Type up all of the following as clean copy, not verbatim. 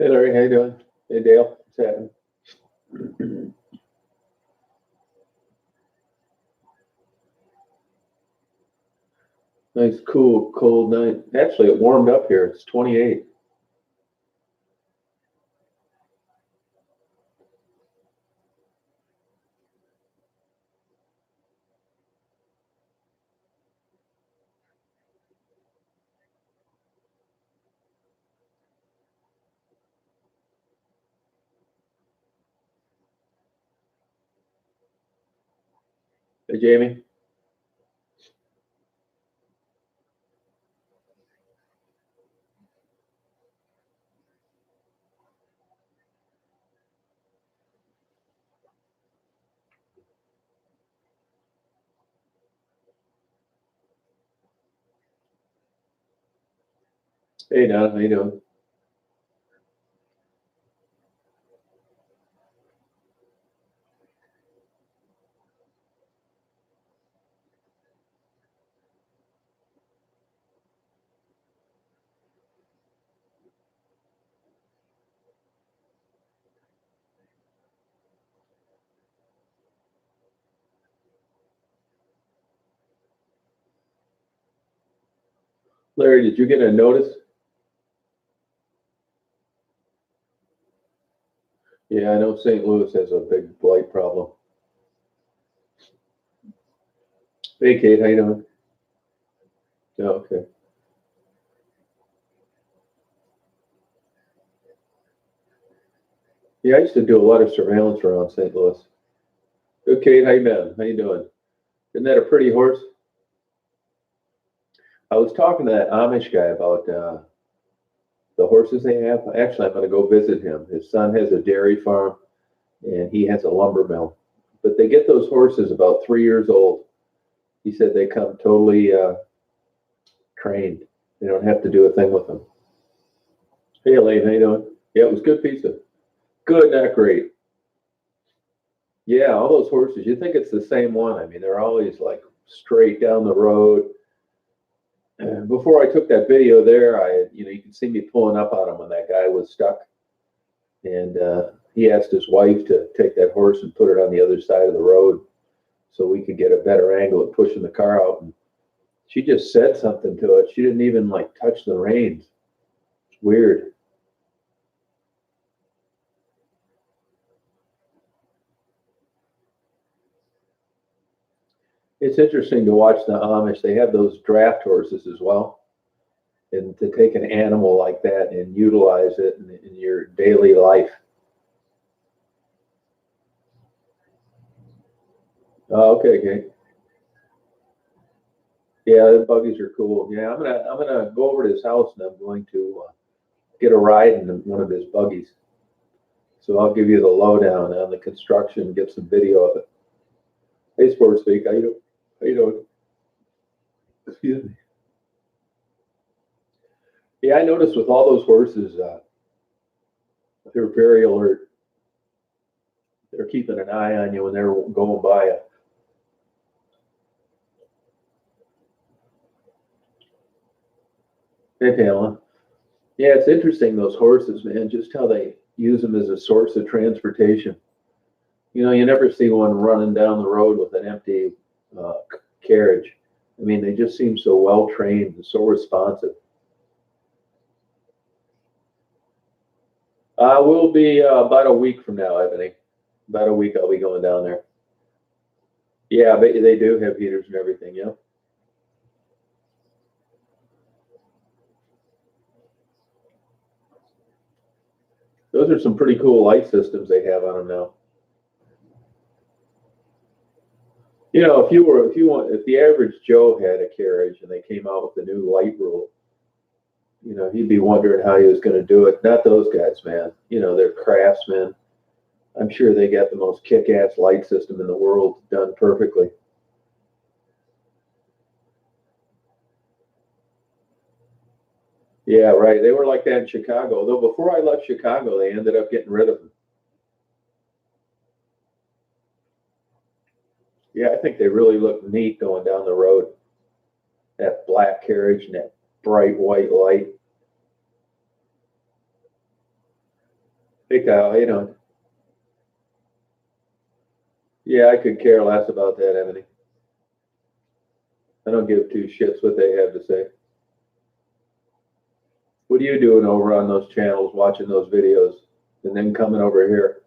Hey Larry, how you doing? Hey Dale, what's happening? Nice, cool, cold night. Actually, it warmed up here. It's 28. Hey Jamie. Hey Don, how you doing? Larry, did you get a notice? Yeah, I know St. Louis has a big blight problem. Hey Kate, how you doing? Oh, okay. Yeah, I used to do a lot of surveillance around St. Louis. Good, Kate, how you been? How you doing? Isn't that a pretty horse? I was talking to that Amish guy about the horses they have. Actually, I'm going to go visit him. His son has a dairy farm and he has a lumber mill. But they get those horses about 3 years old. He said they come totally trained. They don't have to do a thing with them. Hey, Elaine, how you doing? Yeah, it was good pizza. Good, not great. Yeah, all those horses. You think it's the same one? I mean, they're always like straight down the road. Before I took that video there, you could see me pulling up on him when that guy was stuck, and he asked his wife to take that horse and put it on the other side of the road so we could get a better angle at pushing the car out. And she just said something to it. She didn't even like touch the reins. It's weird. It's interesting to watch the Amish. They have those draft horses as well. And to take an animal like that and utilize it in your daily life. Oh, okay, okay. Yeah, the buggies are cool. Yeah, I'm gonna go over to his house and I'm going to get a ride in one of his buggies. So I'll give you the lowdown on the construction, get some video of it. Hey, Sports Speak, how you doing? How you doing? Excuse me. Yeah, I noticed with all those horses, they're very alert. They're keeping an eye on you when they're going by you. Hey, Pamela. Yeah, it's interesting those horses, man. Just how they use them as a source of transportation. You never see one running down the road with an empty carriage. I mean, they just seem so well trained and so responsive. We'll be about a week from now, Ebony. About a week, I'll be going down there. Yeah, but they do have heaters and everything. Yeah, those are some pretty cool light systems they have on them now. If the average Joe had a carriage and they came out with the new light rule, he'd be wondering how he was going to do it. Not those guys, man. They're craftsmen. I'm sure they got the most kick-ass light system in the world done perfectly. Yeah, right. They were like that in Chicago. Though before I left Chicago, they ended up getting rid of them. Yeah, I think they really look neat going down the road. That black carriage and that bright white light. Hey Kyle, how you doing? Yeah, I could care less about that, Emily. I don't give two shits what they have to say. What are you doing over on those channels, watching those videos, and then coming over here?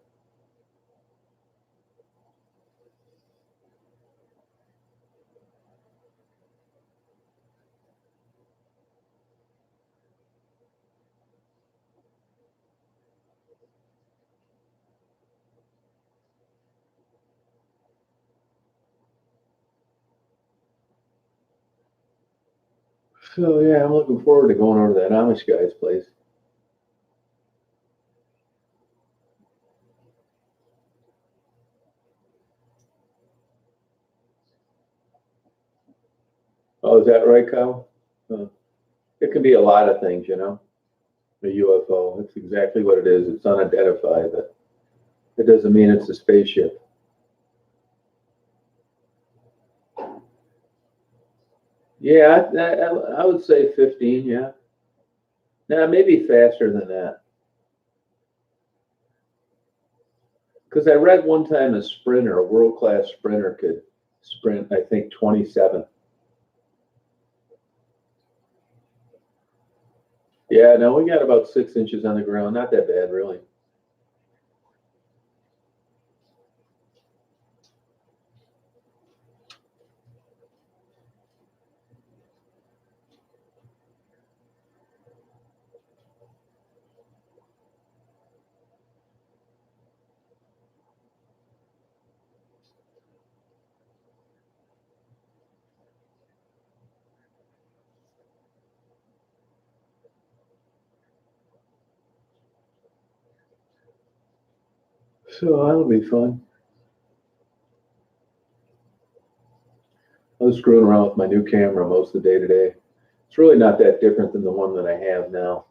So yeah, I'm looking forward to going over to that Amish guy's place. Oh, is that right, Kyle? Uh, it can be a lot of things, you know. A UFO. It's exactly what it is. It's unidentified, but it doesn't mean it's a spaceship. Yeah, I would say 15. Yeah. Now maybe faster than that. Because I read one time a sprinter, a world class sprinter, could sprint, I think, 27. Yeah, no, we got about 6 inches on the ground. Not that bad, really. So that'll be fun. I was screwing around with my new camera most of the day today. It's really not that different than the one that I have now.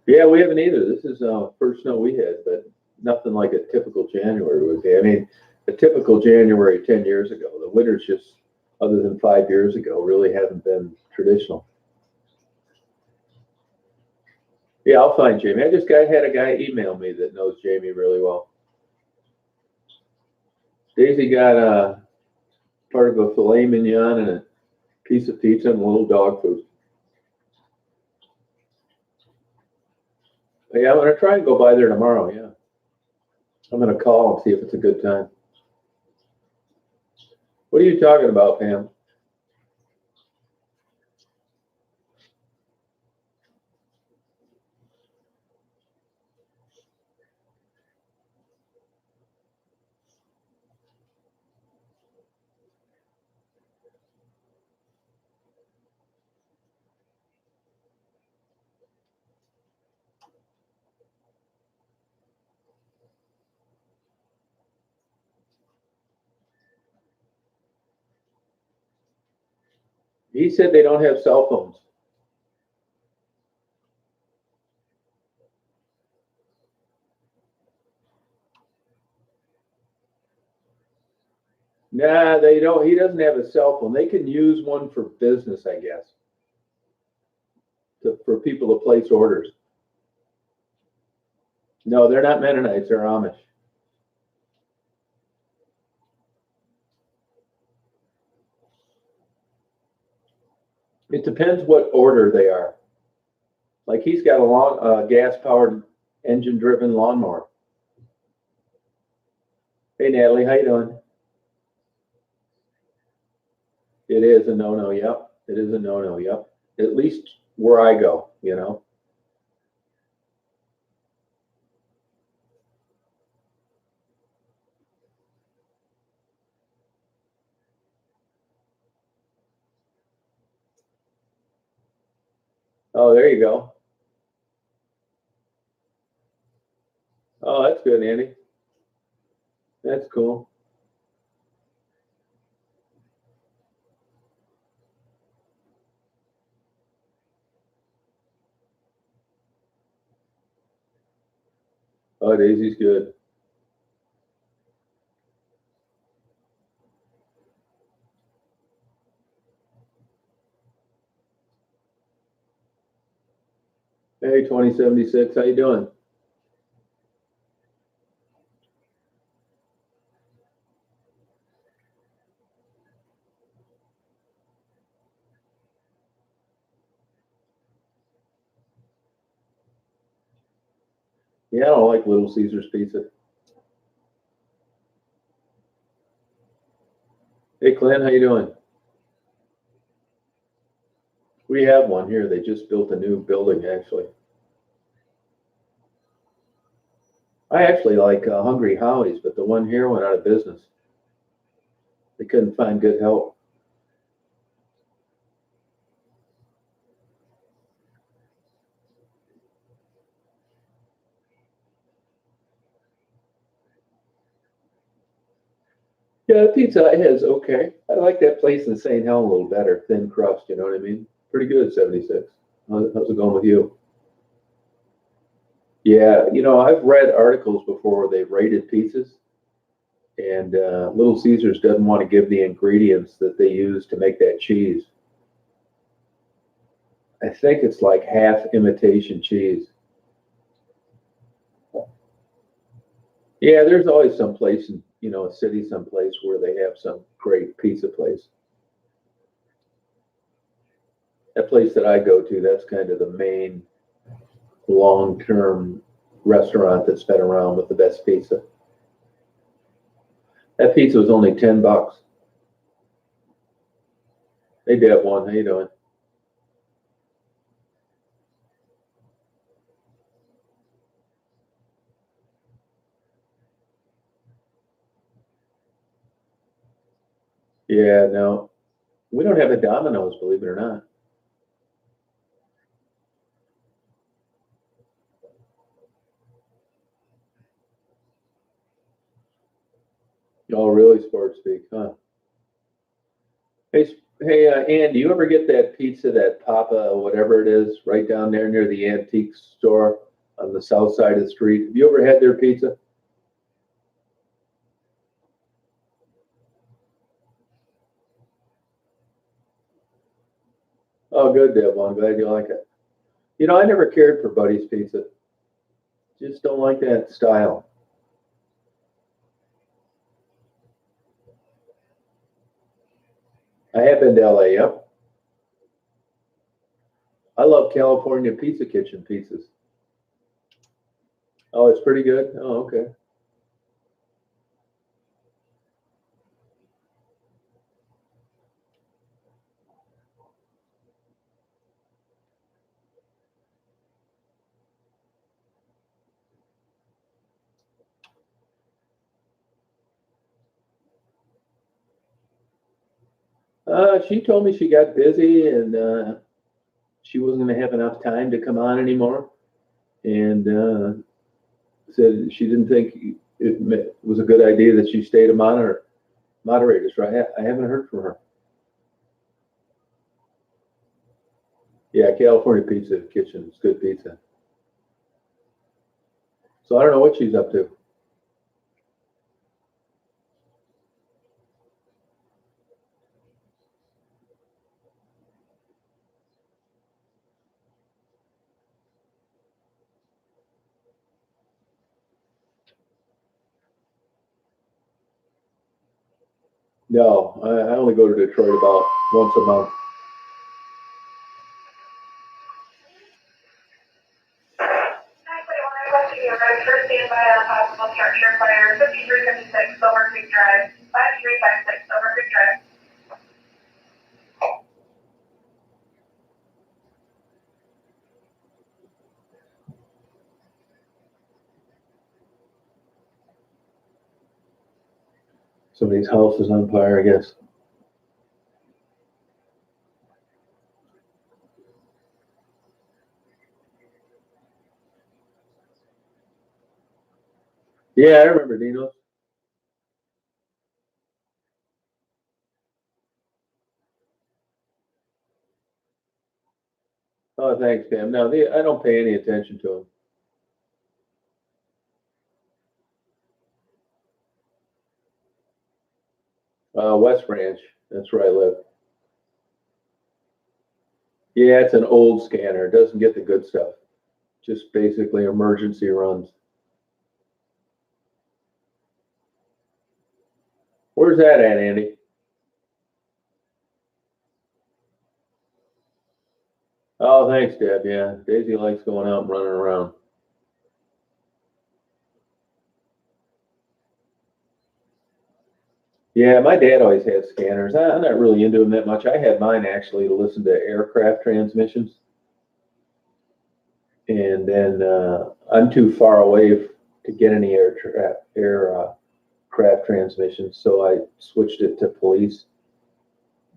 Yeah, we haven't either. This is first snow we had, but nothing like a typical January would be. I mean, a typical January 10 years ago. The winters just, other than 5 years ago, really haven't been traditional. Yeah, I'll find Jamie. I just had a guy email me that knows Jamie really well. Daisy got part of a filet mignon and a piece of pizza and a little dog food. But yeah, I'm gonna try and go by there tomorrow. Yeah, I'm gonna call and see if it's a good time. What are you talking about, Pam? He said they don't have cell phones. Nah, they don't. He doesn't have a cell phone. They can use one for business, I guess, for people to place orders. No, they're not Mennonites. They're Amish. It depends what order they are. Like he's got a long gas-powered, engine-driven lawnmower. Hey, Natalie, how you doing? It is a no-no. Yep, it is a no-no. Yep. At least where I go, you know. Oh, there you go. Oh, that's good, Andy. That's cool. Oh, Daisy's good. Hey, 2076, how you doing? Yeah, I don't like Little Caesars pizza. Hey, Clint, how you doing? We have one here. They just built a new building, actually. I actually like Hungry Howie's, but the one here went out of business. They couldn't find good help. Yeah, the Pizza Hut is okay. I like that place in St. Helen a little better. Thin crust, you know what I mean? Pretty good, 76. How's it going with you? Yeah, I've read articles before where they've rated pizzas, and Little Caesars doesn't want to give the ingredients that they use to make that cheese. I think it's like half imitation cheese. Yeah, there's always some place in, a city someplace where they have some great pizza place. That place that I go to, that's kind of the main long-term restaurant that's been around with the best pizza. That pizza was only $10. Hey, Deb one, how you doing? Yeah, no, we don't have a Domino's, believe it or not. Oh, really, sports speak, huh? Hey, Ann, do you ever get that pizza, that Papa, whatever it is, right down there near the antique store on the south side of the street? Have you ever had their pizza? Oh, good, Deb. Well, I'm glad you like it. I never cared for Buddy's Pizza. Just don't like that style. I have been to LA, yep. I love California Pizza Kitchen pizzas. Oh, it's pretty good? Oh, okay. She told me she got busy and she wasn't going to have enough time to come on anymore. And said she didn't think it was a good idea that she stayed a moderator. So I haven't heard from her. Yeah, California Pizza Kitchen is good pizza. So I don't know what she's up to. No, I only go to Detroit about once a month. First standby on possible structure fire, 5356 Silver Creek Drive, 5356 Silver Creek Drive. Somebody's house is on fire, I guess. Yeah, I remember Dino. Oh, thanks, Pam. No, I don't pay any attention to them. West Branch, that's where I live. Yeah, it's an old scanner. It doesn't get the good stuff. Just basically emergency runs. Where's that at, Andy? Oh, thanks, Deb. Yeah, Daisy likes going out and running around. Yeah, my dad always had scanners. I'm not really into them that much. I had mine actually to listen to aircraft transmissions. And then I'm too far away to get any aircraft transmissions, so I switched it to police.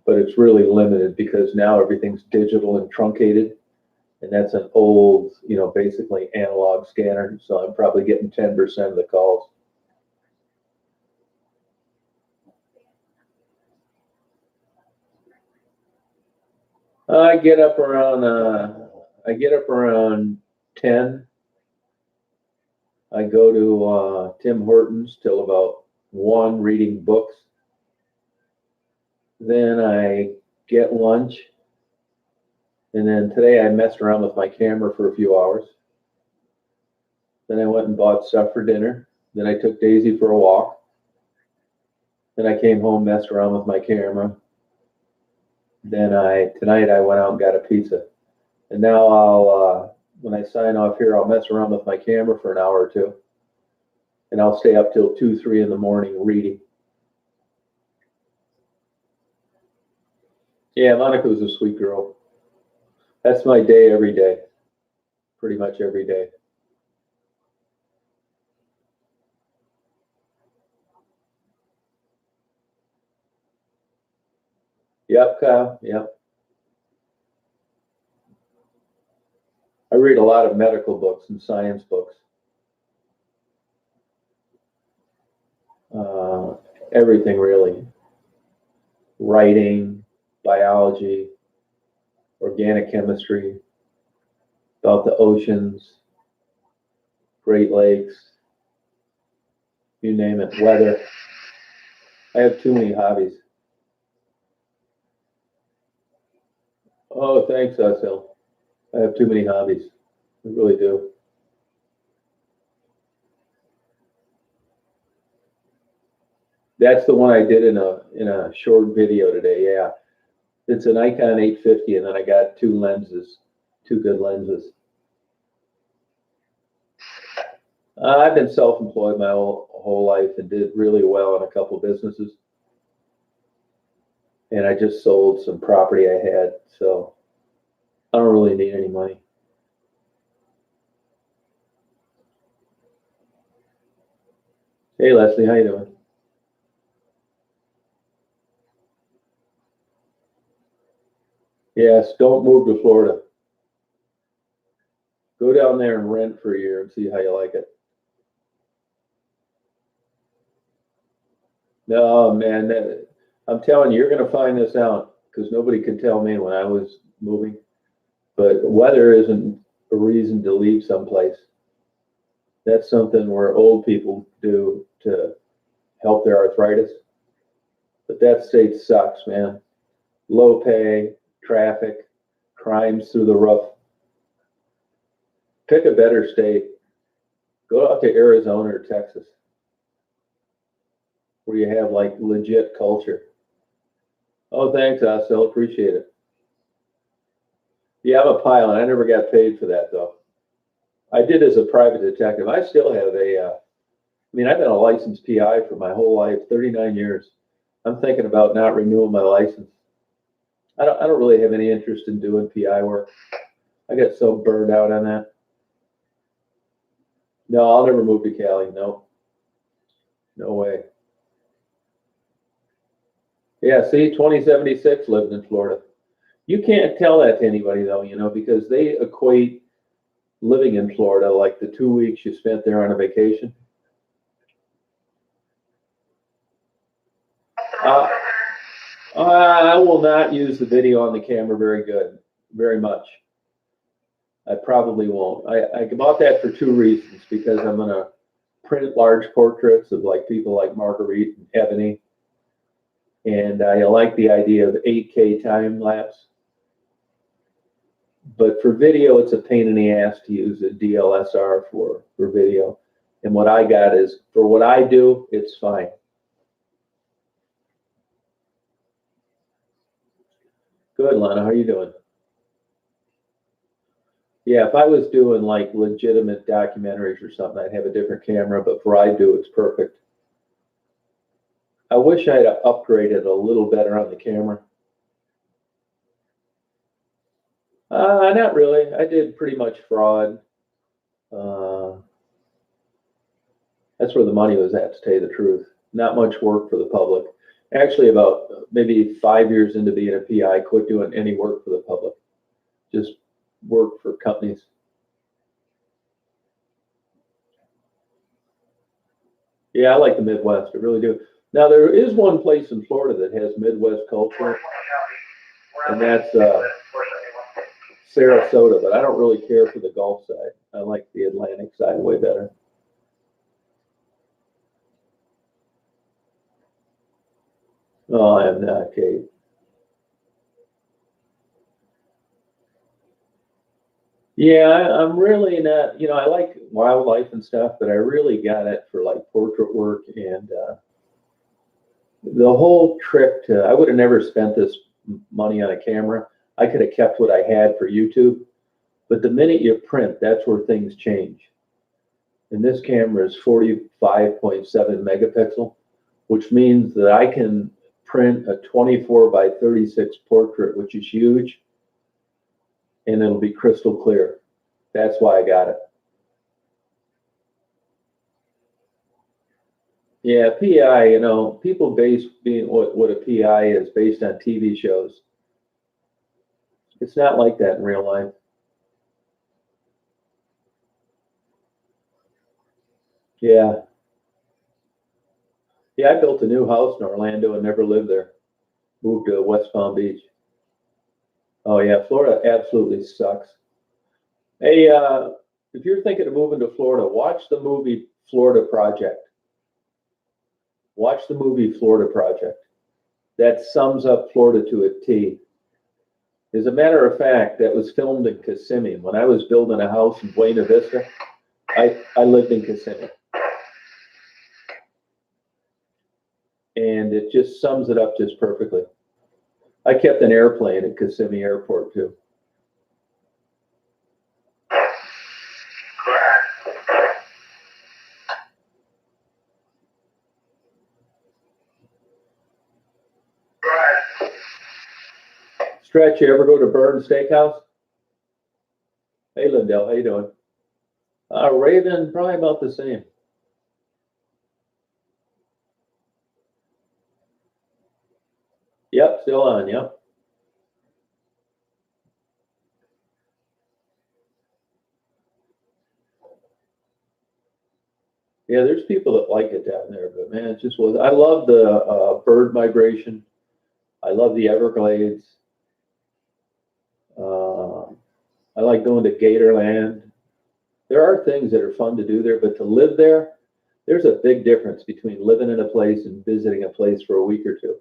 But it's really limited because now everything's digital and truncated, and that's an old, basically analog scanner. So I'm probably getting 10% of the calls. I get up around 10. I go to Tim Hortons till about 1 reading books. Then I get lunch. And then today I messed around with my camera for a few hours. Then I went and bought stuff for dinner. Then I took Daisy for a walk. Then I came home, messed around with my camera. Then tonight I went out and got a pizza. And now when I sign off here, I'll mess around with my camera for an hour or two. And I'll stay up till 2, 3 in the morning reading. Yeah, Monica's a sweet girl. That's my day every day. Pretty much every day. Yep, Kyle. Yep. I read a lot of medical books and science books. Everything really. Writing, biology, organic chemistry, about the oceans, Great Lakes, you name it, weather. I have too many hobbies. Oh, thanks, Usil. I have too many hobbies. I really do. That's the one I did in a short video today. Yeah, it's a Nikon 850, and then I got 2 lenses, 2 good lenses. I've been self-employed my whole life and did really well in a couple of businesses. And I just sold some property I had, so I don't really need any money. Hey, Leslie, how you doing? Yes, don't move to Florida. Go down there and rent for a year and see how you like it. No, man, I'm telling you, you're going to find this out because nobody could tell me when I was moving. But weather isn't a reason to leave someplace. That's something where old people do to help their arthritis. But that state sucks, man. Low pay, traffic, crimes through the roof. Pick a better state. Go out to Arizona or Texas, where you have like legit culture. Oh, thanks, Osel. Appreciate it. Yeah, I'm a pilot. I never got paid for that though. I did as a private detective. I still have I've been a licensed PI for my whole life, 39 years. I'm thinking about not renewing my license. I don't really have any interest in doing PI work. I got so burned out on that. No, I'll never move to Cali. No, no way. Yeah, see, 2076 living in Florida. You can't tell that to anybody though, because they equate living in Florida like the 2 weeks you spent there on a vacation. Uh, I will not use the video on the camera very much. I probably won't. I bought that for 2 reasons, because I'm going to print large portraits of like people like Marguerite and Ebony. And I like the idea of 8K time lapse. But for video, it's a pain in the ass to use a DLSR for video. And what I got is, for what I do, it's fine. Good, Lana. How are you doing? Yeah, if I was doing like legitimate documentaries or something, I'd have a different camera. But for I do, it's perfect. I wish I'd upgraded a little better on the camera. Not really. I did pretty much fraud. That's where the money was at, to tell you the truth. Not much work for the public. Actually, about maybe 5 years into being a PI, I quit doing any work for the public. Just work for companies. Yeah, I like the Midwest. I really do. Now, there is one place in Florida that has Midwest culture, and that's Sarasota, but I don't really care for the Gulf side. I like the Atlantic side way better. Oh, I am not, Kate. Yeah, I'm really not, I like wildlife and stuff, but I really got it for like portrait work and the whole trip to, I would have never spent this money on a camera. I could have kept what I had for YouTube, but the minute you print, that's where things change. And this camera is 45.7 megapixel, which means that I can print a 24 by 36 portrait, which is huge, and it'll be crystal clear. That's why I got it. Yeah, PI, people base being what a PI is based on TV shows. It's not like that in real life. Yeah. Yeah, I built a new house in Orlando and never lived there. Moved to West Palm Beach. Oh yeah, Florida absolutely sucks. Hey, if you're thinking of moving to Florida, watch the movie Florida Project. Watch the movie Florida Project. That sums up Florida to a T. As a matter of fact, that was filmed in Kissimmee. When I was building a house in Buena Vista, I lived in Kissimmee. And it just sums it up just perfectly. I kept an airplane at Kissimmee Airport too. Stretch, you ever go to Byrne Steakhouse? Hey, Lindell, how you doing? Raven, probably about the same. Yep, still on, yep. Yeah, there's people that like it down there, but man, it just was. I love the bird migration. I love the Everglades. I like going to Gatorland. There are things that are fun to do there, but to live there, there's a big difference between living in a place and visiting a place for a week or two.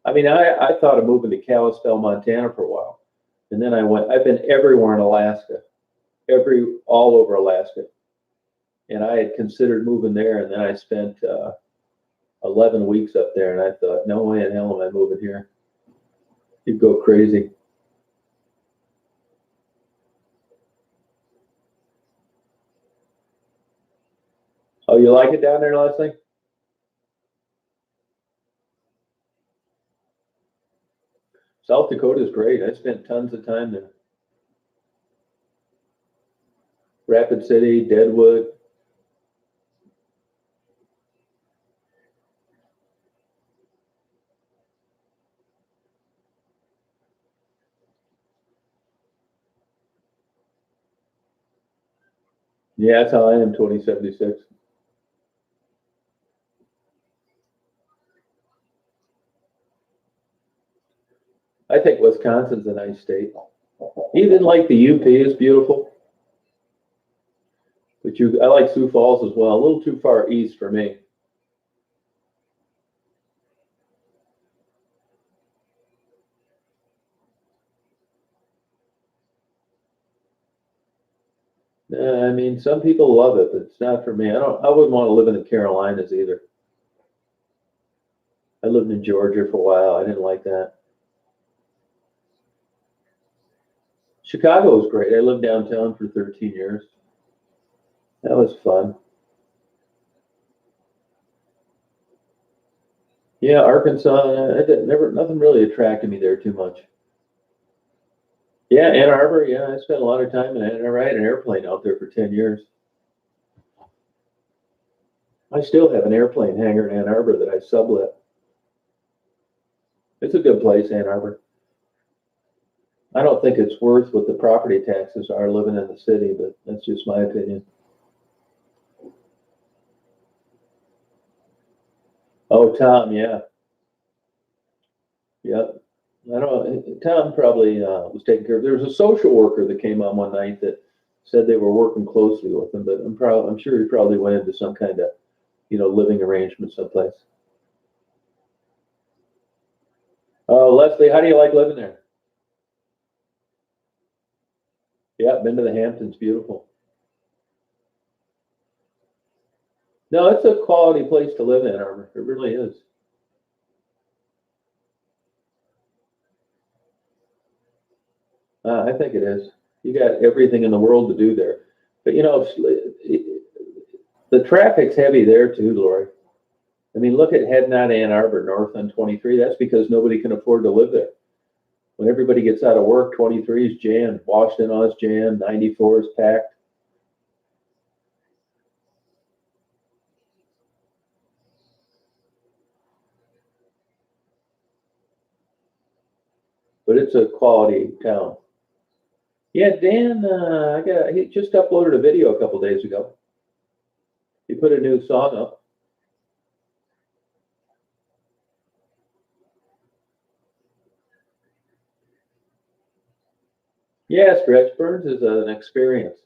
I mean, I thought of moving to Kalispell, Montana for a while. And then I've been everywhere in Alaska, all over Alaska. And I had considered moving there. And then I spent 11 weeks up there. And I thought, no way in hell am I moving here. You'd go crazy. Oh, you like it down there, Leslie? South Dakota is great. I spent tons of time there. Rapid City, Deadwood. Yeah, that's how I am 2076. I think Wisconsin's a nice state. Even like the UP is beautiful. But I like Sioux Falls as well. A little too far east for me. I mean, some people love it, but it's not for me. I wouldn't want to live in the Carolinas either. I lived in Georgia for a while. I didn't like that. Chicago was great. I lived downtown for 13 years. That was fun. Yeah, Arkansas, nothing really attracted me there too much. Yeah, Ann Arbor, yeah, I spent a lot of time in Ann Arbor. I had an airplane out there for 10 years. I still have an airplane hangar in Ann Arbor that I sublet. It's a good place, Ann Arbor. I don't think it's worth what the property taxes are living in the city, but that's just my opinion. Oh, Tom, yeah. Yep. I don't. Tom probably was taking care of. There was a social worker that came on one night that said they were working closely with him, but I'm sure he probably went into some kind of, living arrangement someplace. Oh, Leslie, how do you like living there? Yeah, been to the Hamptons. Beautiful. No, it's a quality place to live in, Ann Arbor. It really is. I think it is. You got everything in the world to do there, but the traffic's heavy there too, Lori. I mean, look at heading out of Ann Arbor north on 23. That's because nobody can afford to live there. When everybody gets out of work, 23 is jammed. Washington is jammed. 94 is packed. But it's a quality town. Yeah, Dan, he just uploaded a video a couple days ago. He put a new song up. Yeah, Stretch Burns is an experience.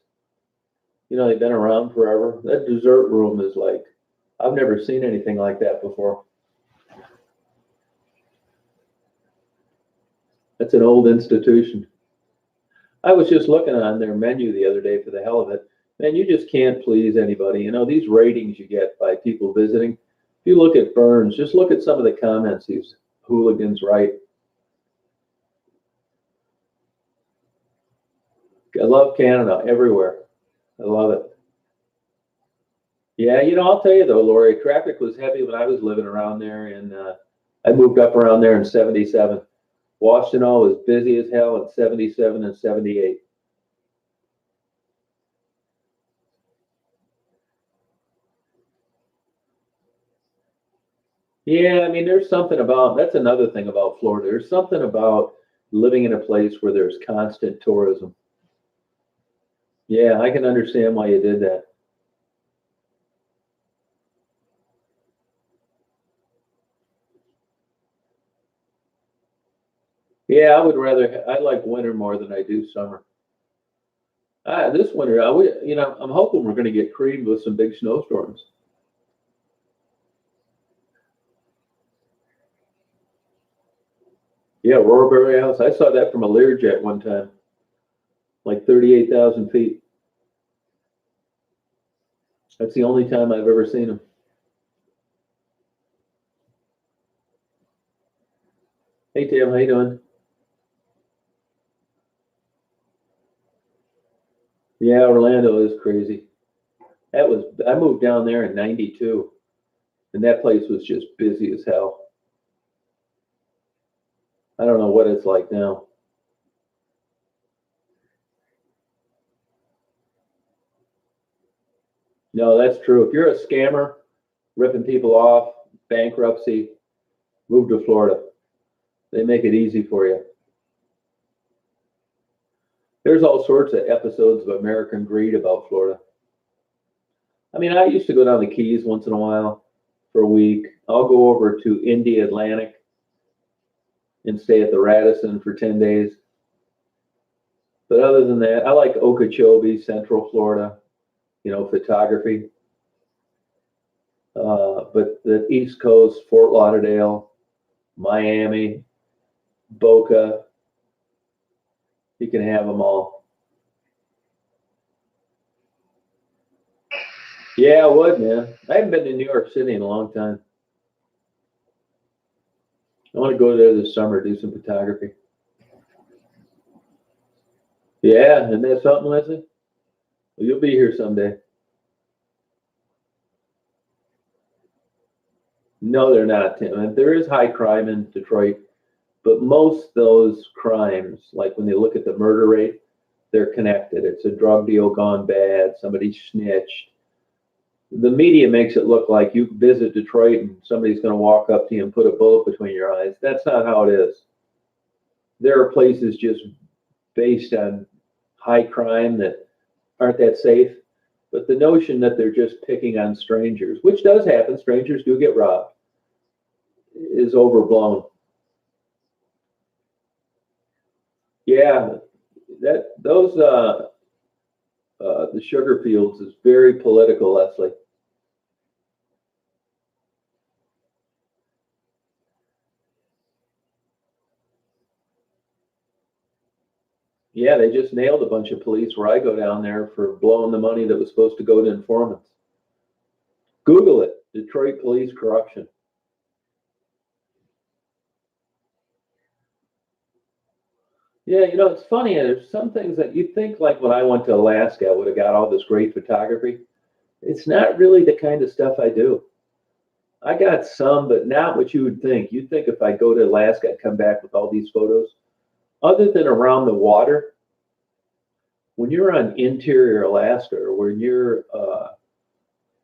They've been around forever. That dessert room is like, I've never seen anything like that before. That's an old institution. I was just looking on their menu the other day for the hell of it. Man, you just can't please anybody. These ratings you get by people visiting. If you look at Burns, just look at some of the comments these hooligans write. I love Canada everywhere. I love it. Yeah, I'll tell you though, Lori, traffic was heavy when I was living around there, and I moved up around there in '77. Washington was busy as hell in '77 and '78. Yeah, I mean, there's something about that's another thing about Florida. There's something about living in a place where there's constant tourism. Yeah, I can understand why you did that. Yeah, I like winter more than I do summer. This winter, I'm hoping we're going to get creamed with some big snowstorms. Yeah, Aurora Borealis. I saw that from a Learjet one time, like 38,000 feet. That's the only time I've ever seen them. Hey, Tim, how you doing? Yeah, Orlando is crazy. I moved down there in '92, and that place was just busy as hell. I don't know what it's like now. No, that's true. If you're a scammer, ripping people off, bankruptcy, move to Florida. They make it easy for you. There's all sorts of episodes of American Greed about Florida. I mean, I used to go down the Keys once in a while for a week. I'll go over to Indy Atlantic and stay at the Radisson for 10 days. But other than that, I like Okeechobee, Central Florida, photography. But the East Coast, Fort Lauderdale, Miami, Boca, you can have them all. Yeah, I would, man. I haven't been to New York City in a long time. I want to go there this summer, do some photography. Yeah, isn't that something, Leslie? Well, you'll be here someday. No, they're not, Tim. And there is high crime in Detroit, but most those crimes, like when they look at the murder rate, they're connected. It's a drug deal gone bad, somebody snitched. The media makes it look like you visit Detroit and somebody's going to walk up to you and put a bullet between your eyes. That's not how it is. There are places just based on high crime that aren't that safe. But the notion that they're just picking on strangers, which does happen, strangers do get robbed, is overblown. Yeah, the sugar fields is very political, Leslie. Yeah, they just nailed a bunch of police where I go down there for blowing the money that was supposed to go to informants. Google it, Detroit police corruption. Yeah, it's funny. There's some things that you think, like when I went to Alaska, I would have got all this great photography. It's not really the kind of stuff I do. I got some, but not what you would think. You'd think if I go to Alaska, I'd come back with all these photos. Other than around the water, when you're on interior Alaska or when you're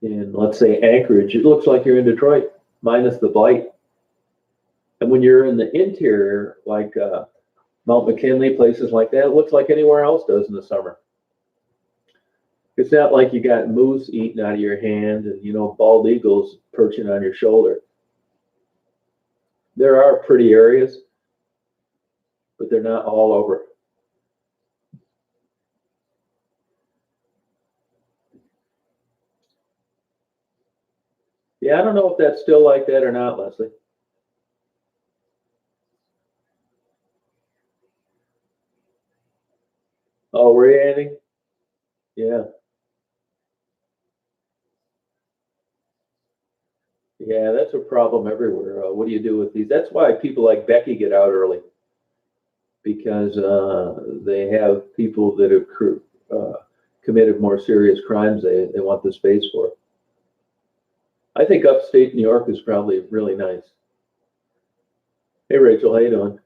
in, let's say, Anchorage, it looks like you're in Detroit, minus the blight. And when you're in the interior, like Mount McKinley, places like that, it looks like anywhere else does in the summer. It's not like you got moose eating out of your hand and, bald eagles perching on your shoulder. There are pretty areas, but they're not all over. Yeah, I don't know if that's still like that or not, Leslie. Oh, were you adding? Yeah. Yeah, that's a problem everywhere. What do you do with these? That's why people like Becky get out early because they have people that have committed more serious crimes they want the space for. I think upstate New York is probably really nice. Hey, Rachel, how you doing?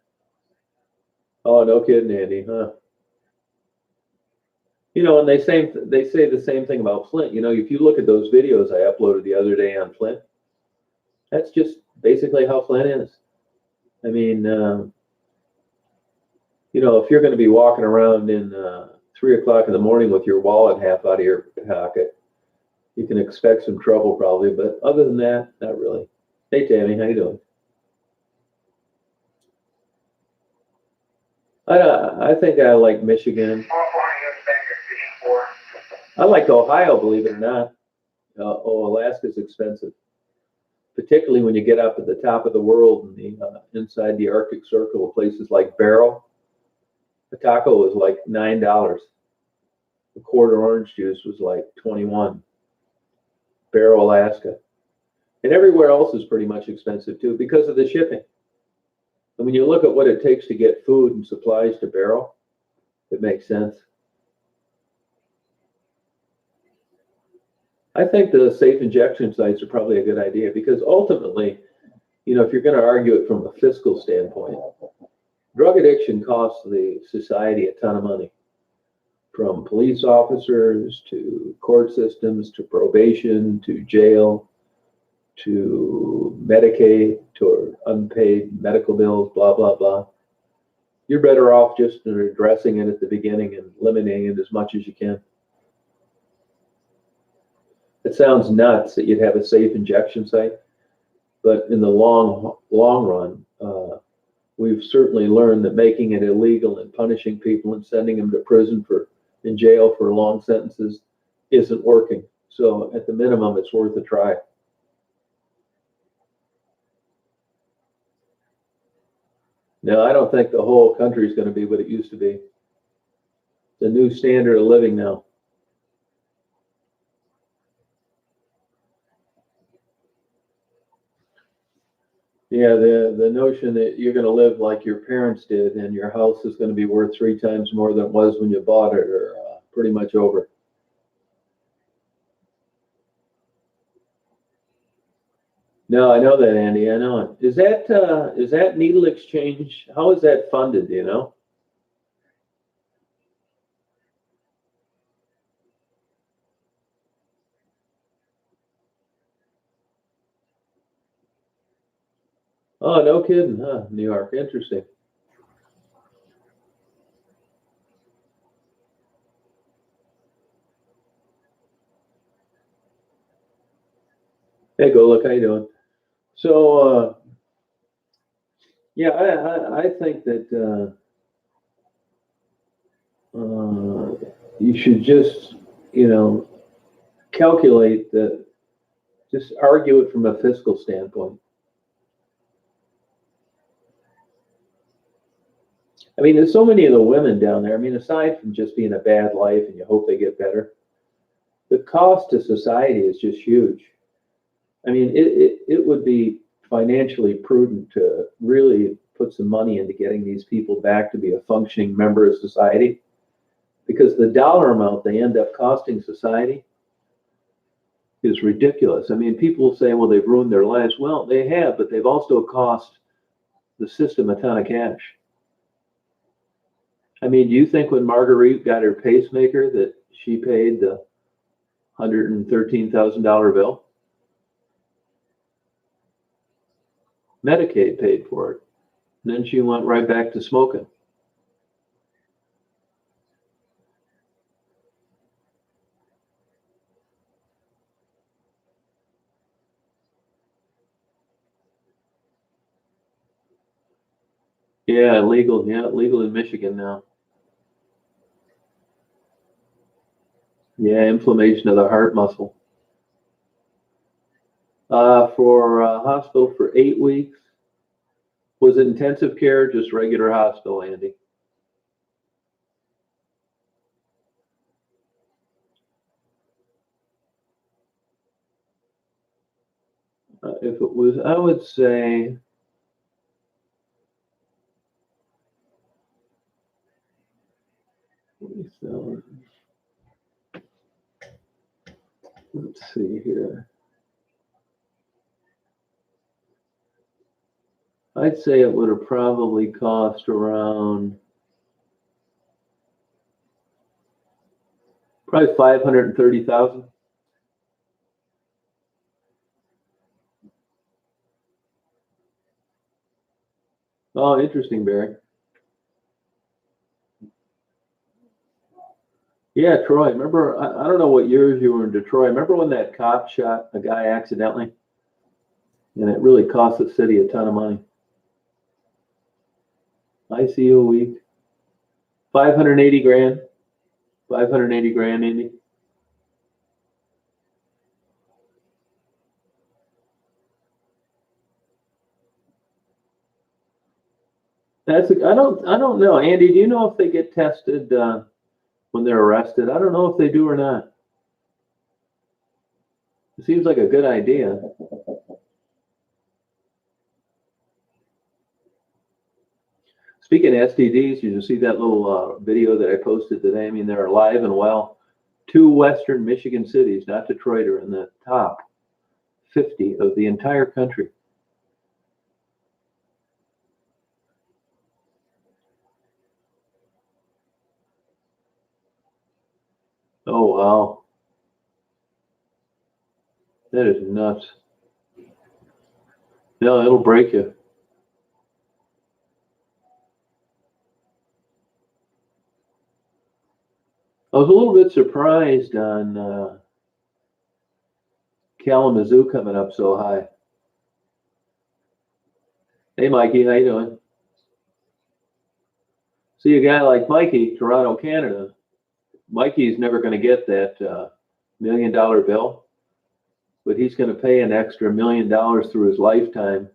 Oh, no kidding, Andy, huh? And they say the same thing about Flint. If you look at those videos I uploaded the other day on Flint, that's just basically how Flint is. I mean, if you're going to be walking around in 3 o'clock in the morning with your wallet half out of your pocket, you can expect some trouble probably. But other than that, not really. Hey, Tammy, how you doing? I think I like Michigan. I like Ohio, believe it or not. Alaska's expensive, particularly when you get up at the top of the world and inside the Arctic Circle, places like Barrow. A taco was like $9. A quart of orange juice was like 21. Barrow, Alaska, and everywhere else is pretty much expensive too because of the shipping. And when you look at what it takes to get food and supplies to Barrow, it makes sense. I think the safe injection sites are probably a good idea because ultimately, if you're going to argue it from a fiscal standpoint, drug addiction costs the society a ton of money, from police officers to court systems to probation to jail to Medicaid to unpaid medical bills, blah, blah, blah. You're better off just addressing it at the beginning and eliminating it as much as you can. It sounds nuts that you'd have a safe injection site, but in the long run, we've certainly learned that making it illegal and punishing people and sending them to prison in jail for long sentences isn't working. So at the minimum, it's worth a try. No, I don't think the whole country is going to be what it used to be. It's a new standard of living now. Yeah, the notion that you're going to live like your parents did and your house is going to be worth 3 times more than it was when you bought it are pretty much over. No, I know that, Andy. I know it. Is that Needle Exchange? How is that funded? Do you know? Oh, no kidding, huh? New York, interesting. Hey, go look. How you doing? So, yeah, I think that you should just, you know, calculate the, just argue it from a fiscal standpoint. I mean, there's so many of the women down there. I mean, aside from just being a bad life and you hope they get better, the cost to society is just huge. I mean, it would be financially prudent to really put some money into getting these people back to be a functioning member of society because the dollar amount they end up costing society is ridiculous. I mean, people say, well, they've ruined their lives. Well, they have, but they've also cost the system a ton of cash. I mean, do you think when Marguerite got her pacemaker that she paid the $113,000 bill? Medicaid paid for it. And then she went right back to smoking. Yeah, legal. Yeah, legal in Michigan now. Yeah, inflammation of the heart muscle. For hospital for 8 weeks. Was it intensive care or just regular hospital, Andy? If it was, I would say, so, let's see here. I'd say it would have probably cost around probably 530,000. Oh, interesting, Barry. Yeah, Troy. Remember, I don't know what years you were in Detroit. Remember when that cop shot a guy accidentally, and it really cost the city a ton of money. ICU a week, 580 grand, 580 grand, Andy. I don't know, Andy. Do you know if they get tested when they're arrested? I don't know if they do or not. It seems like a good idea. Speaking of STDs, you see that little video that I posted today? I mean, they're alive and well. Two Western Michigan cities, not Detroit, are in the top 50 of the entire country. Oh, wow. That is nuts. No, it'll break you. I was a little bit surprised on Kalamazoo coming up so high. Hey, Mikey, how you doing? See a guy like Mikey, Toronto, Canada. Mikey's never going to get that $1 million bill, but he's going to pay an extra $1 million through his lifetime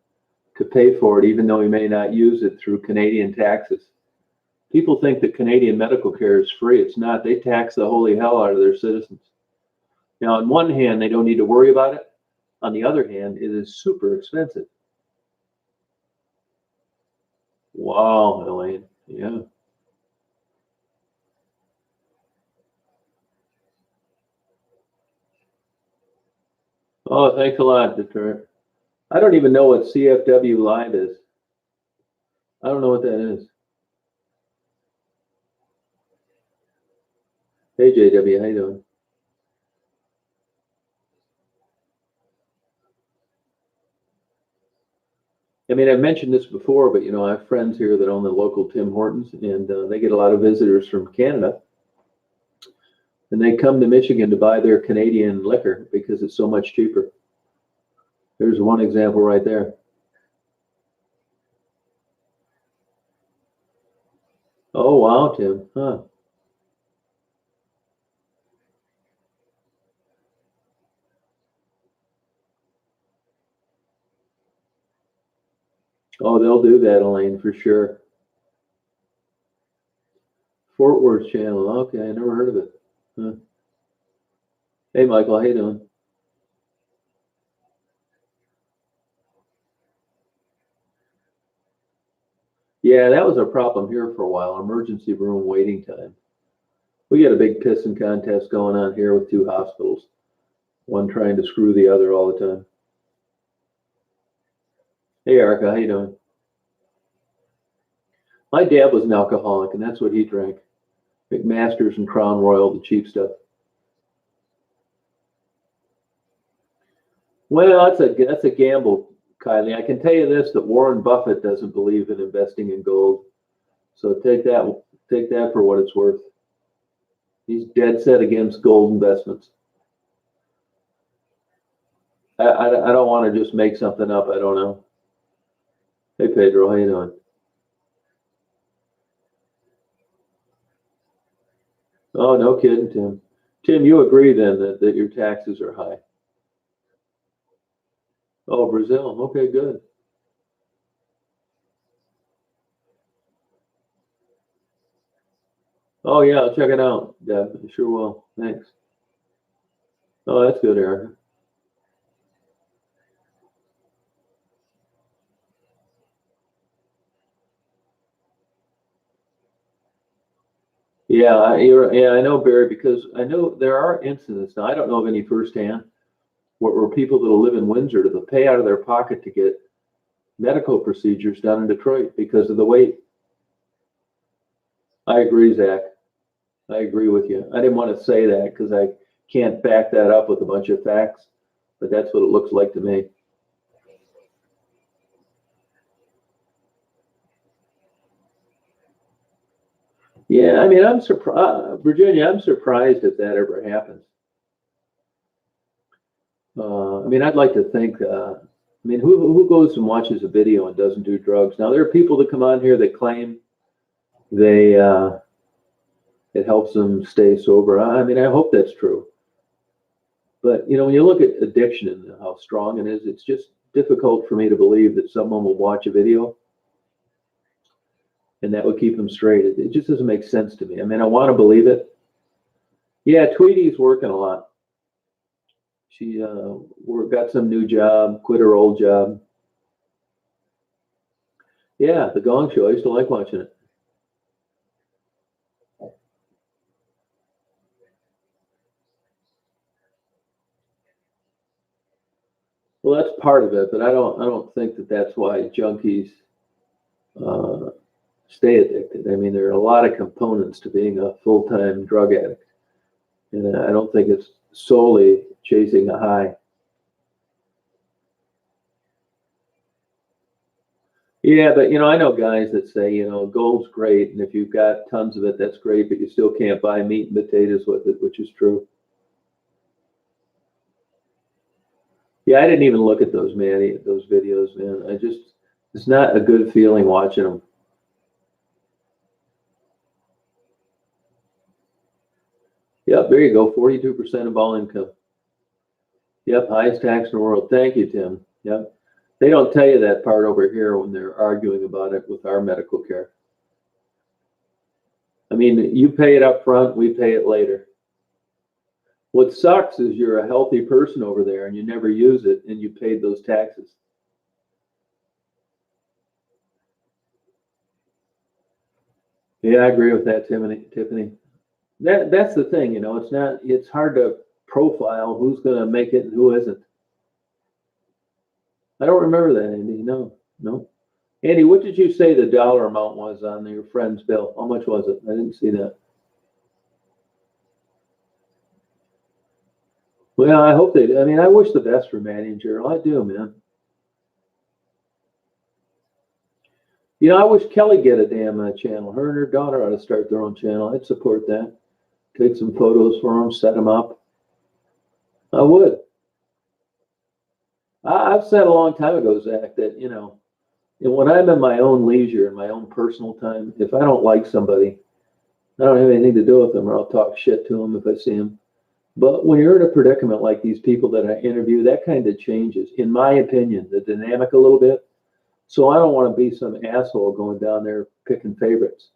to pay for it, even though he may not use it through Canadian taxes. People think that Canadian medical care is free. It's not. They tax the holy hell out of their citizens. Now, on one hand, they don't need to worry about it. On the other hand, it is super expensive. Wow, Elaine. Yeah. Oh, thanks a lot, Detroit. I don't even know what CFW Live is. I don't know what that is. Hey, JW, how you doing? I mean, I've mentioned this before, but I have friends here that own the local Tim Hortons, and they get a lot of visitors from Canada, and they come to Michigan to buy their Canadian liquor because it's so much cheaper. There's one example right there. Oh, wow, Tim. Huh. Oh, they'll do that, Elaine, for sure. Fort Worth channel. Okay, I never heard of it. Huh. Hey, Michael, how you doing? Yeah, that was a problem here for a while. Emergency room waiting time. We got a big pissing contest going on here with two hospitals, one trying to screw the other all the time. Hey, Erica, how you doing? My dad was an alcoholic, and that's what he drank. McMaster's and Crown Royal, the cheap stuff. Well, that's a gamble, Kylie. I can tell you this: that Warren Buffett doesn't believe in investing in gold. So take that for what it's worth. He's dead set against gold investments. I don't want to just make something up. I don't know. Hey, Pedro, how you doing? Oh, no kidding, Tim. Tim, you agree then that your taxes are high? Oh, Brazil. Okay, good. Oh, yeah, I'll check it out, Deb. I sure will. Thanks. Oh, that's good, Erica. Yeah, I know, Barry, because I know there are incidents. Now, I don't know of any firsthand where people that'll live in Windsor that'll pay out of their pocket to get medical procedures done in Detroit because of the wait. I agree, Zach. I agree with you. I didn't want to say that because I can't back that up with a bunch of facts, but that's what it looks like to me. Yeah, I mean, I'm surprised, Virginia. I'm surprised if that ever happens. I mean, I'd like to think. I mean, who goes and watches a video and doesn't do drugs? Now, there are people that come on here that claim they it helps them stay sober. I mean, I hope that's true. But when you look at addiction and how strong it is, it's just difficult for me to believe that someone will watch a video and that would keep them straight. It just doesn't make sense to me. I mean, I want to believe it. Yeah, Tweety's working a lot. She got some new job, quit her old job. Yeah, the Gong Show. I used to like watching it. Well, that's part of it, but I don't think that that's why junkies uh, stay addicted. I mean, there are a lot of components to being a full-time drug addict, and I don't think it's solely chasing a high. Yeah, but I know guys that say, gold's great, and if you've got tons of it, that's great, but you still can't buy meat and potatoes with it, which is true. Yeah, I didn't even look at those, man, those videos, man. It's not a good feeling watching them. Yep, there you go, 42% of all income. Yep, highest tax in the world. Thank you, Tim. Yep. They don't tell you that part over here when they're arguing about it with our medical care. I mean, you pay it up front, we pay it later. What sucks is you're a healthy person over there and you never use it and you paid those taxes. Yeah, I agree with that, Tiffany. That's the thing, it's hard to profile who's going to make it and who isn't. I don't remember that, Andy. No, no. Andy, what did you say the dollar amount was on your friend's bill? How much was it? I didn't see that. Well, I hope they, I mean, I wish the best for Maddie and Gerald. I do, man. You know, I wish Kelly get a damn channel. Her and her daughter ought to start their own channel. I'd support that. Take some photos for them, set them up. I would. I've said a long time ago, Zach, that, you know, when I'm in my own leisure and my own personal time, if I don't like somebody, I don't have anything to do with them, or I'll talk shit to them if I see them. But when you're in a predicament like these people that I interview, that kind of changes, in my opinion, the dynamic a little bit. So I don't want to be some asshole going down there picking favorites.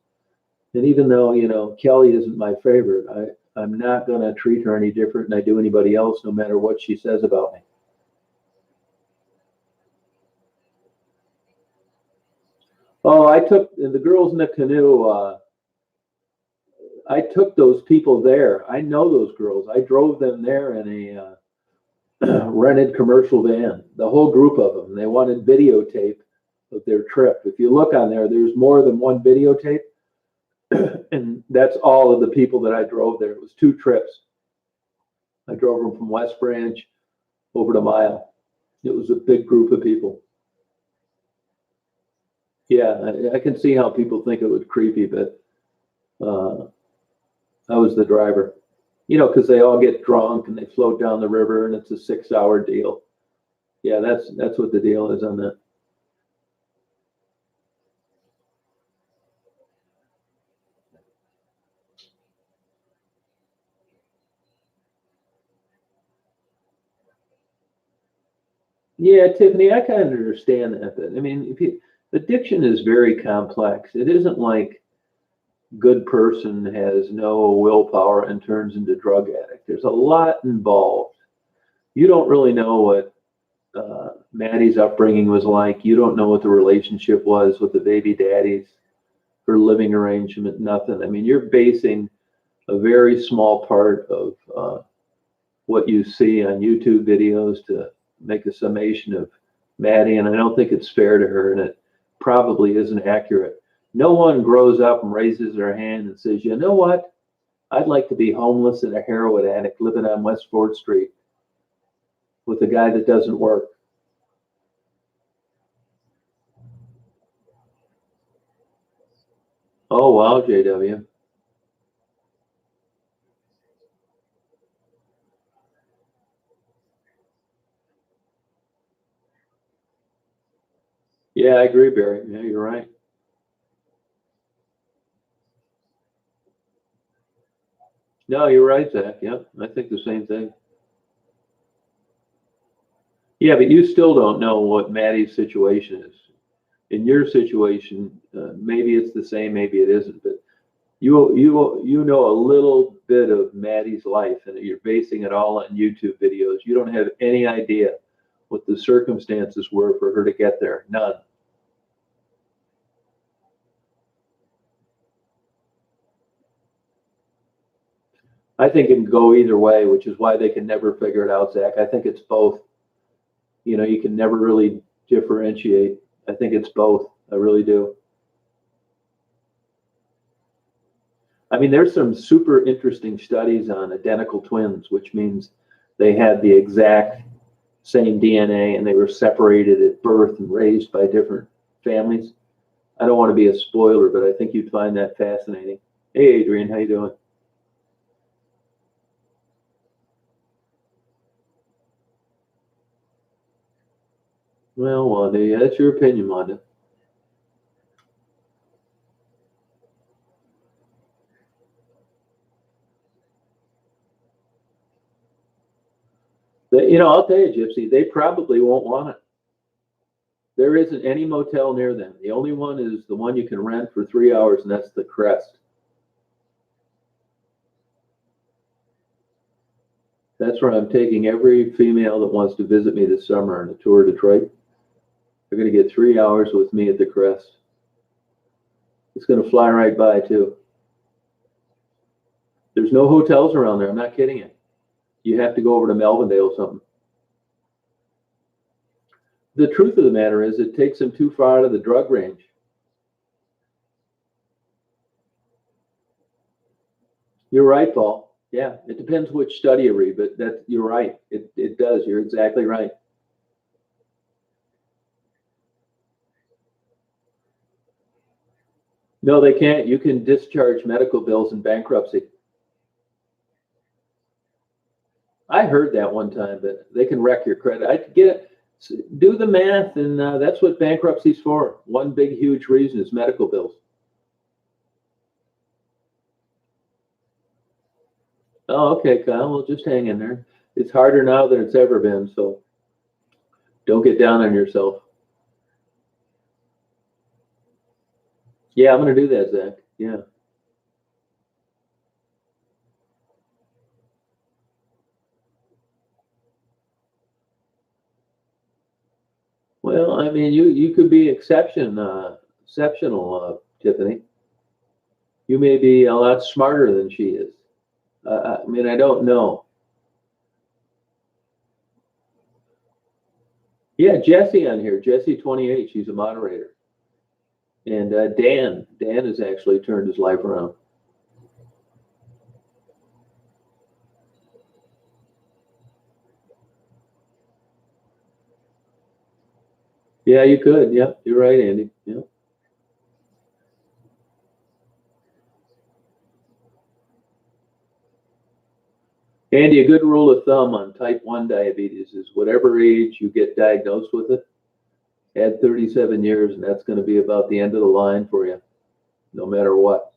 And even though, you know, Kelly isn't my favorite, I'm not going to treat her any different than I do anybody else, no matter what she says about me. Oh, I took the girls in the canoe. I took those people there. I know those girls. I drove them there in a rented commercial van. The whole group of them. They wanted videotape of their trip. If you look on there, there's more than one videotape, and that's all of the people that I drove there. It was 2 trips. I drove them from West Branch over to Mile. It was a big group of people. Yeah, I can see how people think it was creepy, but uh, I was the driver. You know, because they all get drunk and they float down the river, and it's a 6-hour deal. Yeah, that's what the deal is on that. Yeah, Tiffany, I kind of understand that, but I mean, if you, addiction is very complex. It isn't like good person has no willpower and turns into drug addict. There's a lot involved. You don't really know what Maddie's upbringing was like. You don't know what the relationship was with the baby daddies, her living arrangement, nothing. I mean, you're basing a very small part of what you see on YouTube videos to make a summation of Maddie, and I don't think it's fair to her, and it probably isn't accurate. No one grows up and raises their hand and says, you know what? I'd like to be homeless and a heroin addict living on West 4th Street with a guy that doesn't work. Oh, wow, JW. Yeah, I agree, Barry. Yeah, you're right. No, you're right, Zach. Yep, I think the same thing. Yeah, but you still don't know what Maddie's situation is. In your situation, maybe it's the same, maybe it isn't, but you know a little bit of Maddie's life, and you're basing it all on YouTube videos. You don't have any idea what the circumstances were for her to get there. None. I think it can go either way, which is why they can never figure it out, Zach. I think it's both. You know, you can never really differentiate. I think it's both. I really do. I mean, there's some super interesting studies on identical twins, which means they had the exact same DNA and they were separated at birth and raised by different families. I don't want to be a spoiler, but I think you'd find that fascinating. Hey, Adrian, how you doing? Well, Wanda, yeah, that's your opinion, Wanda. You know, I'll tell you, Gypsy, they probably won't want it. There isn't any motel near them. The only one is the one you can rent for 3 hours, and that's the Crest. That's where I'm taking every female that wants to visit me this summer on a tour of Detroit. They're going to get 3 hours with me at the Crest. It's going to fly right by, too. There's no hotels around there. I'm not kidding you. You have to go over to Melvindale or something. The truth of the matter is it takes them too far out of the drug range. You're right, Paul. Yeah, it depends which study you read, but you're right. It does. You're exactly right. No, they can't. You can discharge medical bills in bankruptcy. I heard that one time, but they can wreck your credit. I get it. Do the math, and that's what bankruptcy's for. One big, huge reason is medical bills. Oh, okay, Kyle. Well, just hang in there. It's harder now than it's ever been, so don't get down on yourself. Yeah, I'm going to do that, Zach. Yeah. Well, I mean, you could be exceptional, Tiffany. You may be a lot smarter than she is. I mean, I don't know. Yeah, Jesse on here, Jesse 28. She's a moderator, and Dan has actually turned his life around. Yeah, you could. Yeah, you're right, Andy. Yeah. Andy, a good rule of thumb on type 1 diabetes is whatever age you get diagnosed with it, add 37 years, and that's going to be about the end of the line for you, no matter what.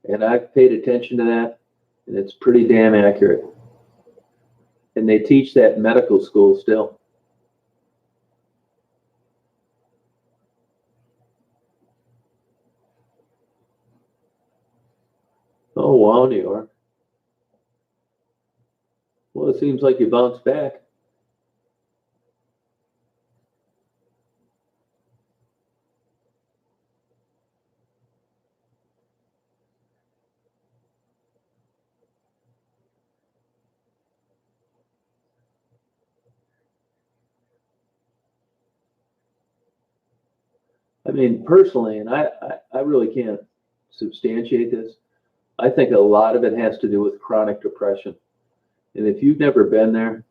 And I've paid attention to that, and it's pretty damn accurate. And they teach that in medical school still. Oh, wow, New York. Well, it seems like you bounced back. I mean, personally, and I really can't substantiate this, I think a lot of it has to do with chronic depression. And if you've never been there,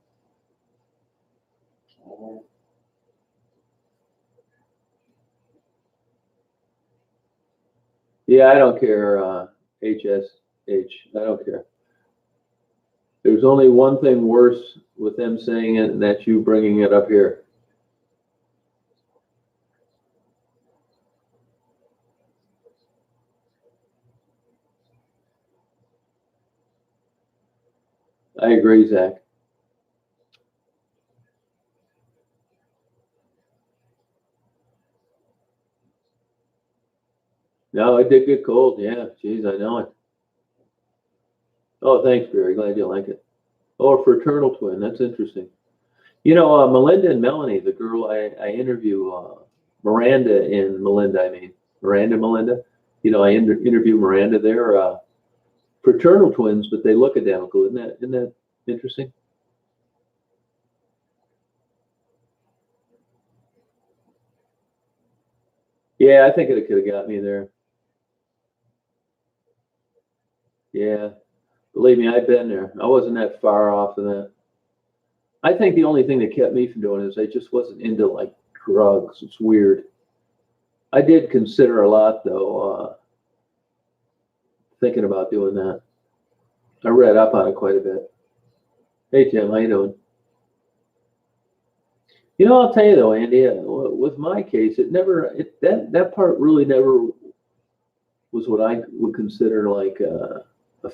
yeah, I don't care, HSH, I don't care. There's only one thing worse with them saying it, and that's you bringing it up here. I agree, Zach. No, it did get cold. Yeah, geez, I know it. Oh, thanks, Barry. Glad you like it. Oh, a fraternal twin. That's interesting. You know, Melinda and Melanie, the girl I interview, Miranda and Melinda, I mean, Miranda and Melinda. You know, I interview Miranda. They're fraternal twins, but they look identical. Isn't that interesting? Yeah, I think it could have got me there. Yeah, believe me, I've been there. I wasn't that far off of that. I think the only thing that kept me from doing it is I just wasn't into like drugs. It's weird. I did consider a lot though, thinking about doing that. I read up on it quite a bit. Hey Tim, how you doing? You know, I'll tell you though, Andy, with my case, that part really never was what I would consider like a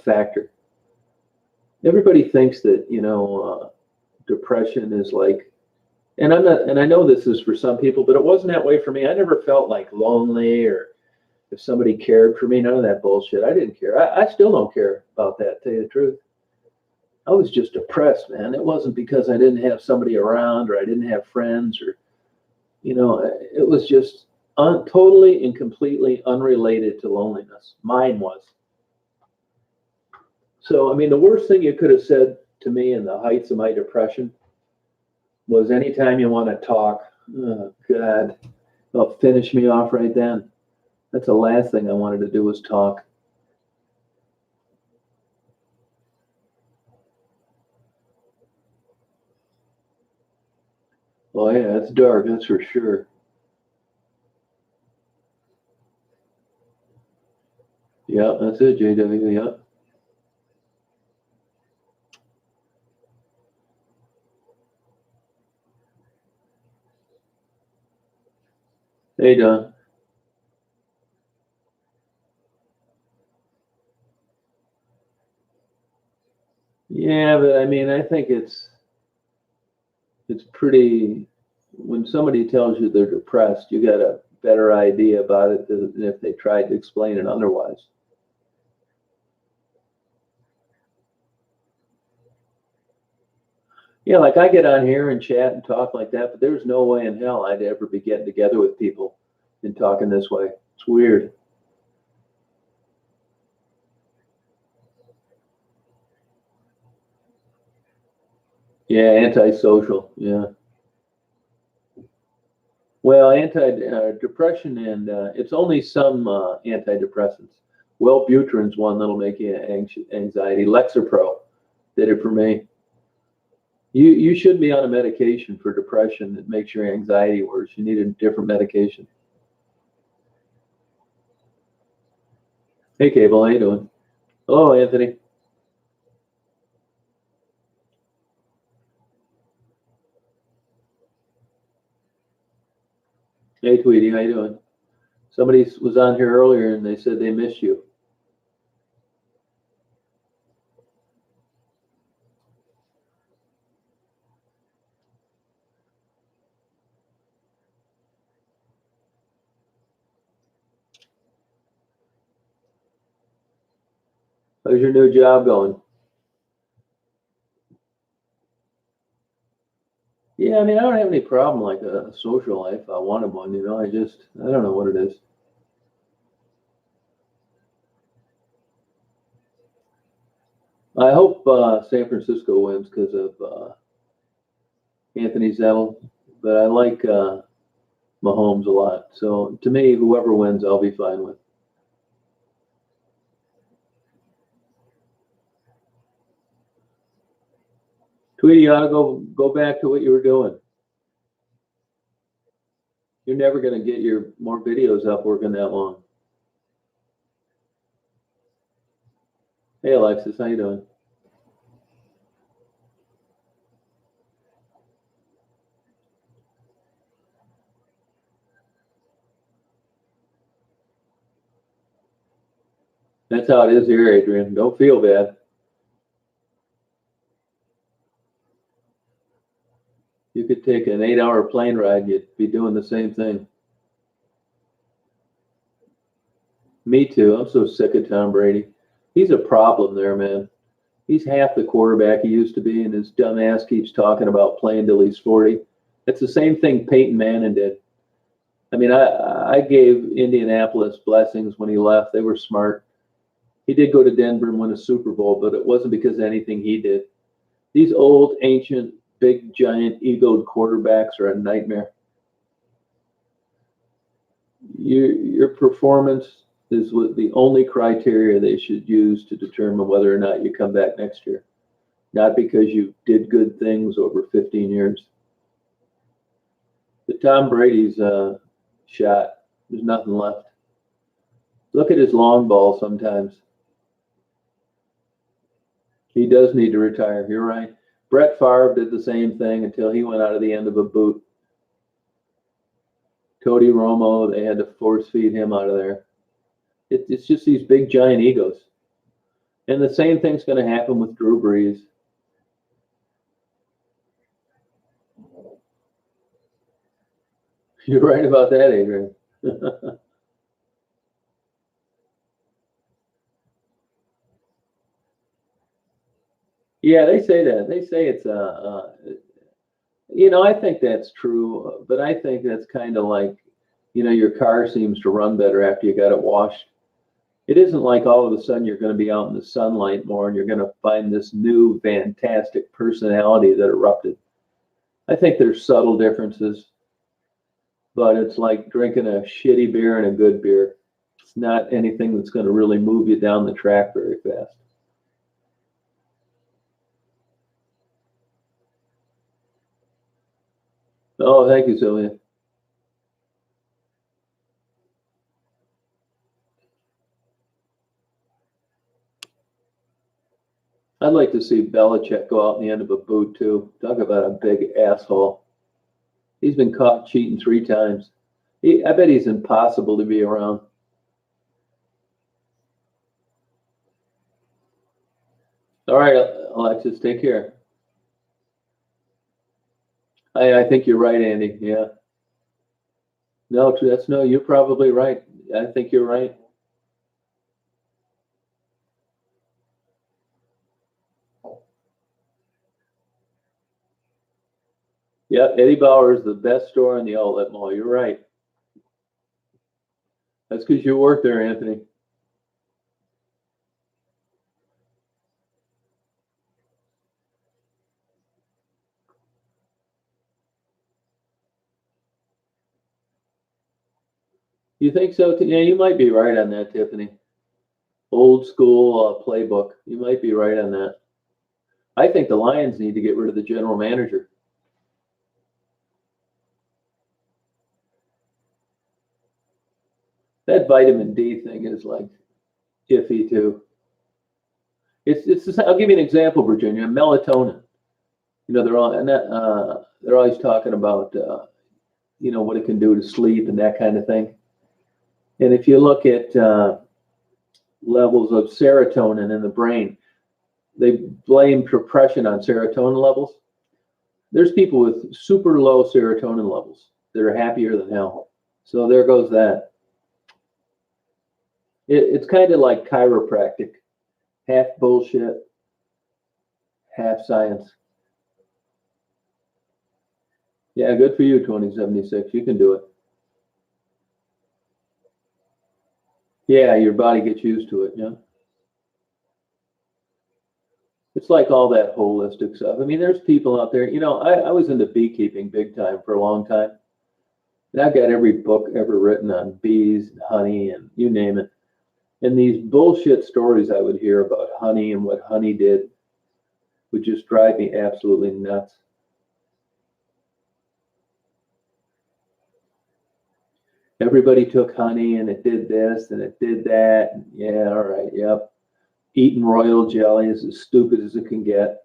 factor. Everybody thinks that depression is like, and I'm not, and I know this is for some people, but it wasn't that way for me. I never felt like lonely or if somebody cared for me. None of that bullshit. I didn't care. I still don't care about that. To tell you the truth, I was just depressed, man. It wasn't because I didn't have somebody around or I didn't have friends or it was just totally and completely unrelated to loneliness. Mine was. So, I mean, the worst thing you could have said to me in the heights of my depression was anytime you want to talk. Oh, God. Well, finish me off right then. That's the last thing I wanted to do was talk. Oh, yeah, it's dark, that's for sure. Yeah, that's it, JW. Yeah. Hey, Don. Yeah, but I mean, I think it's pretty. When somebody tells you they're depressed, you got a better idea about it than if they tried to explain it otherwise. Yeah, like I get on here and chat and talk like that, but there's no way in hell I'd ever be getting together with people and talking this way. It's weird. Yeah, antisocial. Yeah. Well, anti-depression and it's only some antidepressants. Wellbutrin's one that'll make you anxiety. Lexapro did it for me. You should be on a medication for depression that makes your anxiety worse. You need a different medication. Hey, Cable, how you doing? Hello, Anthony. Hey, Tweety, how you doing? Somebody was on here earlier and they said they missed you. How's your new job going? Yeah, I mean, I don't have any problem like a social life. I wanted one, I don't know what it is. I hope San Francisco wins because of Anthony Zettel, but I like Mahomes a lot. So to me, whoever wins, I'll be fine with. Tweety, you ought to go back to what you were doing. You're never going to get your more videos up working that long. Hey, Alexis, how you doing? That's how it is here, Adrian. Don't feel bad. You could take an 8-hour plane ride, you'd be doing the same thing. Me too. I'm so sick of Tom Brady. He's a problem there, man. He's half the quarterback he used to be, and his dumb ass keeps talking about playing till he's 40. It's the same thing Peyton Manning did. I mean, I gave Indianapolis blessings when he left. They were smart. He did go to Denver and win a Super Bowl, but it wasn't because of anything he did. These old, ancient, big, giant, egoed quarterbacks are a nightmare. Your performance is the only criteria they should use to determine whether or not you come back next year, not because you did good things over 15 years. The Tom Brady's shot, there's nothing left. Look at his long ball sometimes. He does need to retire. You're right. Brett Favre did the same thing until he went out of the end of a boot. Cody Romo, they had to force feed him out of there. It's just these big giant egos. And the same thing's going to happen with Drew Brees. You're right about that, Adrian. Yeah, they say that. They say it's I think that's true, but I think that's kind of like, your car seems to run better after you got it washed. It isn't like all of a sudden you're going to be out in the sunlight more and you're going to find this new fantastic personality that erupted. I think there's subtle differences, but it's like drinking a shitty beer and a good beer. It's not anything that's going to really move you down the track very fast. Oh, thank you, Sylvia. I'd like to see Belichick go out in the end of a boot too. Talk about a big asshole. He's been caught cheating 3 times. I bet he's impossible to be around. All right, Alexis, take care. I think you're right, Andy. Yeah. No, you're probably right. I think you're right. Yeah, Eddie Bauer is the best store in the outlet mall. You're right. That's because you work there, Anthony. You think so? Yeah, you might be right on that, Tiffany. Old school playbook. You might be right on that. I think the Lions need to get rid of the general manager. That vitamin D thing is like iffy too. I'll give you an example, Virginia. Melatonin. You know, they're always talking about what it can do to sleep and that kind of thing. And if you look at levels of serotonin in the brain, they blame depression on serotonin levels. There's people with super low serotonin levels that are happier than hell. So there goes that. It's kind of like chiropractic, half bullshit, half science. Yeah, good for you, 2076. You can do it. Yeah, your body gets used to it. Yeah. It's like all that holistic stuff. I mean, there's people out there, I was into beekeeping big time for a long time. And I've got every book ever written on bees and honey and you name it. And these bullshit stories I would hear about honey and what honey did would just drive me absolutely nuts. Everybody took honey and it did this and it did that. And yeah, all right, yep. Eating royal jelly is as stupid as it can get.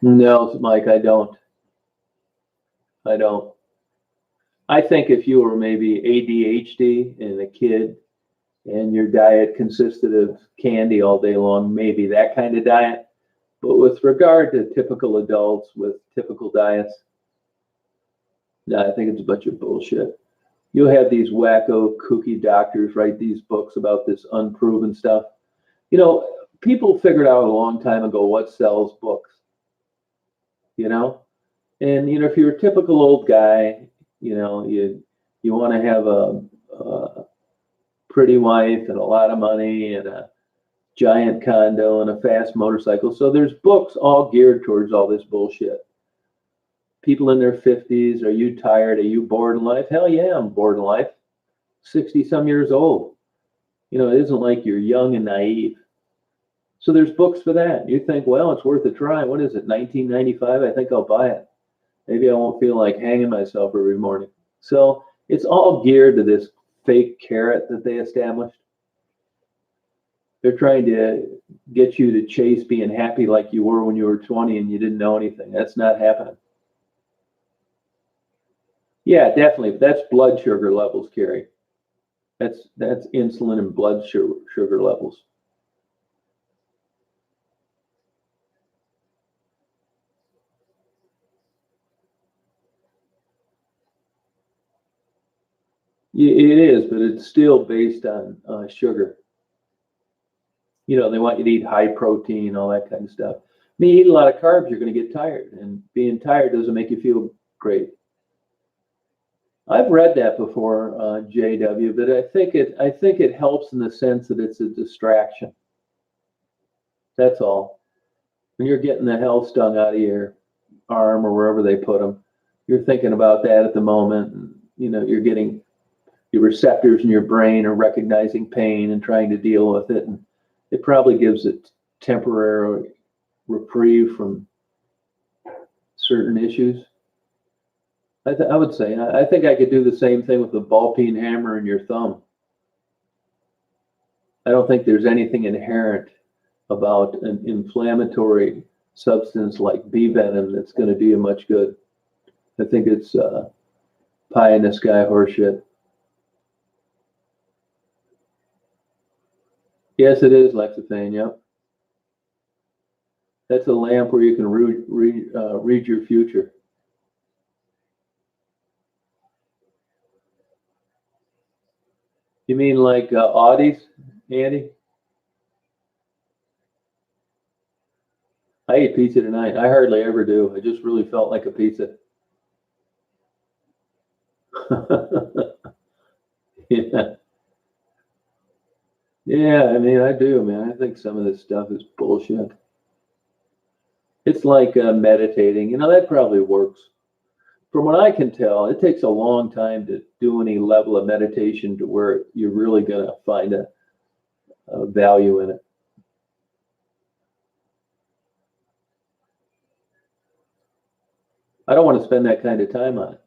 No, Mike, I don't. I don't. I think if you were maybe ADHD and a kid and your diet consisted of candy all day long, maybe that kind of diet. But with regard to typical adults with typical diets, no, I think it's a bunch of bullshit. You have these wacko, kooky doctors write these books about this unproven stuff. You know, people figured out a long time ago what sells books, you know? And, if you're a typical old guy, you want to have a pretty wife and a lot of money and a giant condo and a fast motorcycle. So there's books all geared towards all this bullshit. People in their 50s, are you tired? Are you bored in life? Hell yeah, I'm bored in life. 60 some years old. It isn't like you're young and naive. So there's books for that. You think, well, it's worth a try. What is it, 1995? I think I'll buy it. Maybe I won't feel like hanging myself every morning. So it's all geared to this fake carrot that they established. They're trying to get you to chase being happy like you were when you were 20 and you didn't know anything. That's not happening. Yeah, definitely. That's blood sugar levels, Carrie. That's insulin and blood sugar levels. It is, but it's still based on sugar. You know, they want you to eat high protein, all that kind of stuff. I mean, you eat a lot of carbs, you're going to get tired, and being tired doesn't make you feel great. I've read that before, JW, but I think it helps in the sense that it's a distraction. That's all. When you're getting the hell stung out of your arm or wherever they put them, you're thinking about that at the moment. And, you know, you're getting your receptors in your brain are recognizing pain and trying to deal with it, and it probably gives it temporary reprieve from certain issues. I would say, I think I could do the same thing with the ball peen hammer in your thumb. I don't think there's anything inherent about an inflammatory substance like bee venom that's going to do you much good. I think it's pie in the sky horseshit. Yes, it is Lexophane, yep. That's a lamp where you can read your future. You mean like Audis, Andy? I ate pizza tonight. I hardly ever do. I just really felt like a pizza. Yeah. Yeah, I mean, I do, man. I think some of this stuff is bullshit. It's like meditating. You know, that probably works. From what I can tell, it takes a long time to do any level of meditation to where you're really going to find a value in it. I don't want to spend that kind of time on it.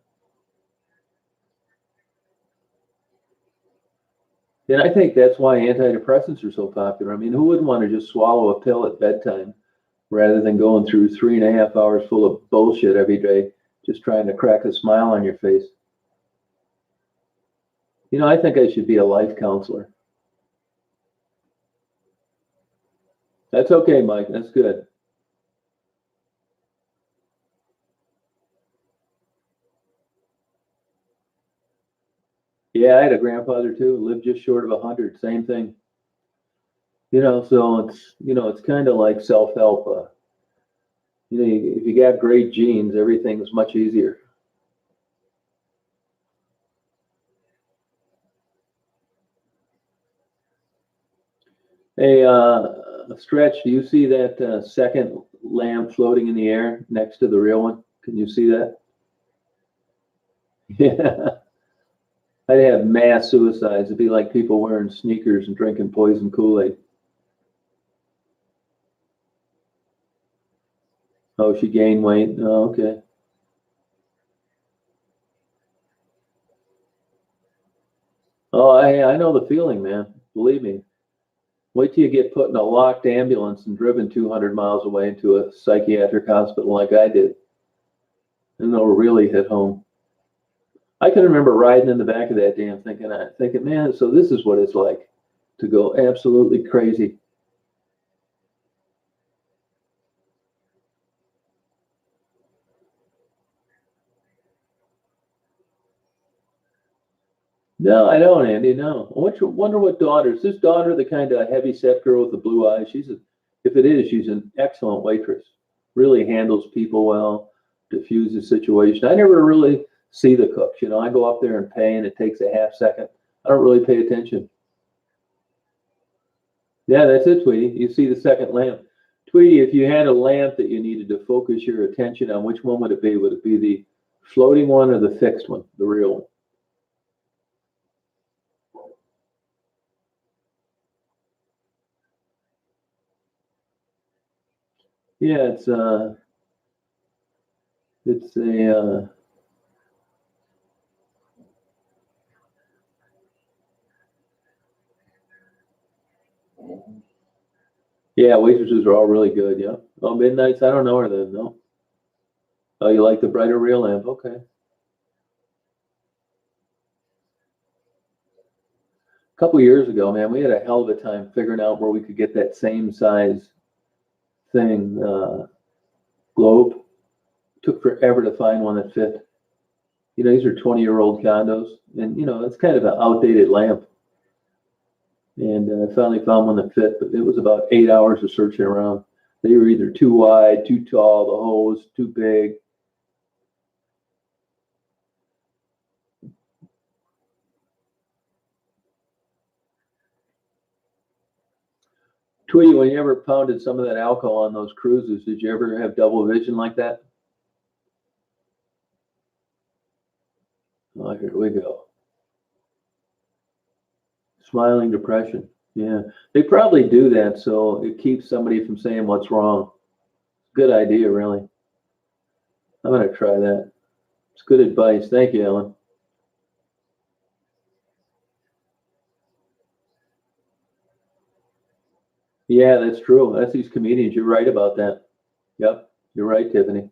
And I think that's why antidepressants are so popular. I mean, who wouldn't want to just swallow a pill at bedtime rather than going through 3.5 hours full of bullshit every day, just trying to crack a smile on your face? You know, I think I should be a life counselor. That's okay, Mike. That's good. Yeah, I had a grandfather too, lived just short of 100. Same thing. You know, so it's kind of like self-help. You know, if you got great genes, everything's much easier. Hey, Stretch, do you see that second lamp floating in the air next to the real one? Can you see that? Yeah. I'd have mass suicides. It'd be like people wearing sneakers and drinking poison Kool-Aid. Oh, she gained weight. Oh, okay. Oh, I know the feeling, man. Believe me. Wait till you get put in a locked ambulance and driven 200 miles away into a psychiatric hospital like I did. And it'll really hit home. I can remember riding in the back of that damn thing and thinking, man, so this is what it's like to go absolutely crazy. No, I don't, Andy. No. I wonder what daughter is this daughter the kind of heavy set girl with the blue eyes? If it is, she's an excellent waitress. Really handles people well, diffuses situation. I never really see the cooks. You know, I go up there and pay, and it takes a half second. I don't really pay attention. Yeah, that's it, Tweety. You see the second lamp. Tweety, if you had a lamp that you needed to focus your attention on, which one would it be? Would it be the floating one or the fixed one, the real one? Yeah, it's a yeah, waitresses are all really good. Yeah. Oh, Midnights. I don't know her then. No. Oh, you like the brighter real lamp? Okay. A couple years ago, man, we had a hell of a time figuring out where we could get that same size thing, globe. Took forever to find one that fit. You know, these are 20-year-old condos, and you know, it's kind of an outdated lamp. And I finally found one that fit, but it was about 8 hours of searching around. They were either too wide, too tall, the hose too big. Tweety, when you ever pounded some of that alcohol on those cruises, did you ever have double vision like that? Oh, here we go. Smiling depression. Yeah, they probably do that so it keeps somebody from saying what's wrong. Good idea, really. I'm going to try that. It's good advice. Thank you, Ellen. Yeah, that's true. That's these comedians. You're right about that. Yep, you're right, Tiffany.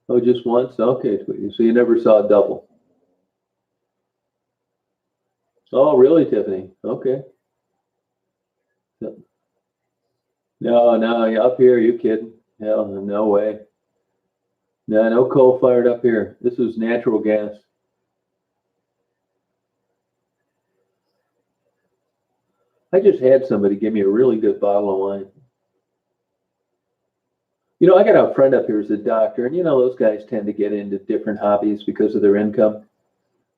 Oh, just once? Okay, Tweety. So you never saw a double. Oh, really, Tiffany? Okay. No, no, up here, you kidding? Hell, no way. No, no coal fired up here. This is natural gas. I just had somebody give me a really good bottle of wine. You know, I got a friend up here who's a doctor, and you know, those guys tend to get into different hobbies because of their income.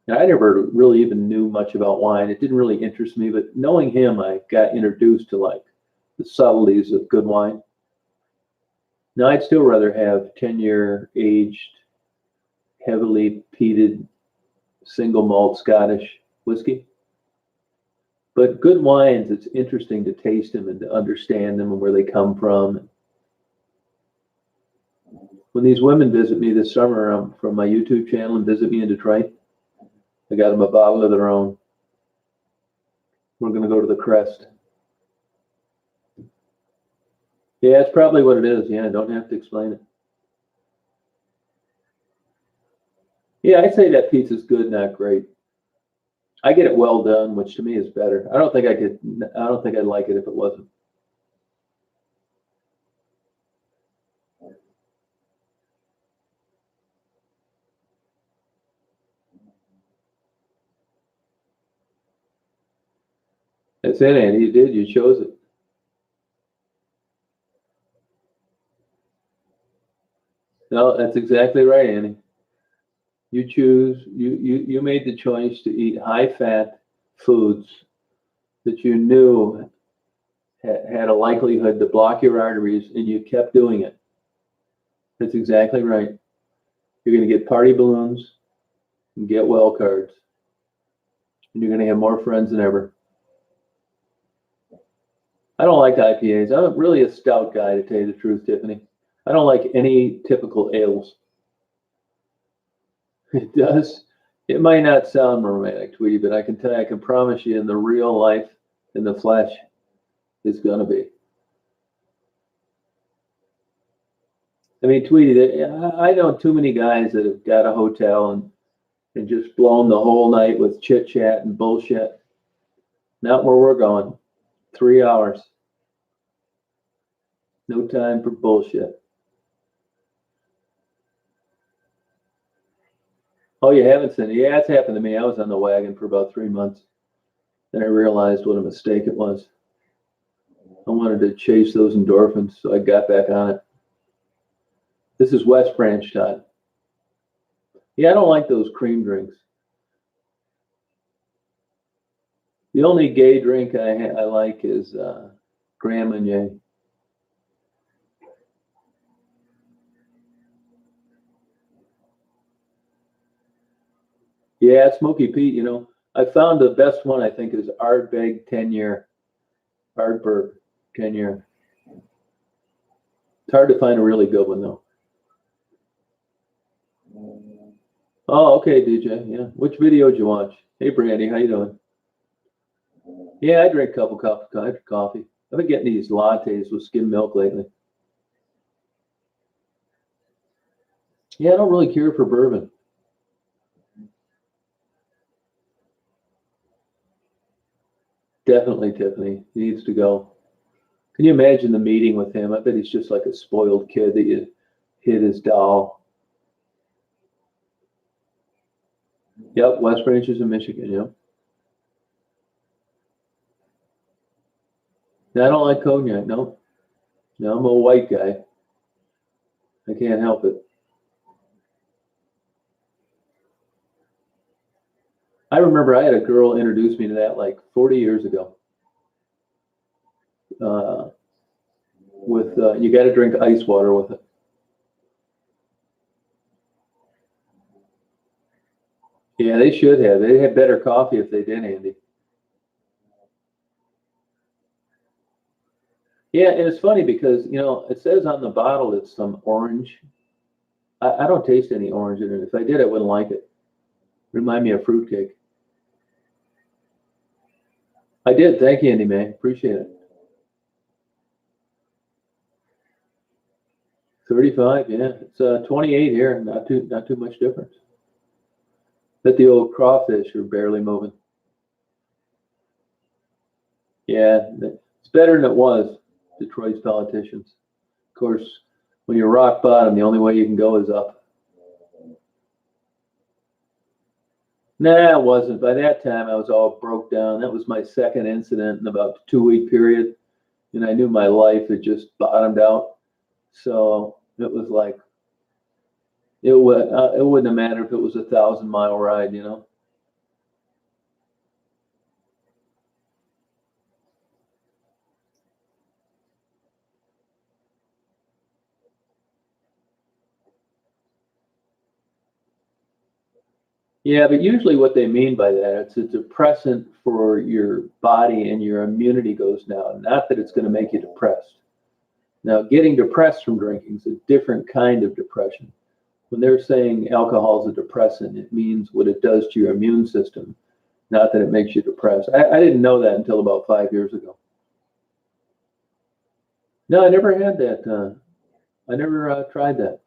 And I never really even knew much about wine. It didn't really interest me, but knowing him, I got introduced to like the subtleties of good wine. Now, I'd still rather have 10-year aged, heavily peated, single malt Scottish whiskey. But good wines, it's interesting to taste them and to understand them and where they come from. When these women visit me this summer from my YouTube channel and visit me in Detroit, I got them a bottle of their own. We're going to go to the Crest. Yeah, it's probably what it is. Yeah, I don't have to explain it. Yeah, I'd say that pizza's good, not great. I get it well done, which to me is better. I don't think I'd like it if it wasn't. That's it, Andy. You did. You chose it. No, that's exactly right, Andy. You made the choice to eat high fat foods that you knew had a likelihood to block your arteries, and you kept doing it. That's exactly right. You're going to get party balloons and get well cards, and you're going to have more friends than ever. I don't like IPAs. I'm really a stout guy, to tell you the truth, Tiffany. I don't like any typical ales. It does. It might not sound romantic, Tweety, but I can tell you, I can promise you in the real life, in the flesh, it's going to be. I mean, Tweety, I know too many guys that have got a hotel and just blown the whole night with chit chat and bullshit. Not where we're going. 3 hours. No time for bullshit. Oh, you haven't seen it? Yeah, it's happened to me. I was on the wagon for about 3 months. Then I realized what a mistake it was. I wanted to chase those endorphins, so I got back on it. This is West Branch time. Yeah, I don't like those cream drinks. The only gay drink I like is Grand Marnier. Yeah, Smoky Pete, you know. I found the best one, I think, is Ardbeg 10-year. Ardbeg 10-year. It's hard to find a really good one, though. Oh, okay, DJ. Yeah. Which video did you watch? Hey, Brandy, how you doing? Yeah, I drink a couple cups of coffee. I've been getting these lattes with skim milk lately. Yeah, I don't really care for bourbon. Definitely, Tiffany. He needs to go. Can you imagine the meeting with him? I bet he's just like a spoiled kid that hit his doll. Yep, West Branch is in Michigan. Yep. I don't like cognac. No, no, I'm a white guy. I can't help it. I remember I had a girl introduce me to that like 40 years ago. With you got to drink ice water with it. Yeah, they should have. They had better coffee if they did, Andy. Yeah, and it's funny because it says on the bottle it's some orange. I don't taste any orange in it. If I did, I wouldn't like it. Remind me of fruitcake. I did. Thank you, Andy, man. Appreciate it. 35, yeah. It's 28 here. Not too much difference. But the old crawfish are barely moving. Yeah, it's better than it was. Detroit's politicians. Of course, when you're rock bottom, the only way you can go is up. Nah, it wasn't. By that time, I was all broke down. That was my second incident in about a 2-week period, and I knew my life had just bottomed out. So it was like it wouldn't have mattered if it was a 1,000-mile ride. Yeah, but usually what they mean by that, it's a depressant for your body and your immunity goes down. Not that it's going to make you depressed. Now, getting depressed from drinking is a different kind of depression. When they're saying alcohol is a depressant, it means what it does to your immune system, not that it makes you depressed. I didn't know that until about 5 years ago. No, I never had that. I never tried that.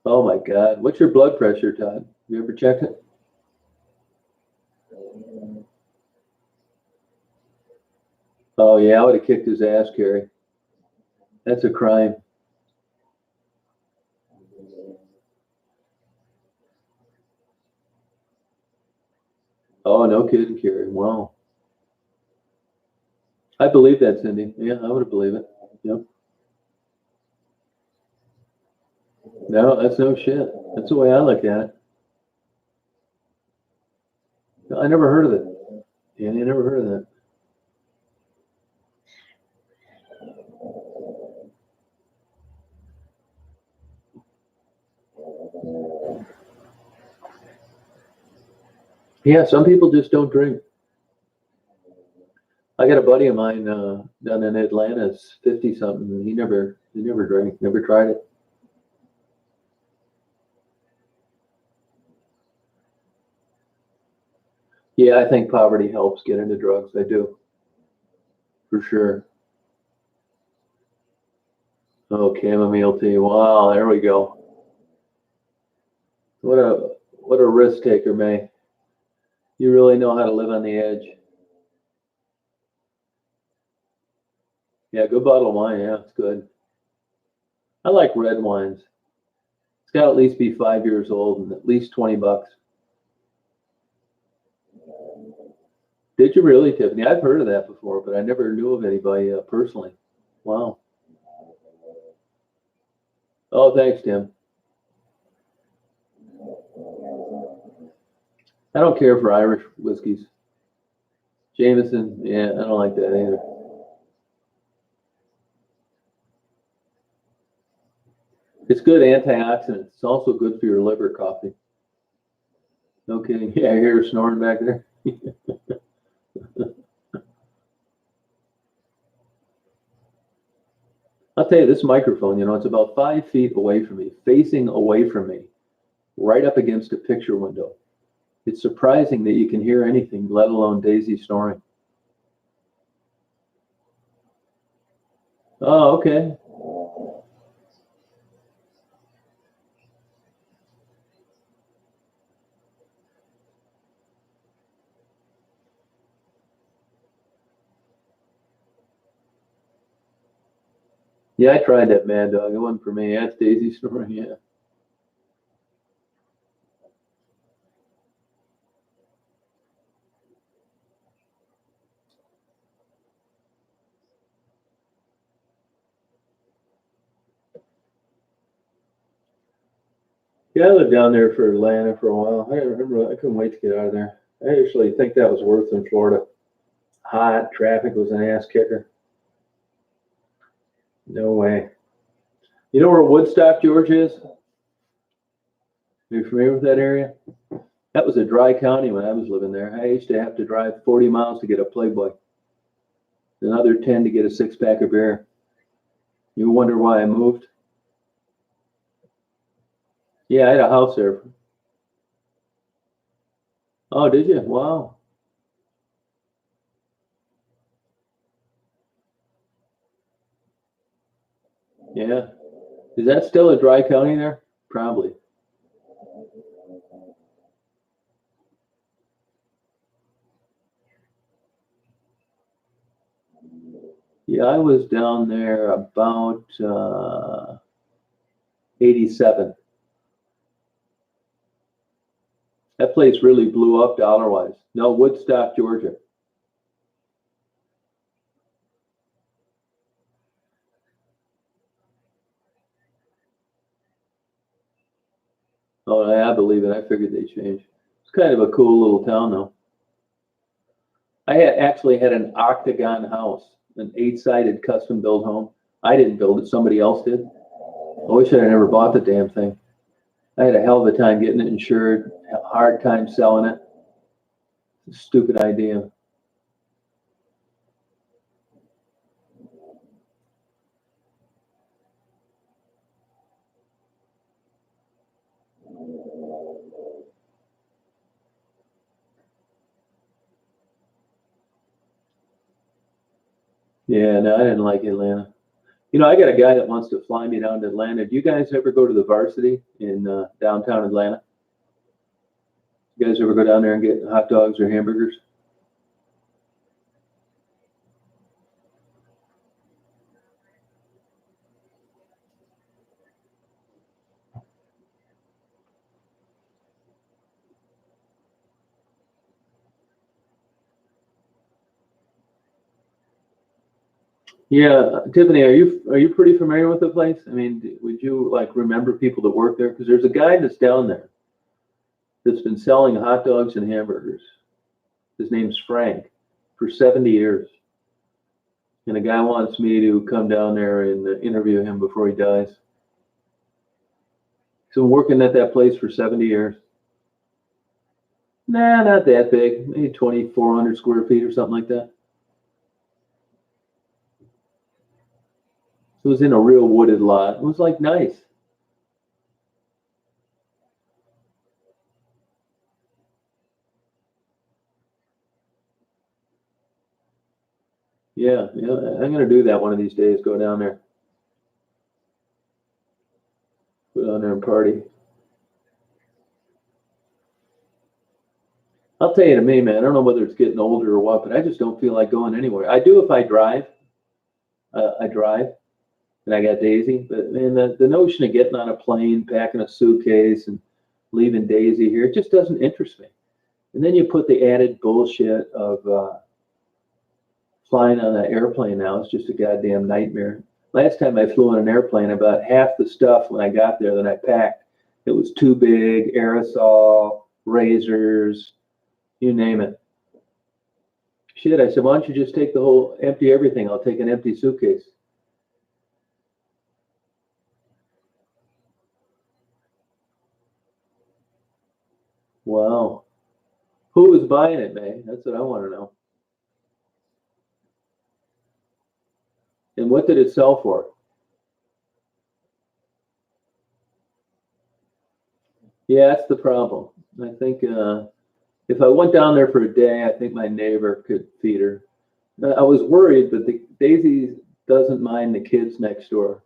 Oh my God. What's your blood pressure, Todd? You ever checked it? Oh yeah, I would have kicked his ass, Kerry. That's a crime. Oh, no kidding, Kerry. Wow. I believe that, Cindy. Yeah, I would believe it. Yep. No, that's no shit. That's the way I look at it. No, I never heard of it. Yeah, I never heard of that. Yeah, some people just don't drink. I got a buddy of mine down in Atlanta, 50 something, and he never drank, never tried it. Yeah, I think poverty helps get into drugs. I do, for sure. Oh, chamomile tea. Wow, there we go. What a risk taker, May. You really know how to live on the edge. Yeah, good bottle of wine. Yeah, it's good. I like red wines. It's got to at least be 5 years old and at least $20. Did you really, Tiffany? I've heard of that before, but I never knew of anybody personally. Wow. Oh, thanks, Tim. I don't care for Irish whiskeys. Jameson, yeah, I don't like that either. It's good antioxidant. It's also good for your liver, coffee. No kidding. Yeah, I hear her snoring back there. I'll tell you, this microphone, it's about 5 feet away from me, facing away from me, right up against a picture window. It's surprising that you can hear anything, let alone Daisy snoring. Oh, okay. Yeah, I tried that Mad Dog. It wasn't for me. That's Daisy's story. Yeah. Yeah, I lived down there for Atlanta for a while. I remember I couldn't wait to get out of there. I actually think that was worse than Florida. Hot, traffic was an ass kicker. No way. You know where Woodstock, Georgia is? Are you familiar with that area? That was a dry county when I was living there. I used to have to drive 40 miles to get a Playboy, another 10 to get a six-pack of beer. You wonder why I moved? Yeah, I had a house there. Oh, did you? Wow. Yeah. Is that still a dry county there? Probably. Yeah, I was down there about 87. That place really blew up dollar-wise. No, Woodstock, Georgia. Oh, I believe it. I figured they changed. It's kind of a cool little town, though. I had actually had an octagon house, an eight-sided custom-built home. I didn't build it; somebody else did. I wish I'd never bought the damn thing. I had a hell of a time getting it insured. A hard time selling it. Stupid idea. Yeah, no, I didn't like Atlanta. You know, I got a guy that wants to fly me down to Atlanta. Do you guys ever go to the Varsity in downtown Atlanta? You guys ever go down there and get hot dogs or hamburgers? Yeah, Tiffany, are you pretty familiar with the place? I mean, would you like remember people that work there? Because there's a guy that's down there that's been selling hot dogs and hamburgers. His name's Frank for 70 years. And the guy wants me to come down there and interview him before he dies. So working at that place for 70 years. Nah, not that big. Maybe 2,400 square feet or something like that. It was in a real wooded lot. It was like nice. Yeah, yeah. I'm gonna do that one of these days. Go down there and party. I'll tell you to me, man. I don't know whether it's getting older or what, but I just don't feel like going anywhere. I do if I drive. I drive, and I got Daisy. But man, the notion of getting on a plane, packing a suitcase, and leaving Daisy here, it just doesn't interest me. And then you put the added bullshit of flying on an airplane now. It's just a goddamn nightmare. Last time I flew on an airplane, about half the stuff when I got there that I packed, it was too big, aerosol, razors, you name it. Shit, I said, why don't you just take the whole, empty everything? I'll take an empty suitcase. Wow. Who was buying it, May? That's what I want to know. And what did it sell for? Yeah, that's the problem. I think if I went down there for a day, I think my neighbor could feed her. I was worried, but Daisy doesn't mind the kids next door.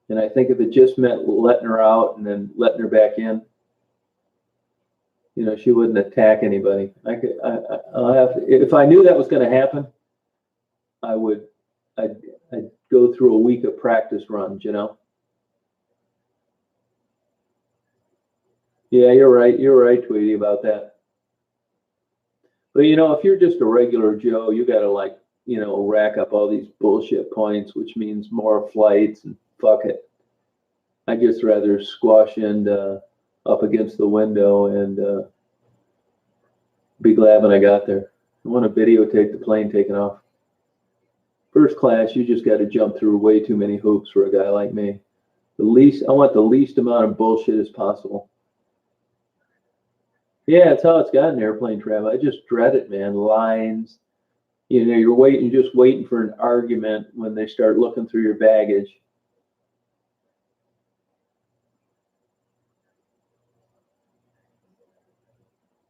And I think if it just meant letting her out and then letting her back in, she wouldn't attack anybody. I could, I'll have to, if I knew that was going to happen, I would, I'd, I'd go through a week of practice runs, you know? Yeah, you're right. You're right, Tweety, about that. But you know, if you're just a regular Joe, you gotta like, you know, rack up all these bullshit points, which means more flights and fuck it. I just rather squash in up against the window and be glad when I got there. I want to videotape the plane taking off. First class, you just got to jump through way too many hoops for a guy like me. I want the least amount of bullshit as possible. Yeah, that's how it's gotten airplane travel. I just dread it, man. Lines. You know, you're just waiting for an argument when they start looking through your baggage.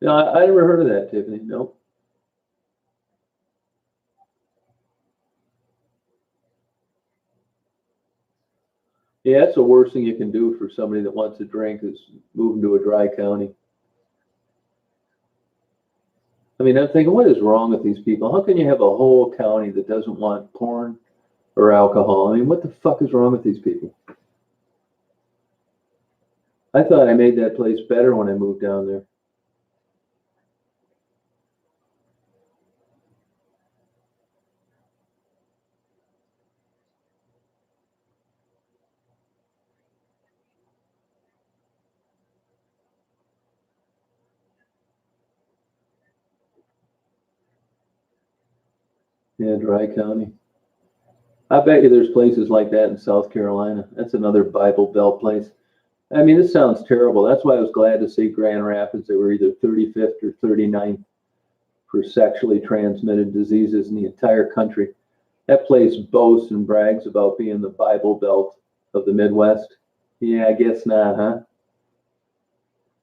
No, I never heard of that, Tiffany. Nope. Yeah, that's the worst thing you can do for somebody that wants a drink is move them to a dry county. I mean, I'm thinking, what is wrong with these people? How can you have a whole county that doesn't want porn or alcohol? I mean, what the fuck is wrong with these people? I thought I made that place better when I moved down there. Yeah, dry county. I bet you there's places like that in South Carolina. That's another Bible Belt place. I mean, this sounds terrible. That's why I was glad to see Grand Rapids. They were either 35th or 39th for sexually transmitted diseases in the entire country. That place boasts and brags about being the Bible Belt of the Midwest. Yeah, I guess not, huh?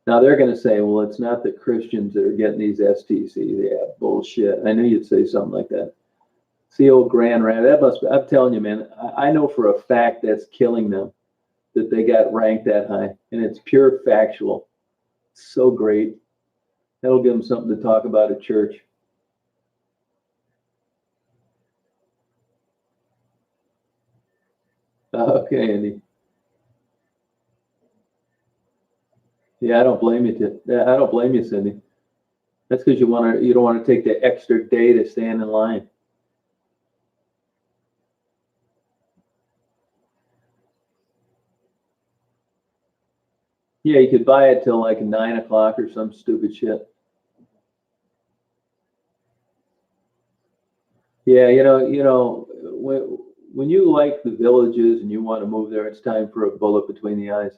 Now they're going to say, well, it's not the Christians that are getting these STCs. Yeah, bullshit. I knew you'd say something like that. See, old Grand Rapids. That must be, I'm telling you, man, I know for a fact that's killing them that they got ranked that high. And it's pure factual. So great. That'll give them something to talk about at church. Okay, Andy. Yeah, I don't blame you. I don't blame you, Cindy. That's because you don't want to take the extra day to stand in line. Yeah, you could buy it till like 9 o'clock or some stupid shit. Yeah, when you like the Villages and you want to move there, it's time for a bullet between the eyes.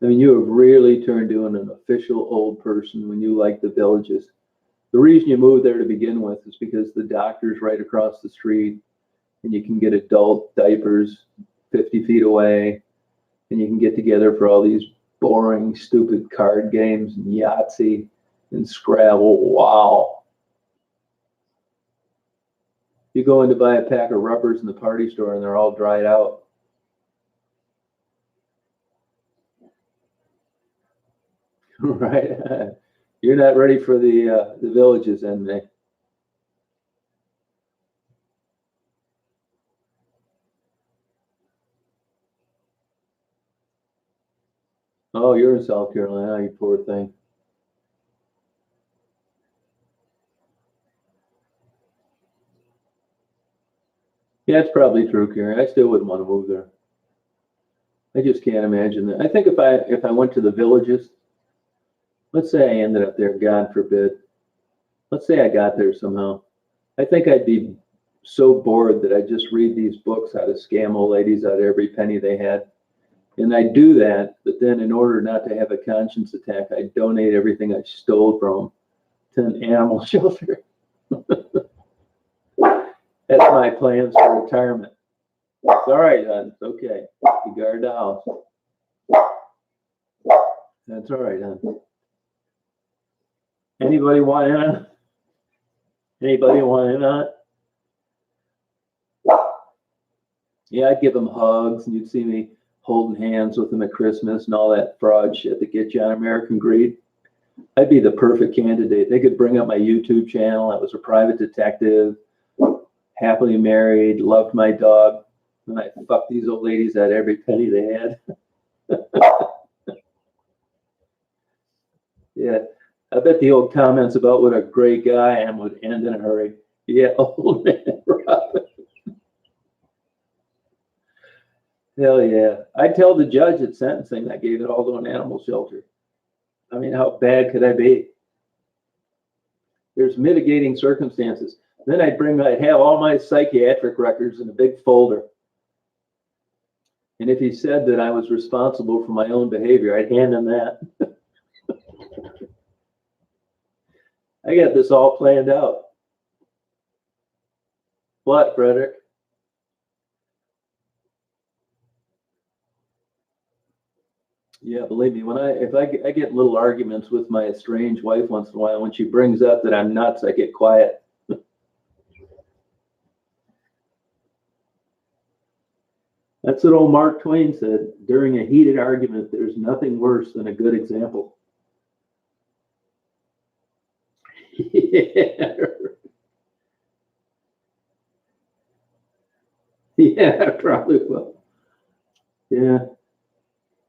I mean, you have really turned into an official old person when you like the Villages. The reason you moved there to begin with is because the doctor's right across the street and you can get adult diapers 50 feet away and you can get together for all these boring, stupid card games and Yahtzee and Scrabble. Wow. You go in to buy a pack of rubbers in the party store and they're all dried out. Right? You're not ready for the Villages, then, Nick. Oh, you're in South Carolina, you poor thing. Yeah, it's probably true, Karen. I still wouldn't want to move there. I just can't imagine that. I think if I went to the Villages, let's say I ended up there, God forbid. Let's say I got there somehow. I think I'd be so bored that I'd just read these books how to scam old ladies out of every penny they had. And I do that, but then in order not to have a conscience attack, I donate everything I stole from them to an animal shelter. That's my plans for retirement. It's all right, hon. It's okay. You guard the house. That's all right, hon. Anybody want in on it? Anybody want in on it? Yeah, I'd give them hugs, and you'd see me holding hands with them at Christmas and all that fraud shit that gets you on American Greed. I'd be the perfect candidate. They could bring up my YouTube channel. I was a private detective. happily married, loved my dog, and I fucked these old ladies at every penny they had. Yeah, I bet the old comments about what a great guy I am would end in a hurry. Yeah, old man Robin. Hell yeah. I tell the judge at sentencing I gave it all to an animal shelter. I mean, how bad could I be? There's mitigating circumstances. Then I'd have all my psychiatric records in a big folder. And if he said that I was responsible for my own behavior, I'd hand him that. I got this all planned out. What, Frederick? Yeah, believe me, if I get little arguments with my estranged wife once in a while, when she brings up that I'm nuts, I get quiet. That's what old Mark Twain said. During a heated argument, there's nothing worse than a good example. Yeah. Yeah, I probably will. Yeah.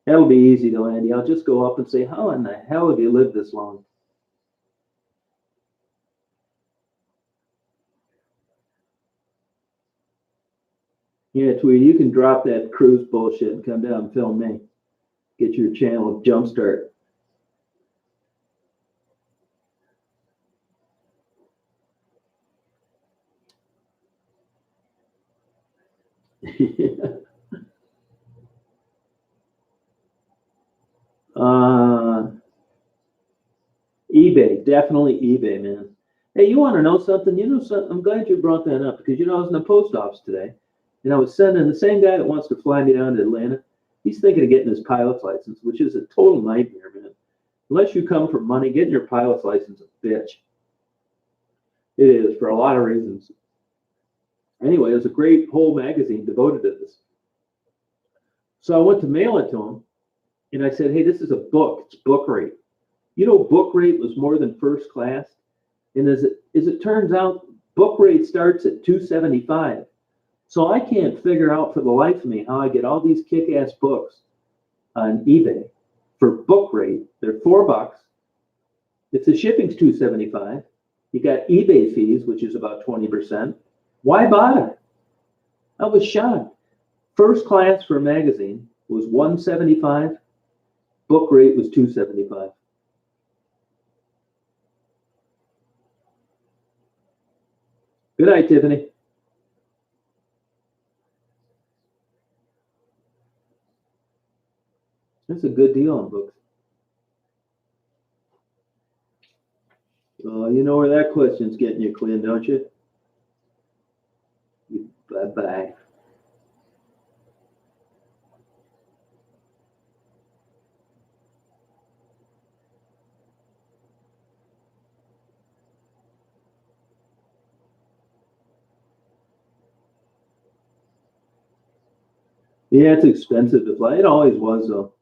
That'll be easy to Andy. I'll just go up and say, how in the hell have you lived this long? Yeah, Tweety, you can drop that cruise bullshit and come down and film me. Get your channel jumpstart. eBay, definitely eBay, man. Hey, you want to know something? You know something? I'm glad you brought that up because I was in the post office today, and I was sending the same guy that wants to fly me down to Atlanta. He's thinking of getting his pilot's license, which is a total nightmare, man. Unless you come from money, getting your pilot's license is a bitch. It is for a lot of reasons. Anyway, there's a great whole magazine devoted to this. So I went to mail it to him, and I said, hey, this is a book. It's book rate. You know, book rate was more than first class. And as it turns out, book rate starts at $275. So I can't figure out for the life of me how I get all these kick-ass books on eBay for book rate. They're $4. If the shipping's $275, you got eBay fees, which is about 20%. Why bother? I was shocked. First class for a magazine was $175. Book rate was $275. Good night, Tiffany. That's a good deal on books. You know where that question's getting you, Quinn, don't you? Bye-bye. Yeah, it's expensive to fly. It always was, though.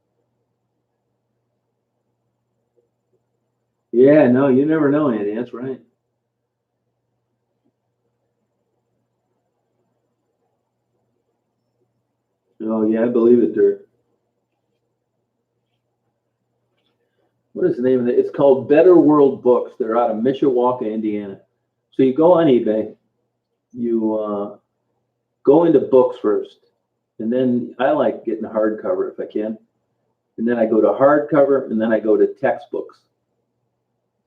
Yeah, no, you never know, Andy. That's right. Oh, yeah, I believe it, Dirk. What is the name of it? It's called Better World Books. They're out of Mishawaka, Indiana. So you go on eBay, you go into books first, and then I like getting a hardcover if I can. And then I go to hardcover, and then I go to textbooks.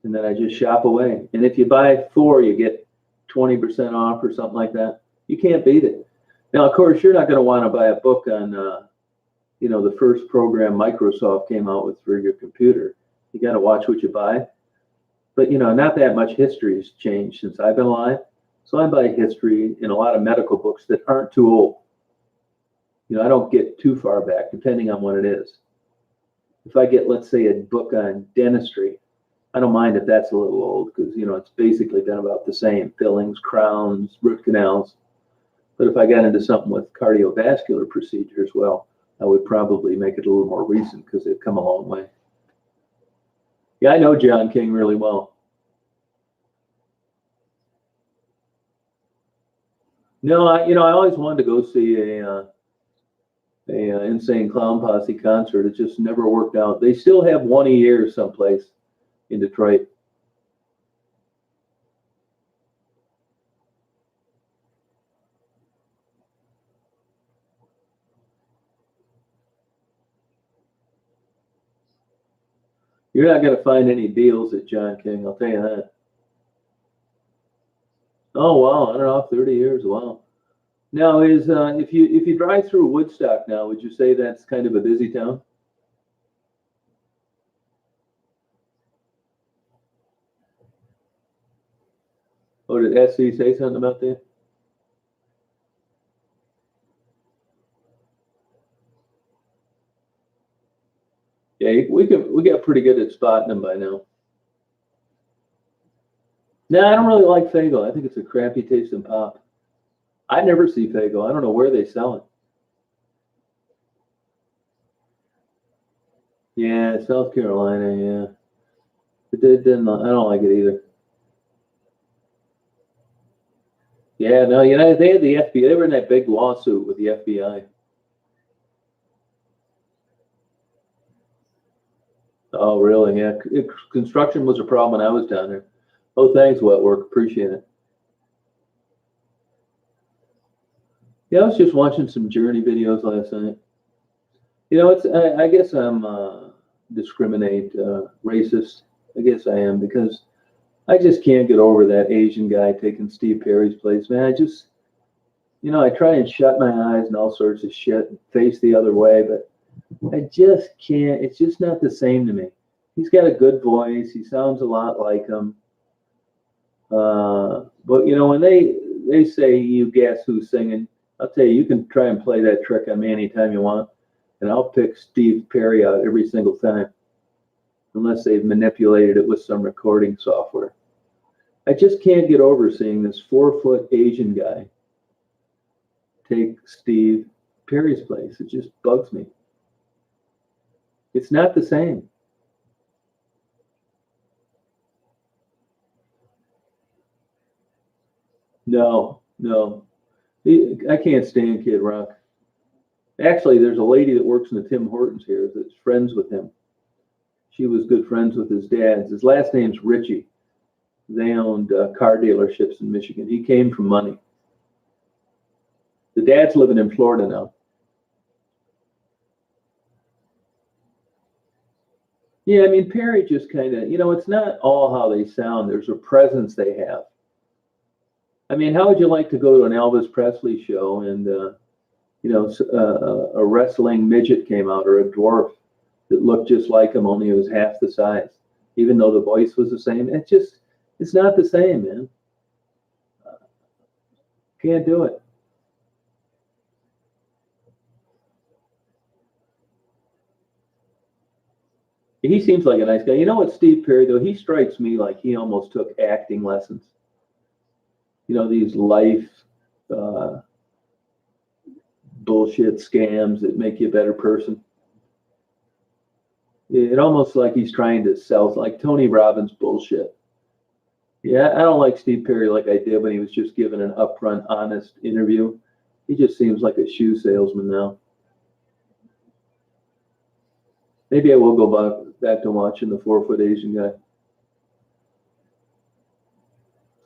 And then I just shop away. And if you buy 4, you get 20% off or something like that. You can't beat it. Now, of course, you're not going to want to buy a book on, the first program Microsoft came out with for your computer. You got to watch what you buy. But, not that much history has changed since I've been alive. So I buy history and a lot of medical books that aren't too old. I don't get too far back, depending on what it is. If I get, let's say, a book on dentistry, I don't mind if that's a little old because, it's basically been about the same. Fillings, crowns, root canals. But if I got into something with cardiovascular procedures, well, I would probably make it a little more recent because they've come a long way. Yeah, I know John King really well. No, I always wanted to go see a Insane Clown Posse concert. It just never worked out. They still have one a year someplace in Detroit. You're not going to find any deals at John King, I'll tell you that. Oh wow, I don't know, 30 years, wow. Now is if you drive through Woodstock now, would you say that's kind of a busy town? Or did SC say something about that? Yeah, we got pretty good at spotting them by now. No, I don't really like Fago. I think it's a crappy taste in pop. I never see Fago. I don't know where they sell it. Yeah, South Carolina. Yeah, it didn't. I don't like it either. Yeah, no, they had the FBI. They were in that big lawsuit with the FBI. Oh, really? Yeah, construction was a problem when I was down there. Oh, thanks, Wet Work. Appreciate it. Yeah, I was just watching some Journey videos last night. It's I guess I'm discriminate racist. I guess I am because I just can't get over that Asian guy taking Steve Perry's place, man. I try and shut my eyes and all sorts of shit and face the other way, but I just can't. It's just not the same to me. He's got a good voice. He sounds a lot like him. But when they say you guess who's singing, I'll tell you, you can try and play that trick on me anytime you want, and I'll pick Steve Perry out every single time, unless they've manipulated it with some recording software. I just can't get over seeing this 4-foot Asian guy take Steve Perry's place. It just bugs me. It's not the same. No, no. I can't stand Kid Rock. Actually, there's a lady that works in the Tim Hortons here that's friends with him. She was good friends with his dad. His last name's Ritchie. They owned car dealerships in Michigan. He came from money. The dad's living in Florida now. Yeah, I mean, Perry just kind of, it's not all how they sound. There's a presence they have. I mean, how would you like to go to an Elvis Presley show and, a wrestling midget came out or a dwarf that looked just like him, only it was half the size, even though the voice was the same? It's not the same, man. Can't do it. He seems like a nice guy. You know what, Steve Perry, though? He strikes me like he almost took acting lessons. These life uh, bullshit scams that make you a better person. It almost like he's trying to sell, like Tony Robbins bullshit. Yeah, I don't like Steve Perry like I did when he was just giving an upfront, honest interview. He just seems like a shoe salesman now. Maybe I will go back to watching the 4-foot Asian guy.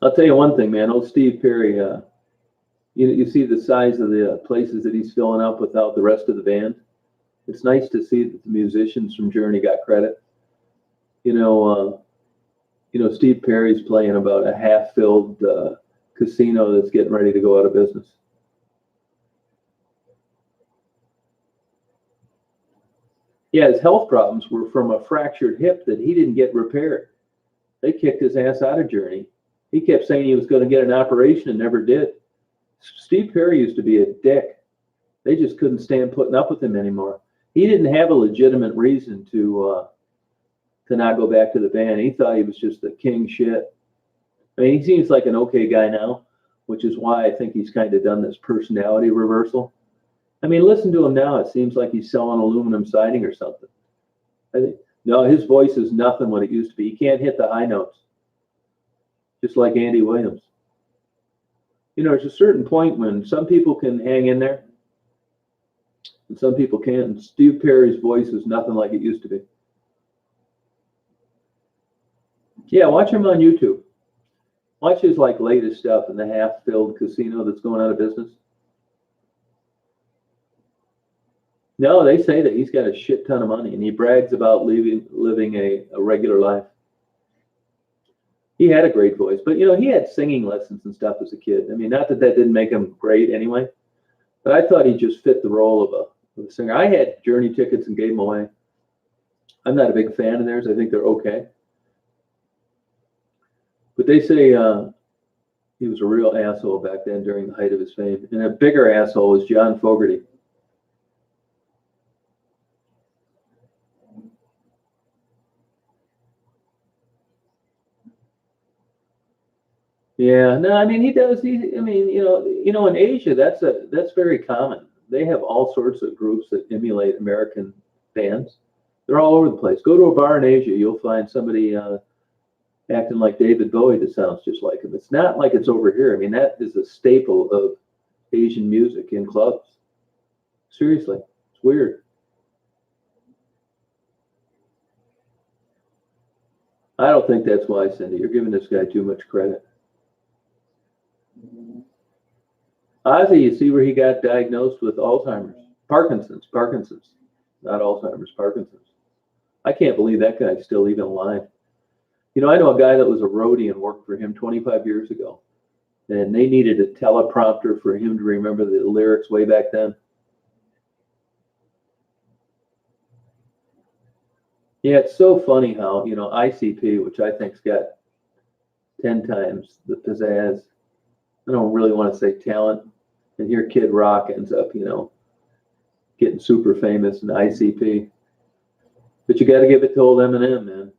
I'll tell you one thing, man. Old Steve Perry, you see the size of the places that he's filling up without the rest of the band. It's nice to see that the musicians from Journey got credit. You know, Steve Perry's playing about a half-filled casino that's getting ready to go out of business. Yeah, his health problems were from a fractured hip that he didn't get repaired. They kicked his ass out of Journey. He kept saying he was going to get an operation and never did. Steve Perry used to be a dick. They just couldn't stand putting up with him anymore. He didn't have a legitimate reason to not go back to the band. He thought he was just the king shit. I mean, he seems like an okay guy now, which is why I think he's kind of done this personality reversal. I mean, listen to him now. It seems like he's selling aluminum siding or something. I think no, his voice is nothing what it used to be. He can't hit the high notes, just like Andy Williams. There's a certain point when some people can hang in there and some people can't. And Steve Perry's voice is nothing like it used to be. Yeah, watch him on YouTube. Watch his latest stuff in the half-filled casino that's going out of business. No, they say that he's got a shit ton of money, and he brags about living a regular life. He had a great voice, but he had singing lessons and stuff as a kid. I mean, not that didn't make him great anyway, but I thought he just fit the role of a singer. I had Journey tickets and gave them away. I'm not a big fan of theirs. I think they're okay. But they say he was a real asshole back then during the height of his fame. And a bigger asshole was John Fogerty. Yeah, no, I mean he does. I mean, in Asia, that's very common. They have all sorts of groups that emulate American bands. They're all over the place. Go to a bar in Asia, you'll find somebody acting like David Bowie that sounds just like him. It's not like it's over here. I mean, that is a staple of Asian music in clubs. Seriously, it's weird. I don't think that's why, Cindy. You're giving this guy too much credit. Ozzy, you see where he got diagnosed with Alzheimer's, Parkinson's, not Alzheimer's, Parkinson's. I can't believe that guy's still even alive. I know a guy that was a roadie and worked for him 25 years ago, and they needed a teleprompter for him to remember the lyrics way back then. Yeah, it's so funny how, ICP, which I think's got 10 times the pizzazz. I don't really want to say talent. And here Kid Rock ends up, getting super famous in ICP. But you got to give it to old Eminem, man.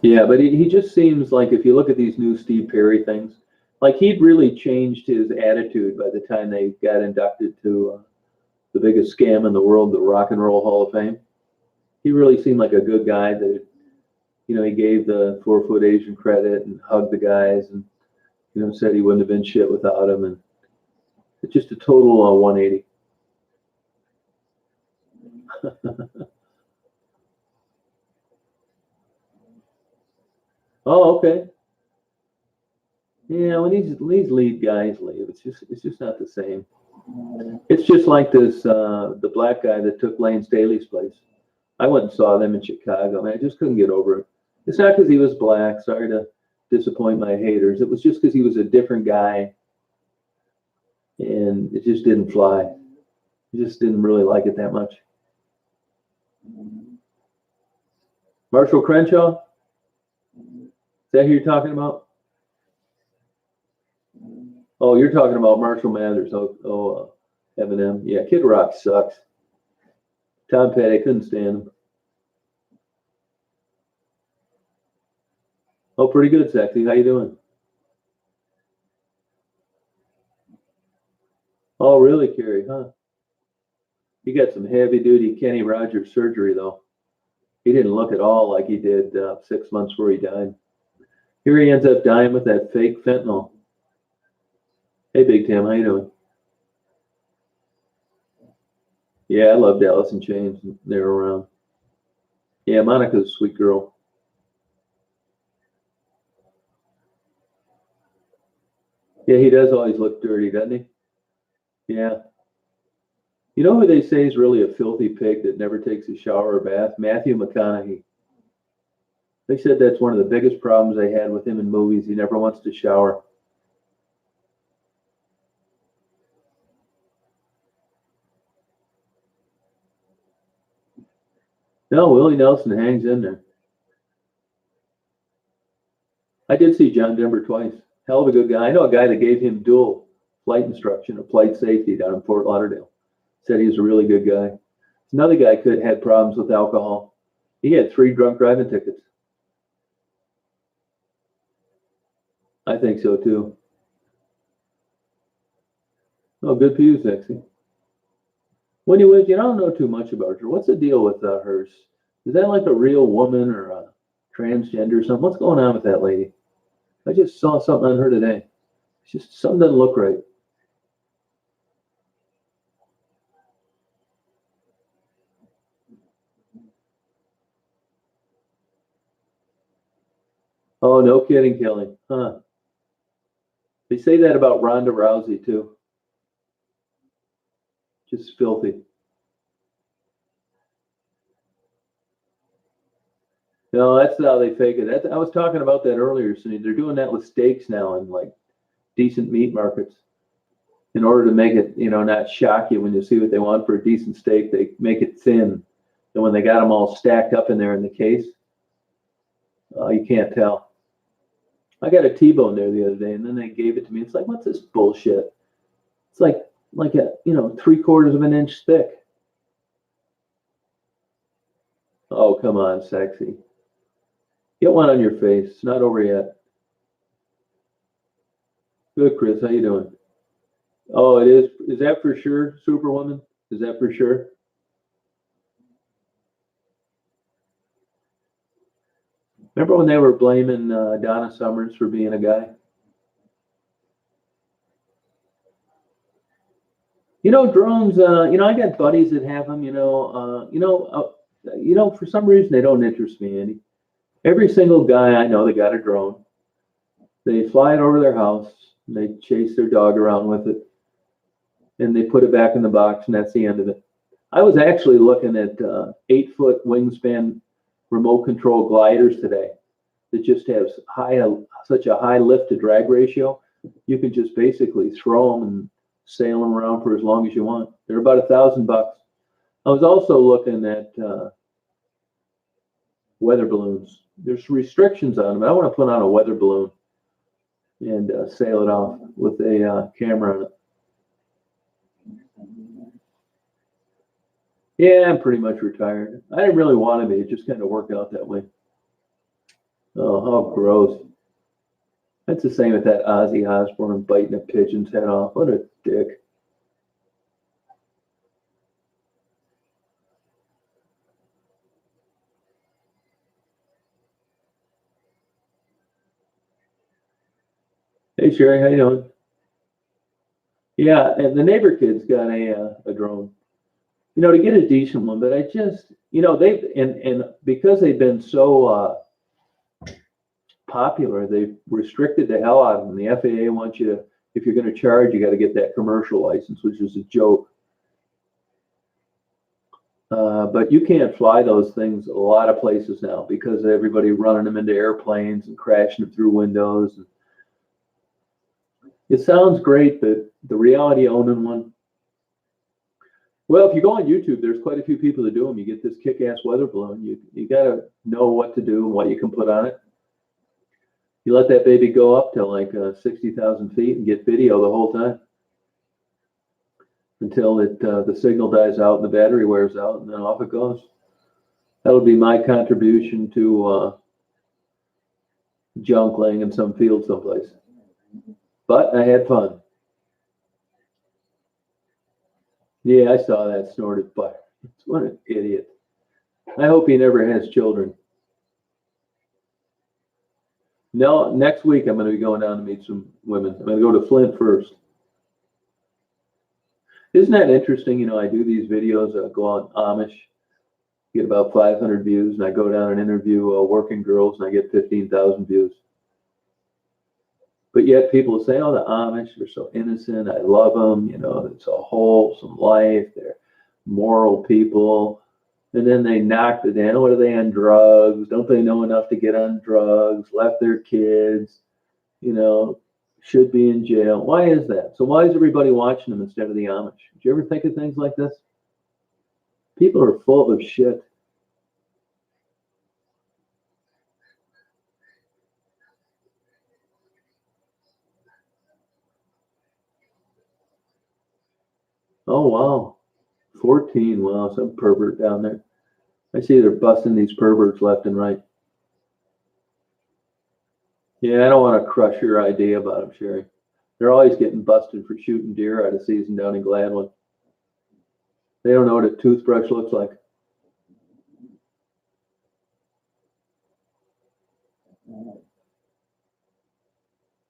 Yeah, but he just seems like, if you look at these new Steve Perry things, like he'd really changed his attitude by the time they got inducted to the biggest scam in the world, the Rock and Roll Hall of Fame. He really seemed like a good guy that, he gave the 4-foot Asian credit and hugged the guys and, said he wouldn't have been shit without him. And it's just a total 180. Oh, okay. Yeah, when these lead guys leave, it's just not the same. It's just like this the black guy that took Lane Staley's place. I went and saw them in Chicago, man. I just couldn't get over it. It's not because he was black. Sorry to disappoint my haters. It was just because he was a different guy, and it just didn't fly. I just didn't really like it that much. Marshall Crenshaw? Is that who you're talking about? Oh, you're talking about Marshall Mathers. Eminem. Yeah, Kid Rock sucks. Tom Petty, couldn't stand him. Oh, pretty good, Sexy. How you doing? Oh, really, Kerry, huh? He got some heavy-duty Kenny Rogers surgery, though. He didn't look at all like he did 6 months before he died. Here he ends up dying with that fake fentanyl. Hey, Big Tim, how you doing? Yeah, I loved Alice in Chains. They were around. Yeah, Monica's a sweet girl. Yeah, he does always look dirty, doesn't he? Yeah. You know who they say is really a filthy pig that never takes a shower or bath? Matthew McConaughey. They said that's one of the biggest problems they had with him in movies. He never wants to shower. No, Willie Nelson hangs in there. I did see John Denver twice. Hell of a good guy. I know a guy that gave him dual flight instruction of flight safety down in Fort Lauderdale. Said he was a really good guy. Another guy could have had problems with alcohol. He had 3 drunk driving tickets. I think so too. Oh, good for you, Sexy. Wendy Williams, I don't know too much about her. What's the deal with hers? Is that like a real woman or a transgender or something. What's going on with that lady? I just saw something on her today. It's just something doesn't look right. Oh, no kidding, Kelly. Huh. They say that about Ronda Rousey too. Just filthy. No, that's how they fake it. I was talking about that earlier. So they're doing that with steaks now in like decent meat markets. In order to make it, not shock you when you see what they want for a decent steak, they make it thin. And when they got them all stacked up in there in the case, you can't tell. I got a T-bone there the other day, and then they gave it to me. It's like, what's this bullshit? It's like a 3/4 of an inch thick. Oh, come on, sexy. Get one on your face. It's not over yet. Good, Chris. How you doing? Oh, it is. Is that for sure, Superwoman? Is that for sure? Remember when they were blaming Donna Summers for being a guy? Drones. I got buddies that have them. For some reason they don't interest me any. Every single guy I know that got a drone, they fly it over their house, and they chase their dog around with it, and they put it back in the box, and that's the end of it. I was actually looking at 8-foot wingspan remote control gliders today that just have such a high lift to drag ratio. You can just basically throw them and sail them around for as long as you want. They're about $1,000. I was also looking at weather balloons. There's restrictions on them. I want to put on a weather balloon and sail it off with a camera on it. Yeah, I'm pretty much retired. I didn't really want to be. It just kind of worked out that way. Oh, how gross. That's the same with that Ozzy Osbourne biting a pigeon's head off. What a dick. Hey, Sherry, how you doing? Yeah, and the neighbor kid's got a drone. To get a decent one, but I just, they've and because they've been so popular, they've restricted the hell out of them. The FAA wants you to, if you're going to charge, you got to get that commercial license, which is a joke. But you can't fly those things a lot of places now because of everybody running them into airplanes and crashing them through windows. It sounds great, but the reality of owning one. Well, if you go on YouTube, there's quite a few people that do them. You get this kick-ass weather balloon. You got to know what to do and what you can put on it. You let that baby go up to like 60,000 feet and get video the whole time until the signal dies out and the battery wears out, and then off it goes. That'll be my contribution to junk laying in some field someplace. But I had fun. Yeah, I saw that snorted butt. What an idiot. I hope he never has children. No, next week I'm going to be going down to meet some women. I'm going to go to Flint first. Isn't that interesting? I do these videos. I go on Amish, get about 500 views, and I go down and interview working girls, and I get 15,000 views. But yet people say, oh, the Amish are so innocent. I love them. It's a wholesome life. They're moral people. And then they knocked it down. What are they on drugs? Don't they know enough to get on drugs? Left their kids, should be in jail. Why is that? So why is everybody watching them instead of the Amish? Did you ever think of things like this? People are full of shit. Oh, wow. 14. Wow, some pervert down there. I see they're busting these perverts left and right. Yeah, I don't want to crush your idea about them, Sherry. They're always getting busted for shooting deer out of season down in Gladwin. They don't know what a toothbrush looks like.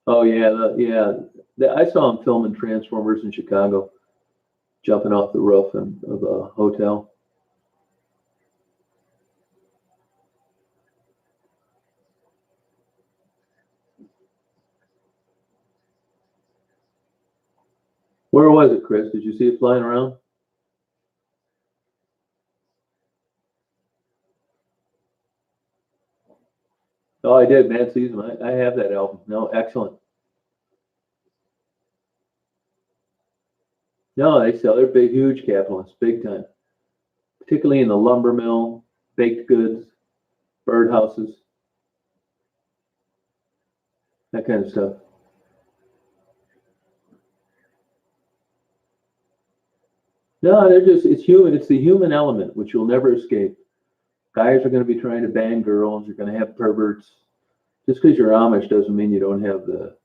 Oh yeah, I saw him filming Transformers in Chicago, jumping off the roof of a hotel. Where was it, Chris? Did you see it flying around? Oh, I did. Mad Season. I have that album. No, excellent. No, they sell. They're big, huge capitalists, big time. Particularly in the lumber mill, baked goods, birdhouses, that kind of stuff. No, they're just, it's human. It's the human element, which you'll never escape. Guys are going to be trying to bang girls. You're going to have perverts. Just because you're Amish doesn't mean you don't have the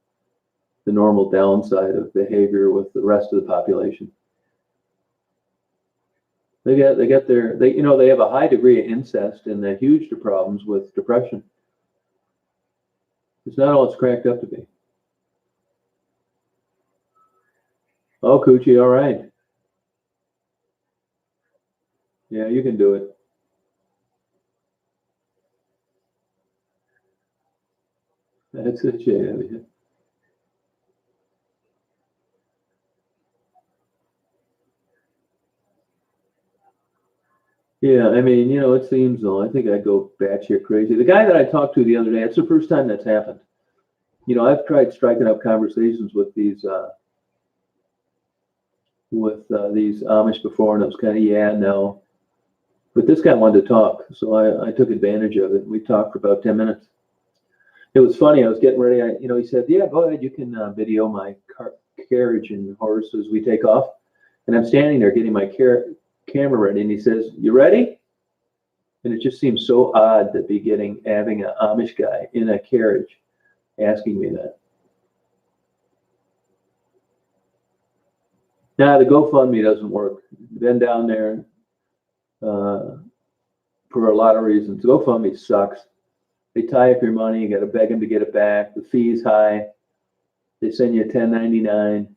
normal downside of behavior with the rest of the population. They have a high degree of incest and the huge problems with depression. It's not all it's cracked up to be. Oh, Coochie, all right. Yeah, you can do it. That's it, yeah. Yeah, I mean, it seems though. I think I'd go batshit crazy. The guy that I talked to the other day, it's the first time that's happened. I've tried striking up conversations with these Amish before, and it was kind of yeah, no. But this guy wanted to talk, so I took advantage of it. We talked for about 10 minutes. It was funny. I was getting ready. He said, "Yeah, go ahead. You can video my carriage and horse as we take off." And I'm standing there getting my camera ready, and he says, "You ready?" And it just seems so odd to be having an Amish guy in a carriage asking me that. Now the GoFundMe doesn't work. Been down there uh, for a lot of reasons. GoFundMe sucks. They tie up your money. You got to beg them to get it back. The fee's high. They send you a 1099.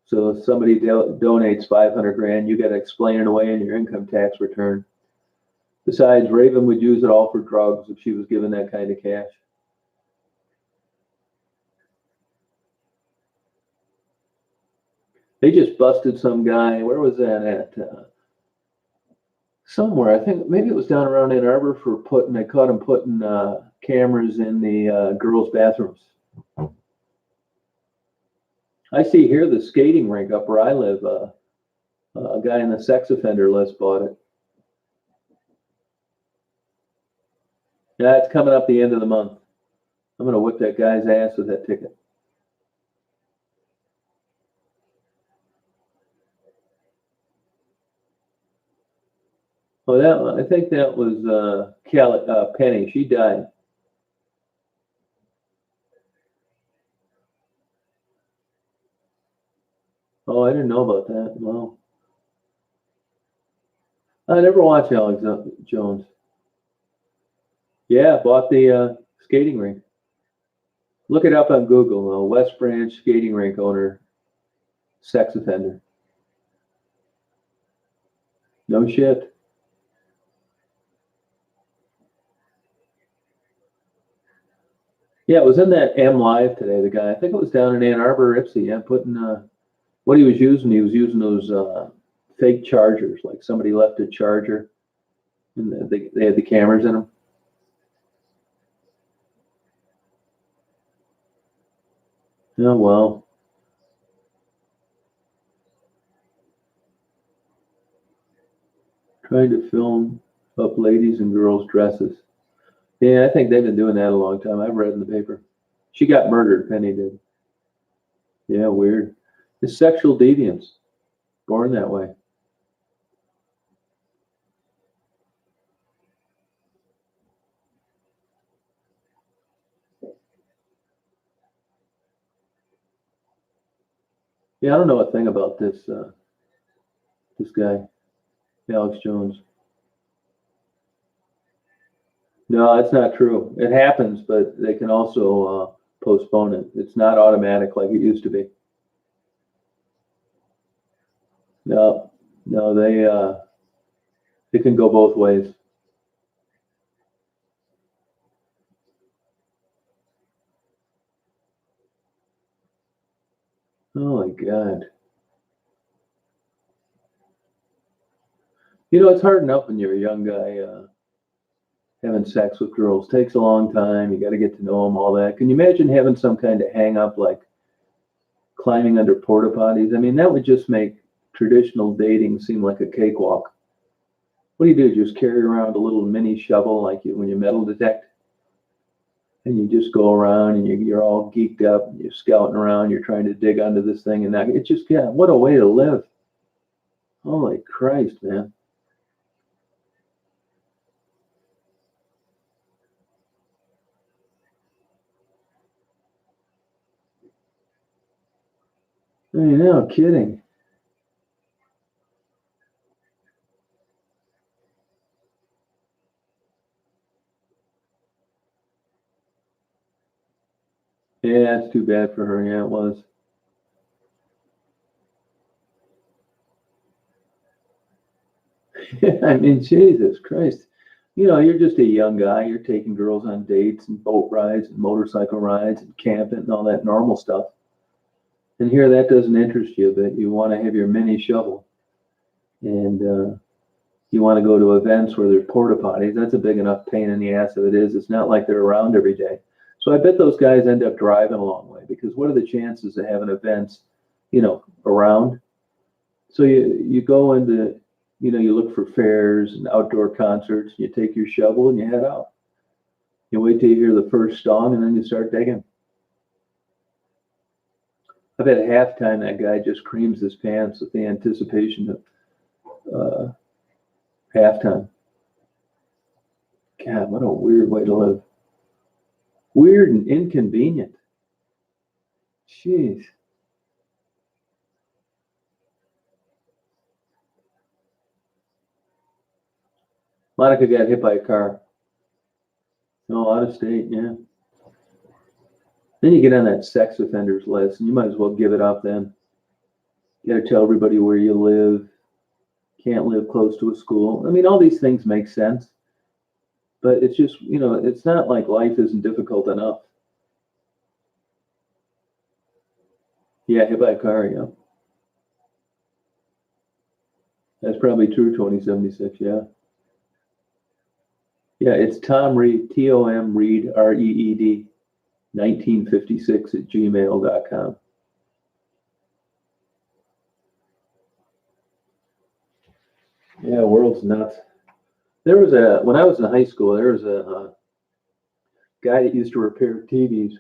So if somebody donates 500 grand, you got to explain it away in your income tax return. Besides, Raven would use it all for drugs if she was given that kind of cash. They just busted some guy. Where was that at? Somewhere. I think maybe it was down around Ann Arbor they caught him putting cameras in the girls' bathrooms. I see here the skating rink up where I live. A guy in the sex offender list bought it. Yeah, it's coming up the end of the month. I'm going to whip that guy's ass with that ticket. Oh, I think that was Penny. She died. Oh, I didn't know about that. Well, I never watched Alex Jones. Yeah, bought the skating rink. Look it up on Google. West Branch skating rink owner, sex offender. No shit. Yeah, it was in that M Live today. The guy, I think it was down in Ann Arbor, Ipsy. Yeah, putting what he was using. He was using those fake chargers. Like somebody left a charger, and they had the cameras in them. Oh well. Trying to film up ladies and girls' dresses. Yeah, I think they've been doing that a long time. I've read in the paper. She got murdered, Penny did. Yeah, weird. It's sexual deviance. Born that way. Yeah, I don't know a thing about this guy, Alex Jones. No, that's not true. It happens, but they can also postpone it. It's not automatic like it used to be. No, no, they can go both ways. Oh my God. You know, it's hard enough when you're a young guy having sex with girls. Takes a long time. You got to get to know them, all that. Can you imagine having some kind of hang up like climbing under porta potties? I mean, that would just make traditional dating seem like a cakewalk. What do? Just carry around a little mini shovel like when you metal detect? And you just go around and you're all geeked up, and you're scouting around, you're trying to dig under this thing, and that it just, yeah, what a way to live. Holy Christ, man. I mean, no kidding. Yeah, it's too bad for her. Yeah, it was. I mean, Jesus Christ. You know, you're just a young guy. You're taking girls on dates and boat rides and motorcycle rides and camping and all that normal stuff. And here that doesn't interest you, but you want to have your mini shovel. And you want to go to events where there's porta potties. That's a big enough pain in the ass if it is. It's not like they're around every day. So I bet those guys end up driving a long way because what are the chances of having events, around? So you go into, you look for fairs and outdoor concerts. You take your shovel and you head out. You wait till you hear the first song and then you start digging. I bet at halftime that guy just creams his pants with the anticipation of halftime. God, what a weird way to live. Weird and inconvenient. Jeez. Monica got hit by a car. No, out of state, yeah. Then you get on that sex offenders list, and you might as well give it up then. You got to tell everybody where you live. Can't live close to a school. I mean, all these things make sense, but it's just, it's not like life isn't difficult enough. Yeah, hit by a car, yeah. That's probably true, 2076, yeah. Yeah, it's Tom Reed, Tom Reed, Reed, 1956 at gmail.com. Yeah, world's nuts. When I was in high school, there was a guy that used to repair TVs.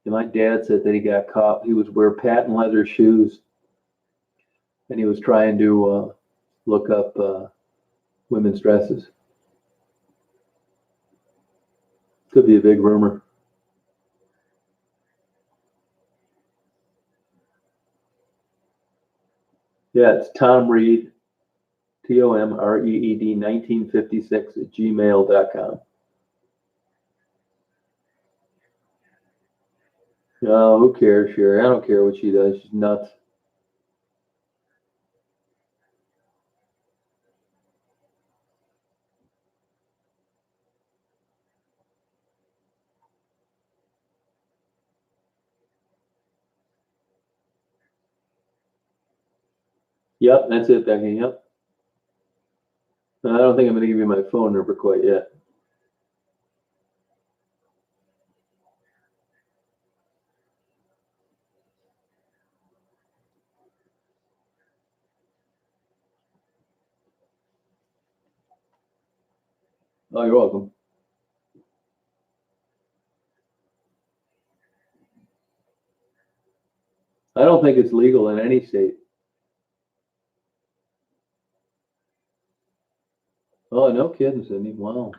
And my dad said that he got caught. He was wearing patent leather shoes, and he was trying to look up women's dresses. Could be a big rumor. Yeah, it's Tom Reed, Tomreed, 1956 at gmail.com. No, who cares, Sherry? I don't care what she does. She's nuts. Yep, that's it, Becky. Yep. No, I don't think I'm going to give you my phone number quite yet. Oh, you're welcome. I don't think it's legal in any state. Oh, no kidding, Sydney. Wow.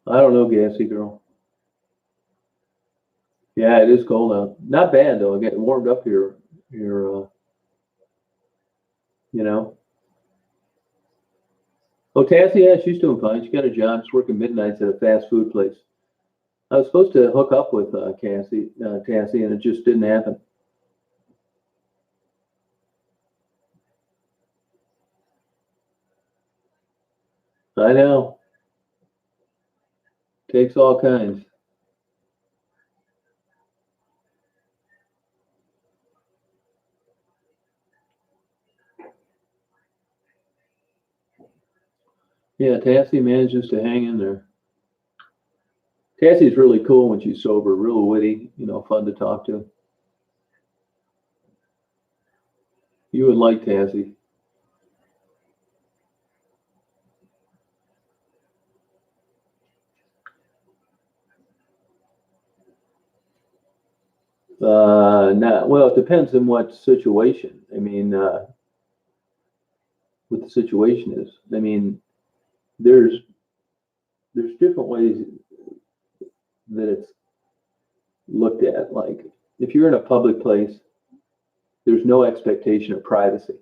I don't know, Gassy girl. Yeah, it is cold out. Not bad though. Getting warmed up here. Here, you know. Oh, Tassie, yeah, she's doing fine. She got a job. She's working midnights at a fast food place. I was supposed to hook up with Tassie, and it just didn't happen. I know. Takes all kinds. Yeah, Tassie manages to hang in there. Tassie's really cool when she's sober, real witty, fun to talk to. You would like Tassie. Not well. It depends on what situation. I mean, what the situation is. I mean, there's different ways that it's looked at. Like if you're in a public place, there's no expectation of privacy.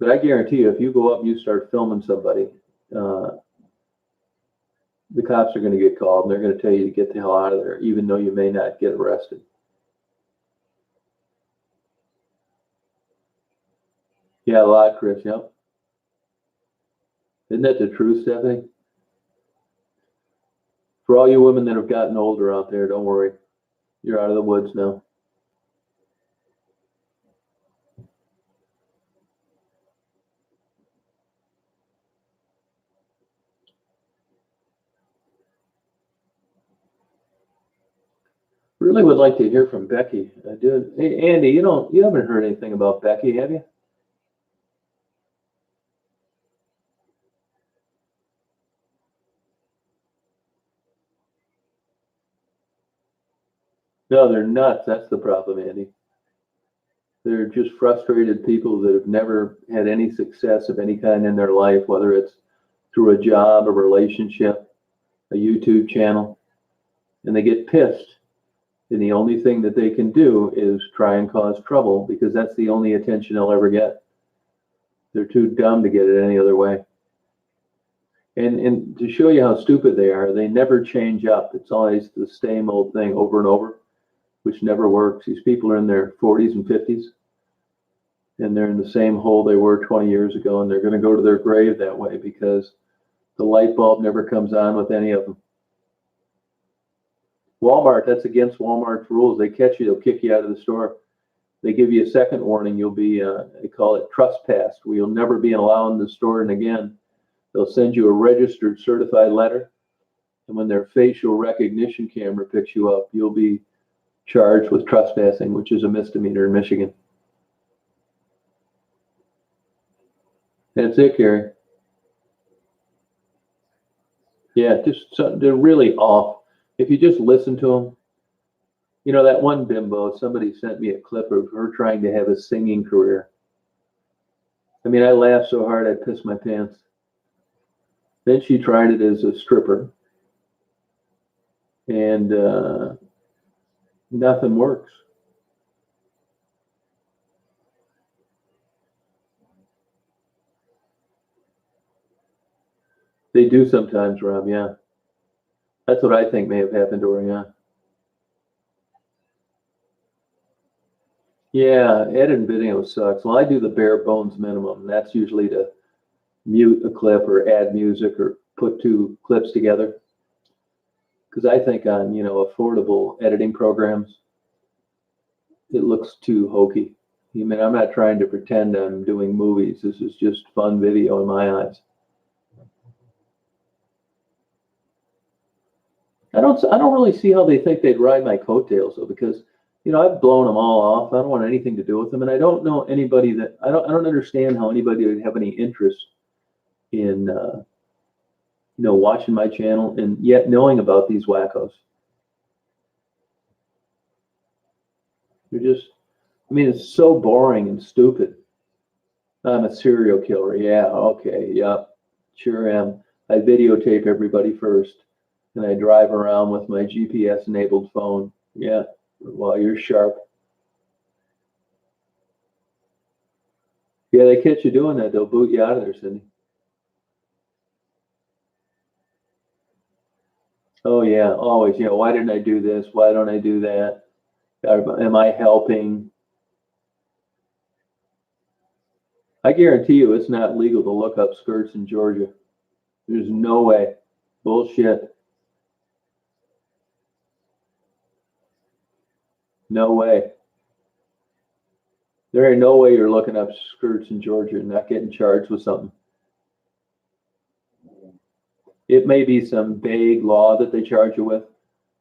But I guarantee you, if you go up and you start filming somebody, uh, the cops are going to get called and they're going to tell you to get the hell out of there, even though you may not get arrested. Yeah, a lot, Chris. Yep. Isn't that the truth, Stephanie? For all you women that have gotten older out there, don't worry. You're out of the woods now. Really would like to hear from Becky. I do. Hey, Andy, you haven't heard anything about Becky, have you? No, they're nuts. That's the problem, Andy. They're just frustrated people that have never had any success of any kind in their life, whether it's through a job, a relationship, a YouTube channel, and they get pissed. And the only thing that they can do is try and cause trouble because that's the only attention they'll ever get. They're too dumb to get it any other way. And to show you how stupid they are, they never change up. It's always the same old thing over and over, which never works. These people are in their 40s and 50s, and they're in the same hole they were 20 years ago, and they're going to go to their grave that way because the light bulb never comes on with any of them. Walmart, that's against Walmart's rules. They catch you, they'll kick you out of the store. They give you a second warning. You'll be, they call it trespassed, where you'll never be allowed in the store and again. They'll send you a registered certified letter. And when their facial recognition camera picks you up, you'll be charged with trespassing, which is a misdemeanor in Michigan. That's it, Carrie. Yeah, they're really off. If you just listen to them, that one bimbo, somebody sent me a clip of her trying to have a singing career. I mean, I laughed so hard I pissed my pants. Then she tried it as a stripper, and nothing works. They do sometimes, Rob, yeah. That's what I think may have happened to her, yeah. Yeah, editing video sucks. Well, I do the bare bones minimum. That's usually to mute a clip or add music or put two clips together. Because I think on, affordable editing programs, it looks too hokey. I mean, I'm not trying to pretend I'm doing movies. This is just fun video in my eyes. I don't really see how they think they'd ride my coattails though, because I've blown them all off. I don't want anything to do with them, and I don't know anybody that I don't understand how anybody would have any interest in watching my channel and yet knowing about these wackos. They're just, I mean, it's so boring and stupid. I'm a serial killer. Yeah, okay, yep, sure am. I videotape everybody first, and I drive around with my GPS-enabled phone. Yeah, well, you're sharp. Yeah, they catch you doing that, they'll boot you out of there, Cindy. Oh yeah, always. Why didn't I do this? Why don't I do that? Am I helping? I guarantee you it's not legal to look up skirts in Georgia. There's no way. Bullshit. No way. There ain't no way you're looking up skirts in Georgia and not getting charged with something. It may be some vague law that they charge you with,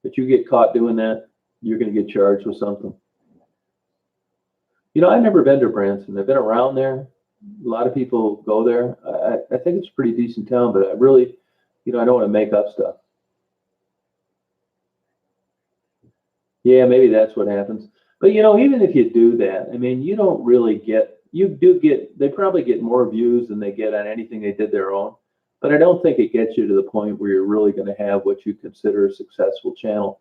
but you get caught doing that, you're going to get charged with something. I've never been to Branson. I've been around there. A lot of people go there. I think it's a pretty decent town, but I really, I don't want to make up stuff. Yeah, maybe that's what happens. But even if you do that, I mean, you don't really they probably get more views than they get on anything they did their own. But I don't think it gets you to the point where you're really going to have what you consider a successful channel.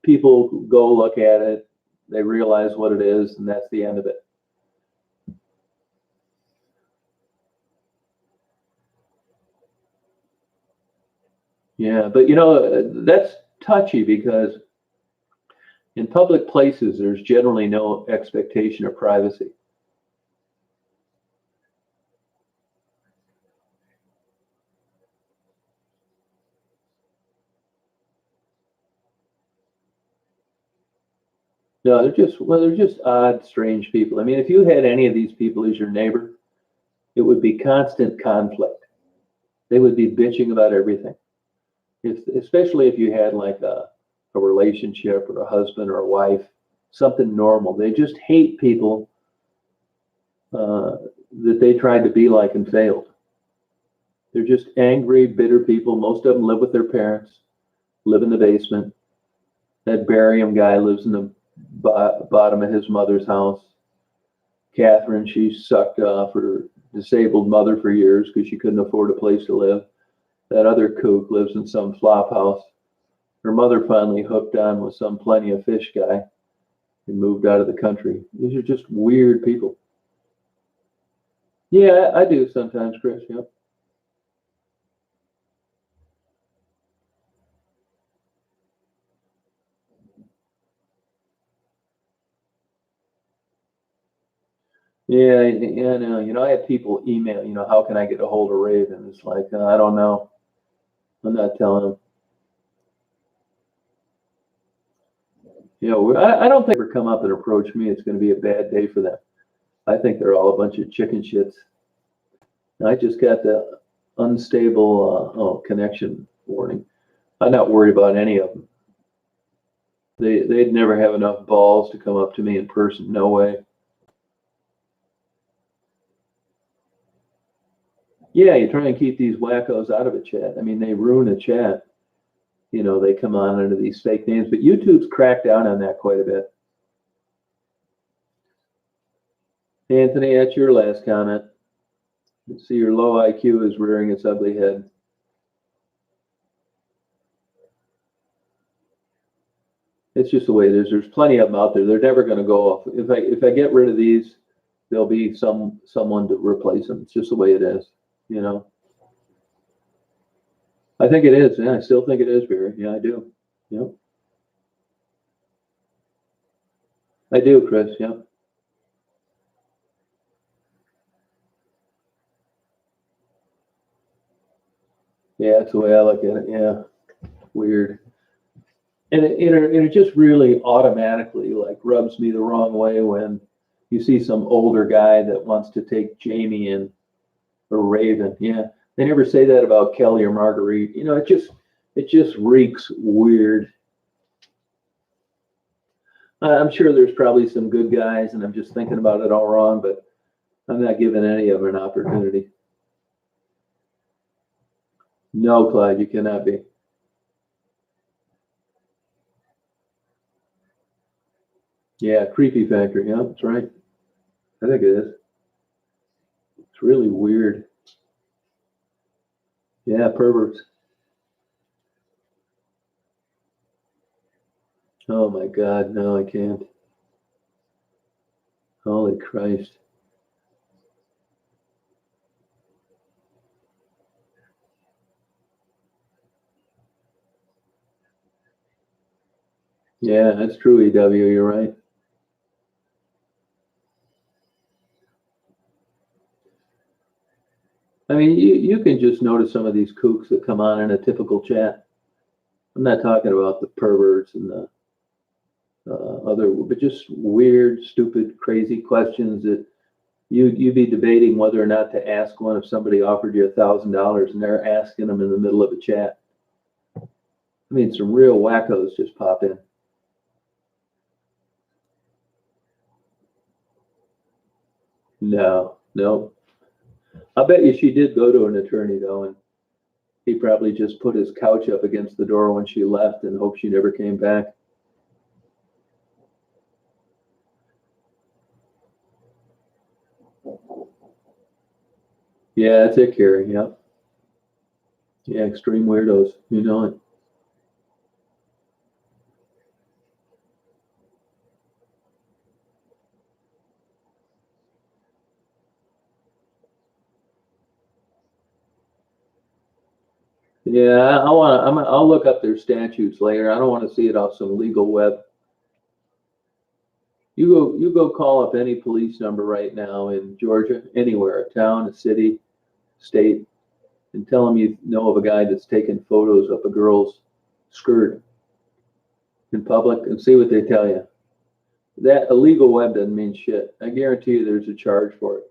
People go look at it, they realize what it is, and that's the end of it. Yeah, but that's touchy because in public places, there's generally no expectation of privacy. No, they're just odd, strange people. I mean, if you had any of these people as your neighbor, it would be constant conflict. They would be bitching about everything. Especially if you had like a relationship or a husband or a wife, something normal. They just hate people that they tried to be like and failed. They're just angry, bitter people. Most of them live with their parents, live in the basement. That barium guy lives in the bottom of his mother's house. Catherine, she sucked off her disabled mother for years because she couldn't afford a place to live. That other kook lives in some flop house. Her mother finally hooked on with some plenty of fish guy and moved out of the country. These are just weird people. Yeah, I do sometimes, Chris. Yep. Yeah, yeah, no. I have people email, how can I get a hold of Raven? It's like, I don't know. I'm not telling them. I don't think they ever come up and approach me. It's going to be a bad day for them. I think they're all a bunch of chicken shits. I just got the unstable connection warning. I'm not worried about any of them. They'd never have enough balls to come up to me in person. No way. Yeah, you try and keep these wackos out of a chat. I mean, they ruin a chat. They come on under these fake names, but YouTube's cracked down on that quite a bit. Anthony, that's your last comment. You see, your low IQ is rearing its ugly head. It's just the way it is. There's plenty of them out there. They're never going to go off. If I get rid of these, there'll be someone to replace them. It's just the way it is. I think it is. Yeah, I still think it is, Barry. Yeah, I do. Yep. I do, Chris. Yep. Yeah, that's the way I look at it. Yeah. Weird. And it just really automatically like rubs me the wrong way when you see some older guy that wants to take Jamie in or Raven. Yeah. They never say that about Kelly or Marguerite. It just reeks weird. I'm sure there's probably some good guys, and I'm just thinking about it all wrong, but I'm not giving any of them an opportunity. No, Clyde, you cannot be. Yeah, creepy factor. Yeah, that's right. I think it is. It's really weird. Yeah, perverts. Oh my God, no, I can't. Holy Christ. Yeah, that's true, EW. You're right. I mean, you can just notice some of these kooks that come on in a typical chat. I'm not talking about the perverts and the other, but just weird, stupid, crazy questions that you'd be debating whether or not to ask one if somebody offered you $1,000 and they're asking them in the middle of a chat. I mean, some real wackos just pop in. No, no. I bet you she did go to an attorney though, and he probably just put his couch up against the door when she left and hoped she never came back. Yeah, that's it, Carrie. Yep. Yeah, extreme weirdos. You know it. Yeah, I want to. I'll look up their statutes later. I don't want to see it off some legal web. You go call up any police number right now in Georgia, anywhere, a town, a city, state, and tell them you know of a guy that's taking photos of a girl's skirt in public and see what they tell you. That illegal web doesn't mean shit. I guarantee you there's a charge for it.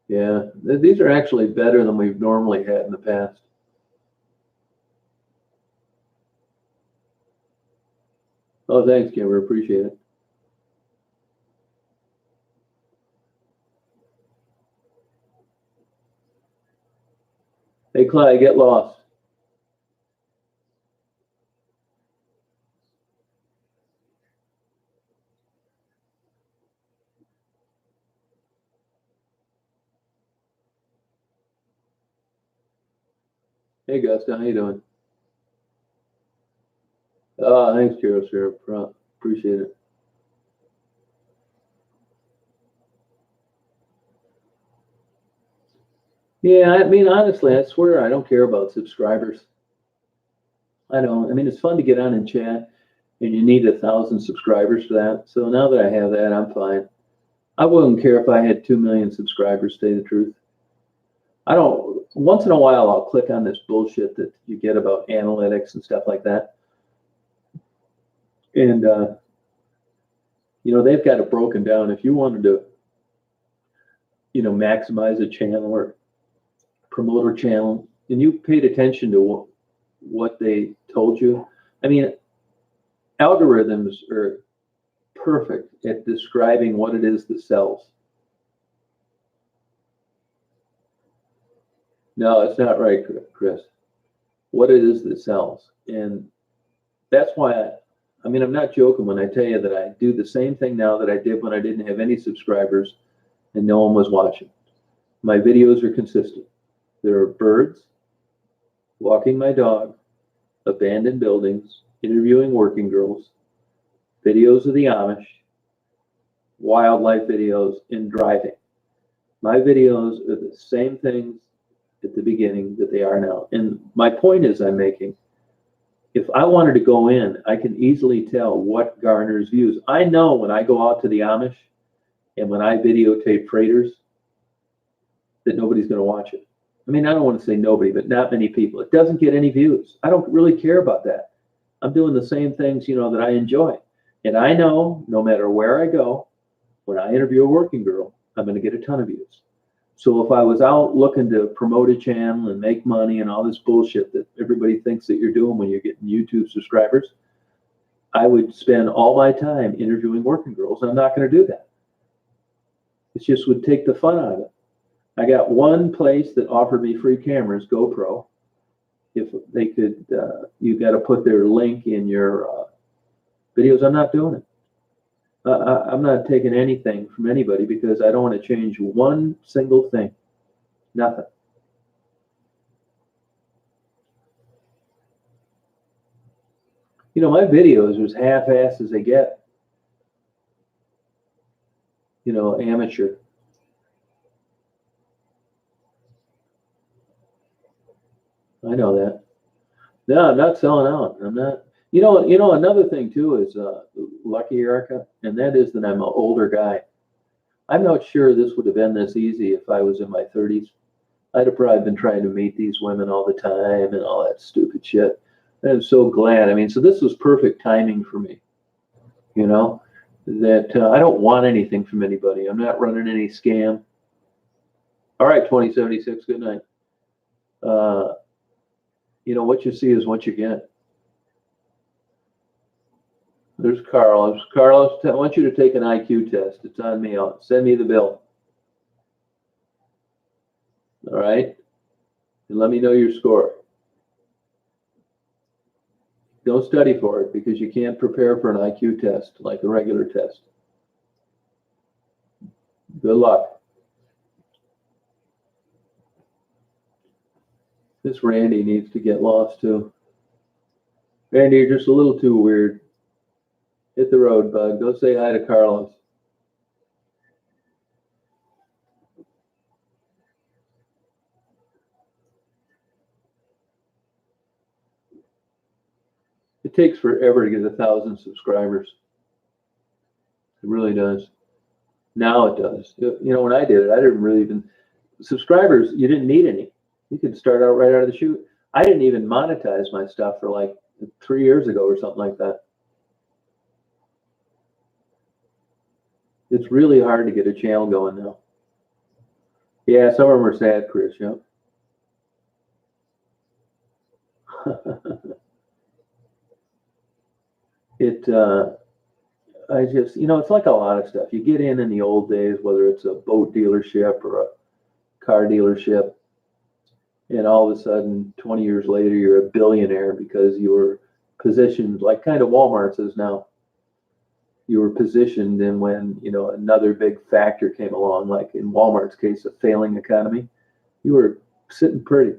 Yeah, these are actually better than we've normally had in the past. Oh, thanks, Kimber. Appreciate it. Hey, Clyde, get lost. Hey, Gusta, how you doing? Thanks, Gerald, sir. Appreciate it. Yeah, I mean, honestly, I swear I don't care about subscribers. I don't. I mean, it's fun to get on and chat, and you need 1,000 subscribers for that. So now that I have that, I'm fine. I wouldn't care if I had 2 million subscribers, to tell you the truth. I don't, once in a while, I'll click on this bullshit that you get about analytics and stuff like that. And, they've got it broken down. If you wanted to, maximize a channel or promote a channel, and you paid attention to what they told you, I mean, algorithms are perfect at describing what it is that sells. No, it's not right, Chris. What it is that sells. And that's why I'm not joking when I tell you that I do the same thing now that I did when I didn't have any subscribers and no one was watching. My videos are consistent. There are birds, walking my dog, abandoned buildings, interviewing working girls, videos of the Amish, wildlife videos, and driving. My videos are the same things at the beginning that they are now. And my point is I'm making, if I wanted to go in, I can easily tell what garners views. I know when I go out to the Amish and when I videotape freighters that nobody's going to watch it. I mean, I don't want to say nobody, but not many people. It doesn't get any views. I don't really care about that. I'm doing the same things, that I enjoy. And I know no matter where I go, when I interview a working girl, I'm going to get a ton of views. So if I was out looking to promote a channel and make money and all this bullshit that everybody thinks that you're doing when you're getting YouTube subscribers, I would spend all my time interviewing working girls. I'm not going to do that. It just would take the fun out of it. I got one place that offered me free cameras, GoPro. If they could, you got to put their link in your videos. I'm not doing it. I'm not taking anything from anybody because I don't want to change one single thing. Nothing. My videos are as half-assed as they get. amateur. I know that. No, I'm not selling out. I'm not. Another thing too is lucky, Erica, and that is that I'm an older guy. I'm not sure this would have been this easy if I was in my 30s. I'd have probably been trying to meet these women all the time and all that stupid shit. And I'm so glad. I mean, so this was perfect timing for me, you know, that I don't want anything from anybody. I'm not running any scam. All right, 2076, good night. What you see is what you get. There's Carlos. Carlos, I want you to take an IQ test. It's on me. Send me the bill. All right? And let me know your score. Don't study for it because you can't prepare for an IQ test like a regular test. Good luck. This Randy needs to get lost too. Randy, you're just a little too weird. Hit the road, bud. Go say hi to Carlos. It takes forever to get 1,000 subscribers. It really does. Now it does. When I did it, I didn't really even subscribers. You didn't need any. You could start out right out of the chute. I didn't even monetize my stuff for like 3 years ago or something like that. It's really hard to get a channel going now. Yeah, some of them are sad, Chris. Yep. It's like a lot of stuff. You get in the old days, whether it's a boat dealership or a car dealership, and all of a sudden, 20 years later, you're a billionaire because you were positioned like kind of Walmart's is now. You were positioned, and when another big factor came along, like in Walmart's case, a failing economy, you were sitting pretty.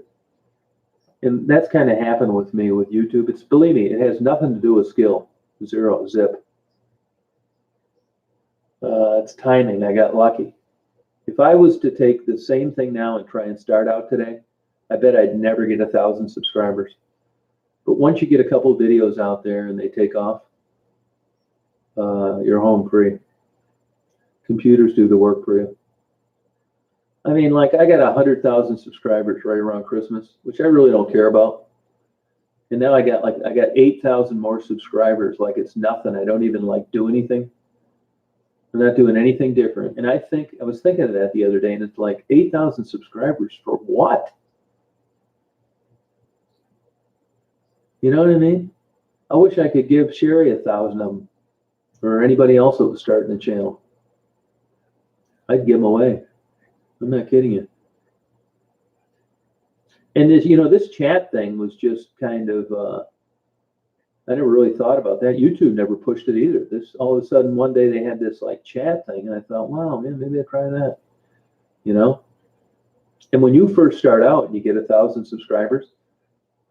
And that's kind of happened with me with YouTube. Believe me, it has nothing to do with skill. Zero, zip. It's timing. I got lucky. If I was to take the same thing now and try and start out today, I bet I'd never get 1,000 subscribers. But once you get a couple of videos out there and they take off, you're home free. Computers do the work for you. I mean, like I got 100,000 subscribers right around Christmas, which I really don't care about. And now I got 8,000 more subscribers. Like it's nothing. I don't even do anything. I'm not doing anything different. And I was thinking of that the other day, and it's like 8,000 subscribers for what? You know what I mean? I wish I could give Sherry 1,000 of them, or anybody else that was starting a channel. I'd give them away. I'm not kidding you. And this chat thing was just kind of, I never really thought about that. YouTube never pushed it either. This all of a sudden one day they had this chat thing, and I thought, wow, man, maybe I'll try that. And when you first start out and you get 1,000 subscribers,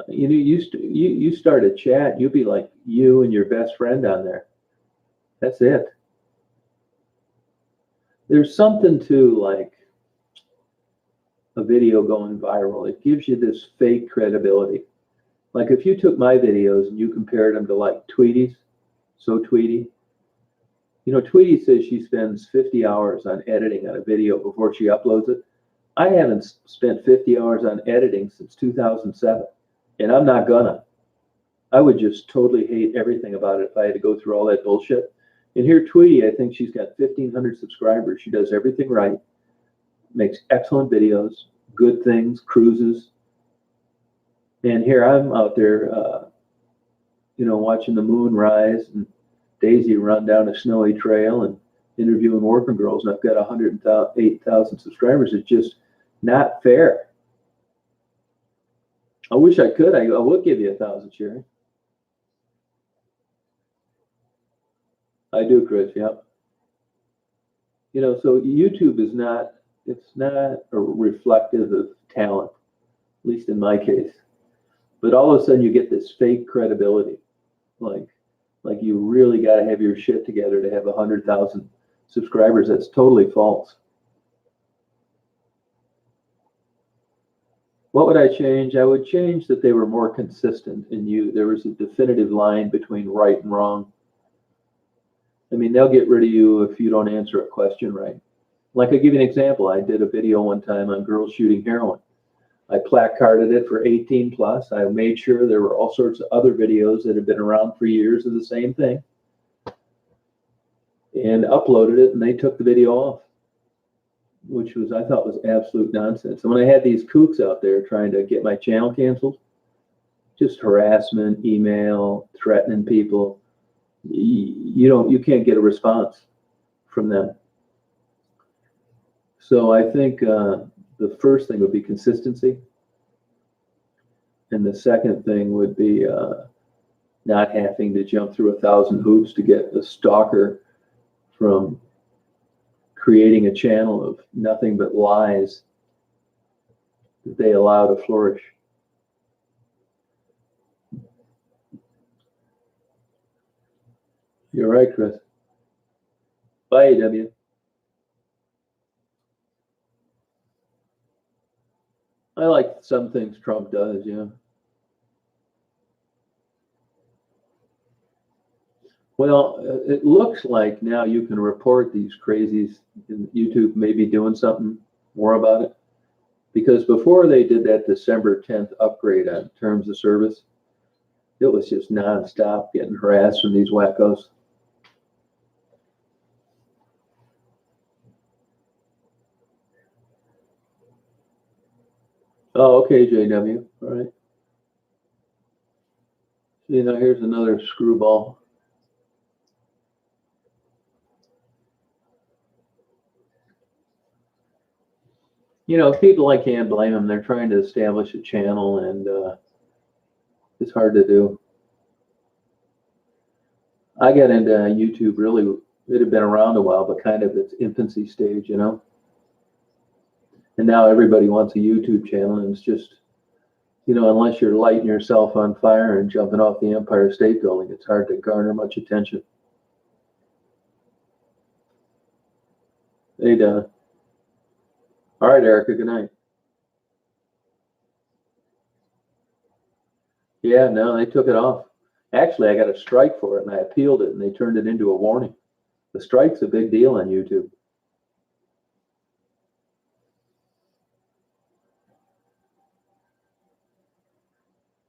you start a chat, you'll be like you and your best friend on there. That's it. There's something to a video going viral. It gives you this fake credibility. Like if you took my videos and you compared them to Tweety's, so Tweety, Tweety says she spends 50 hours on editing on a video before she uploads it. I haven't spent 50 hours on editing since 2007, and I'm not gonna. I would just totally hate everything about it if I had to go through all that bullshit. And here, Tweety, I think she's got 1,500 subscribers. She does everything right, makes excellent videos, good things, cruises. And here I'm out there, watching the moon rise and Daisy run down a snowy trail and interviewing working girls. And I've got 108,000 subscribers. It's just not fair. I wish I could. I would give you 1,000, Sherry. I do, Chris. Yep. So YouTube is not. It's not a reflective of talent, at least in my case. But all of a sudden you get this fake credibility, like you really got to have your shit together to have 100,000 subscribers. That's totally false. What would I change? I would change that they were more consistent in you. There was a definitive line between right and wrong. I mean, they'll get rid of you if you don't answer a question right. Like, I'll give you an example. I did a video one time on girls shooting heroin. I placarded it for 18 plus. I made sure there were all sorts of other videos that had been around for years of the same thing, and uploaded it, and they took the video off, which was, I thought, was absolute nonsense. And when I had these kooks out there trying to get my channel canceled, just harassment, email, threatening people, you can't get a response from them. So I think the first thing would be consistency. And the second thing would be not having to jump through 1,000 hoops to get a stalker from creating a channel of nothing but lies that they allow to flourish. You're right, Chris. Bye, AW. I like some things Trump does, yeah. Well, it looks like now you can report these crazies, and YouTube may be doing something more about it. Because before they did that December 10th upgrade on terms of service, it was just nonstop getting harassed from these wackos. Oh, okay, JW. All right. You know, here's another screwball. You know, people, I can't blame them. They're trying to establish a channel, and it's hard to do. I got into YouTube really, it had been around a while, but kind of its infancy stage, you know. And now everybody wants a YouTube channel, and it's just, you know, unless you're lighting yourself on fire and jumping off the Empire State Building, it's hard to garner much attention. Hey, Donna. All right, Erica, good night. Yeah, no, they took it off. Actually, I got a strike for it, and I appealed it, and they turned it into a warning. The strike's a big deal on YouTube.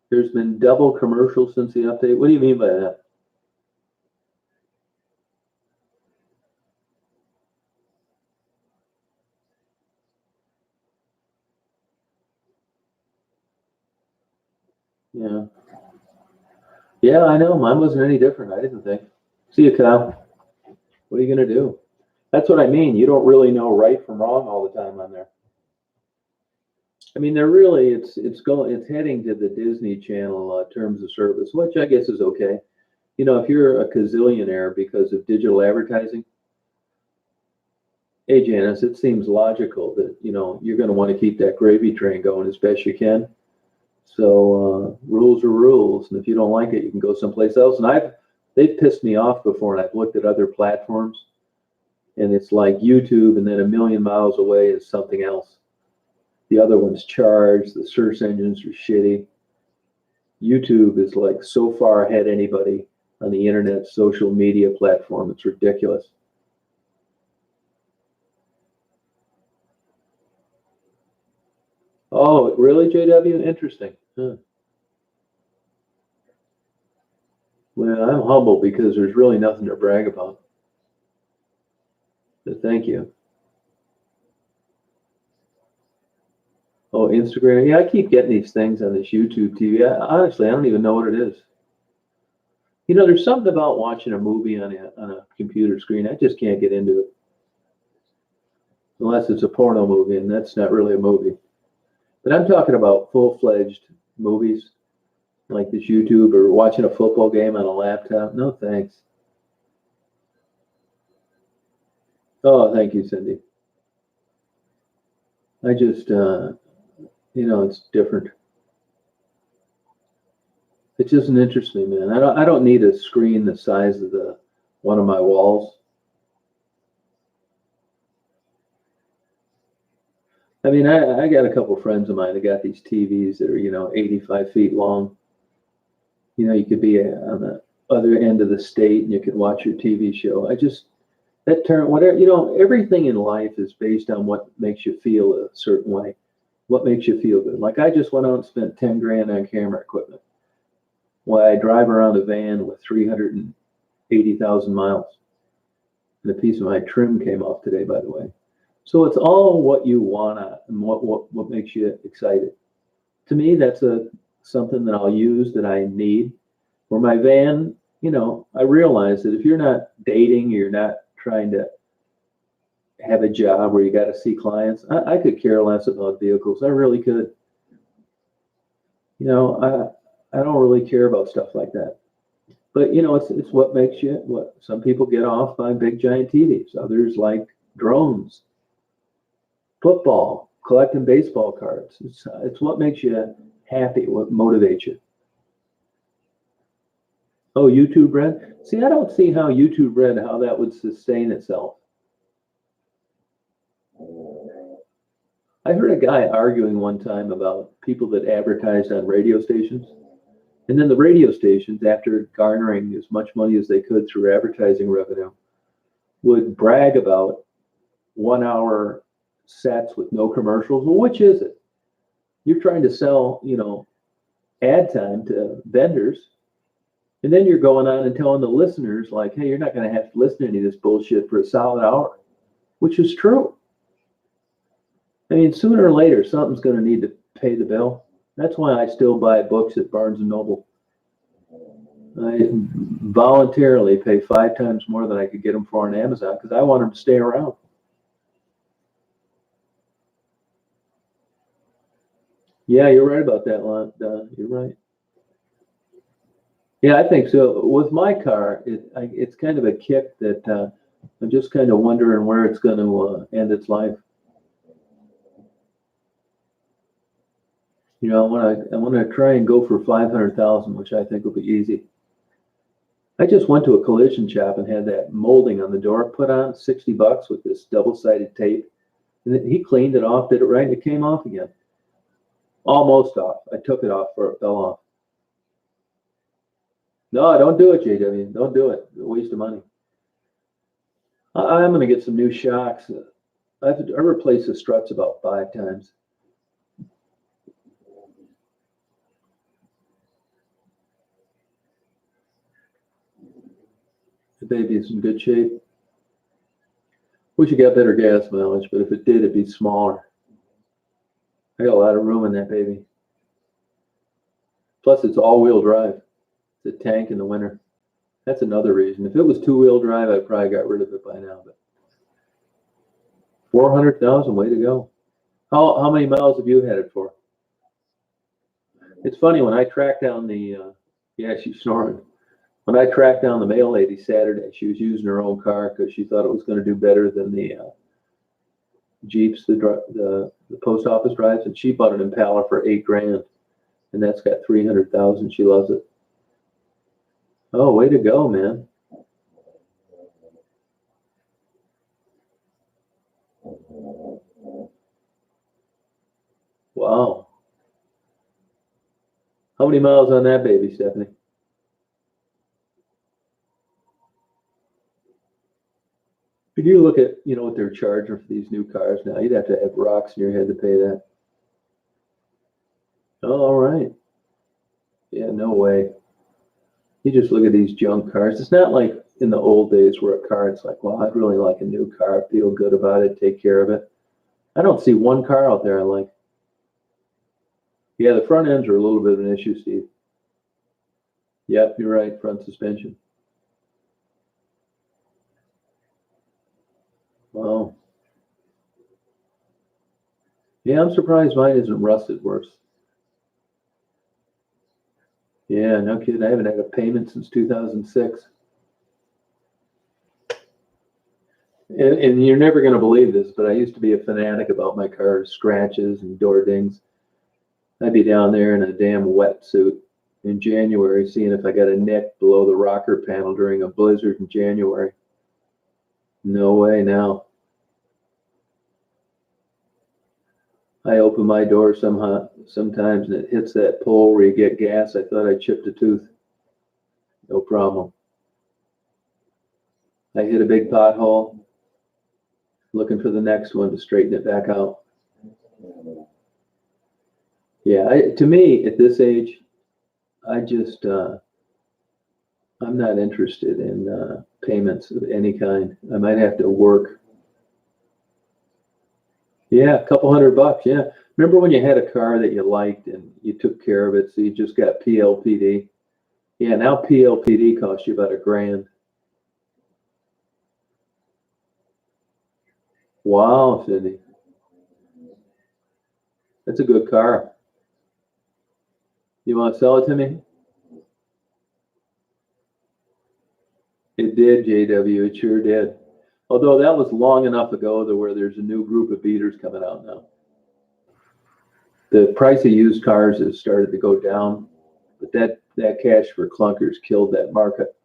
There's been double commercials since the update. What do you mean by that? Yeah. Yeah, I know. Mine wasn't any different. I didn't think. See you, Kyle. What are you going to do? That's what I mean. You don't really know right from wrong all the time on there. I mean, they're really, it's heading to the Disney Channel terms of service, which I guess is okay. You know, if you're a gazillionaire because of digital advertising, hey, Janice, it seems logical that, you know, you're going to want to keep that gravy train going as best you can. So rules are rules, and if you don't like it, you can go someplace else. And they've pissed me off before, and I've looked at other platforms, and it's like YouTube, and then a million miles away is something else. The other one's charged. The search engines are shitty. YouTube is like so far ahead of anybody on the internet social media platform. It's ridiculous. Oh, really, JW? Interesting. Huh. Well, I'm humble because there's really nothing to brag about. But thank you. Oh, Instagram. Yeah, I keep getting these things on this YouTube TV. Honestly, I don't even know what it is. You know, there's something about watching a movie on a computer screen. I just can't get into it. Unless it's a porno movie, and that's not really a movie. But I'm talking about full-fledged movies like this YouTube, or watching a football game on a laptop. No, thanks. Oh, thank you, Cindy. I just, you know, it's different. It doesn't interest me, man. I don't need a screen the size of one of my walls. I mean, I got a couple friends of mine that got these TVs that are, 85 feet long. You could be on the other end of the state and you could watch your TV show. That term, whatever, everything in life is based on what makes you feel a certain way, what makes you feel good. Like I just went out and spent 10 grand on camera equipment. Why I drive around a van with 380,000 miles. And a piece of my trim came off today, by the way. So it's all what you want and what makes you excited. To me, that's something that I'll use that I need. For my van, I realize that if you're not dating, you're not trying to have a job where you got to see clients, I could care less about vehicles. I really could. I don't really care about stuff like that. But it's what makes you. What some people get off by big giant TVs. Others like drones, football, collecting baseball cards. It's what makes you happy, what motivates you. Oh, YouTube Red? See, I don't see how YouTube Red, how that would sustain itself. I heard a guy arguing one time about people that advertised on radio stations. And then the radio stations, after garnering as much money as they could through advertising revenue, would brag about 1 hour sets with no commercials. Well, which is it? You're trying to sell, ad time to vendors. And then you're going on and telling the listeners, like, hey, you're not going to have to listen to any of this bullshit for a solid hour, which is true. I mean, sooner or later, something's going to need to pay the bill. That's why I still buy books at Barnes & Noble. I voluntarily pay 5 times more than I could get them for on Amazon because I want them to stay around. Yeah, you're right about that, Lon. You're right. Yeah, I think so. With my car, it's kind of a kick that I'm just kind of wondering where it's going to end its life. I want to try and go for 500,000, which I think will be easy. I just went to a collision shop and had that molding on the door put on, $60 with this double-sided tape. And he cleaned it off, did it right, and it came off again. Almost off. I took it off before it fell off. No, don't do it, JW. Don't do it. It's a waste of money. I'm going to get some new shocks. I replaced the struts about 5 times. The baby is in good shape. Wish it got better gas mileage, but if it did, it'd be smaller. I got a lot of room in that baby. Plus, it's all-wheel drive. It's a tank in the winter. That's another reason. If it was 2-wheel drive, I probably got rid of it by now. But 400,000, way to go. How many miles have you had it for? It's funny when I tracked down she's snoring. When I tracked down the mail lady Saturday, she was using her own car because she thought it was going to do better than the Jeeps the post office drives, and she bought an Impala for $8 grand, and that's got 300,000. She loves it. Oh, way to go, man! Wow. How many miles on that baby, Stephanie? If you look at, what they're charging for these new cars now, you'd have to have rocks in your head to pay that. Oh, all right. Yeah, no way. You just look at these junk cars. It's not like in the old days where a car, it's like, well, I'd really like a new car, feel good about it, take care of it. I don't see one car out there I like. Yeah, the front ends are a little bit of an issue, Steve. Yep, you're right, front suspension. Wow. Yeah, I'm surprised mine isn't rusted worse. Yeah, no kidding. I haven't had a payment since 2006. And you're never going to believe this, but I used to be a fanatic about my car's scratches and door dings. I'd be down there in a damn wetsuit in January, seeing if I got a nick below the rocker panel during a blizzard in January. No way now. I open my door sometimes and it hits that pole where you get gas. I thought I chipped a tooth. No problem. I hit a big pothole, looking for the next one to straighten it back out. Yeah, to me, at this age, I just, I'm not interested in payments of any kind. I might have to work. Yeah, a couple $100. Yeah. Remember when you had a car that you liked and you took care of it, so you just got PLPD? Yeah, now PLPD costs you about $1,000. Wow, Cindy. That's a good car. You want to sell it to me? It did, JW. It sure did. Although that was long enough ago to where there's a new group of beaters coming out now. The price of used cars has started to go down, but that cash for clunkers killed that market.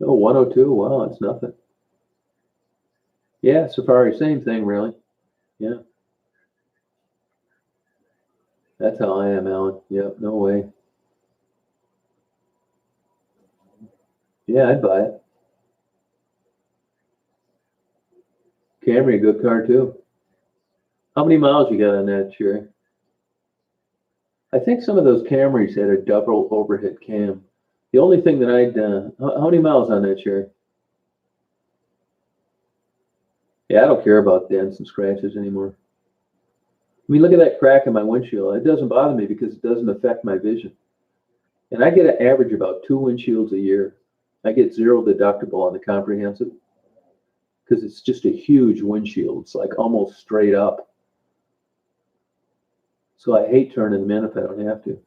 Oh, 102. Wow, that's nothing. Yeah, Safari, same thing, really. Yeah. That's how I am, Alan. Yep, no way. Yeah, I'd buy it. Camry, a good car too. How many miles you got on that, Sherry? I think some of those Camrys had a double overhead cam. The only thing that how many miles on that, Sherry? Yeah, I don't care about dents and scratches anymore. I mean, look at that crack in my windshield. It doesn't bother me because it doesn't affect my vision. And I get an average about 2 windshields a year. I get zero deductible on the comprehensive because it's just a huge windshield. It's like almost straight up. So I hate turning them in if I don't have to.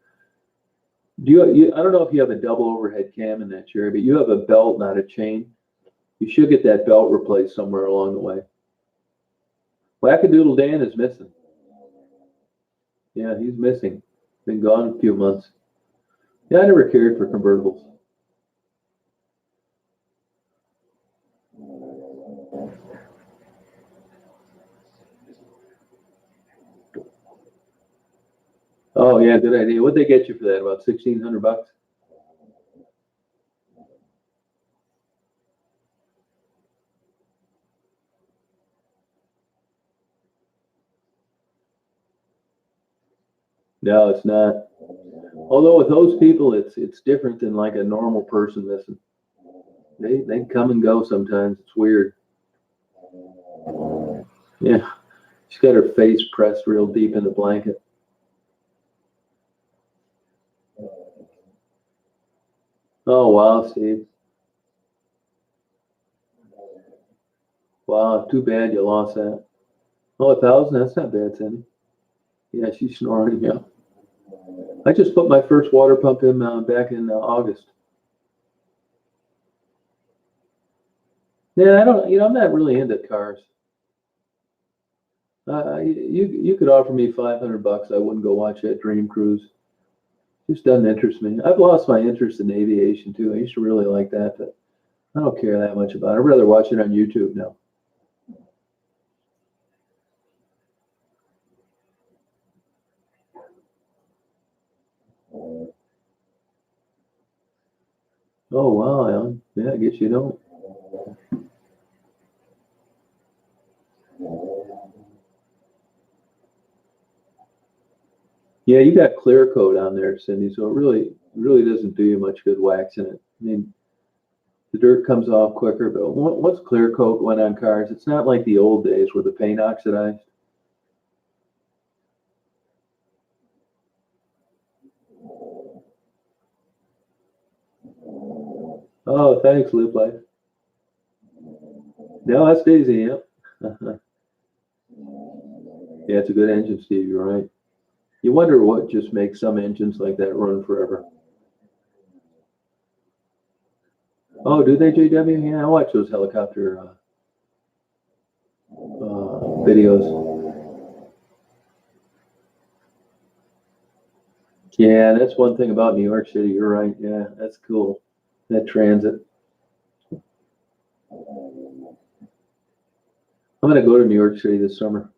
I don't know if you have a double overhead cam in that chair, but you have a belt, not a chain. You should get that belt replaced somewhere along the way. Wackadoodle Dan is missing. Yeah, he's missing. Been gone a few months. Yeah, I never cared for convertibles. Oh yeah, good idea. What'd they get you for that? About $1,600? No, it's not. Although with those people, it's different than like a normal person missing. They come and go sometimes. It's weird. Yeah, she's got her face pressed real deep in the blanket. Oh wow, Steve. Wow, too bad you lost that. Oh, 1,000? That's not bad, Cindy. Yeah, she's snoring. Yeah. I just put my first water pump in back in August. Yeah, I don't. I'm not really into cars. You could offer me $500. I wouldn't go watch that Dream Cruise. Just doesn't interest me. I've lost my interest in aviation too. I used to really like that, but I don't care that much about it. I'd rather watch it on YouTube now. Oh wow, Alan. Yeah, I guess you don't. Yeah, you got clear coat on there, Cindy, so it really doesn't do you much good waxing it. I mean, the dirt comes off quicker, but once clear coat went on cars, it's not like the old days where the paint oxidized. Oh, thanks, Live Life. No, that's Daisy, yep. Yeah, it's a good engine, Steve, you're right. You wonder what just makes some engines like that run forever. Oh, do they, JW? Yeah, I watch those helicopter videos. Yeah, that's one thing about New York City. You're right. Yeah, that's cool. That transit. I'm going to go to New York City this summer.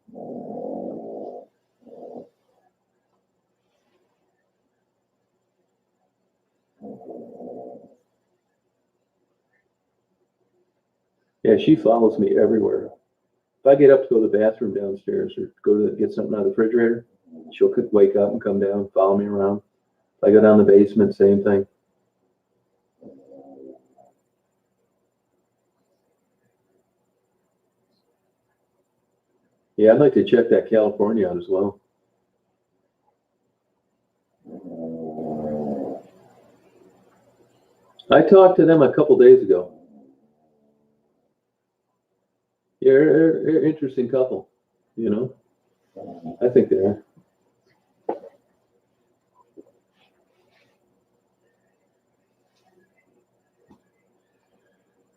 Yeah, she follows me everywhere. If I get up to go to the bathroom downstairs or go to get something out of the refrigerator, she'll wake up and come down, follow me around. If I go down the basement, same thing. Yeah, I'd like to check that California out as well. I talked to them a couple days ago. Yeah, they're an interesting couple, you know. I think they are.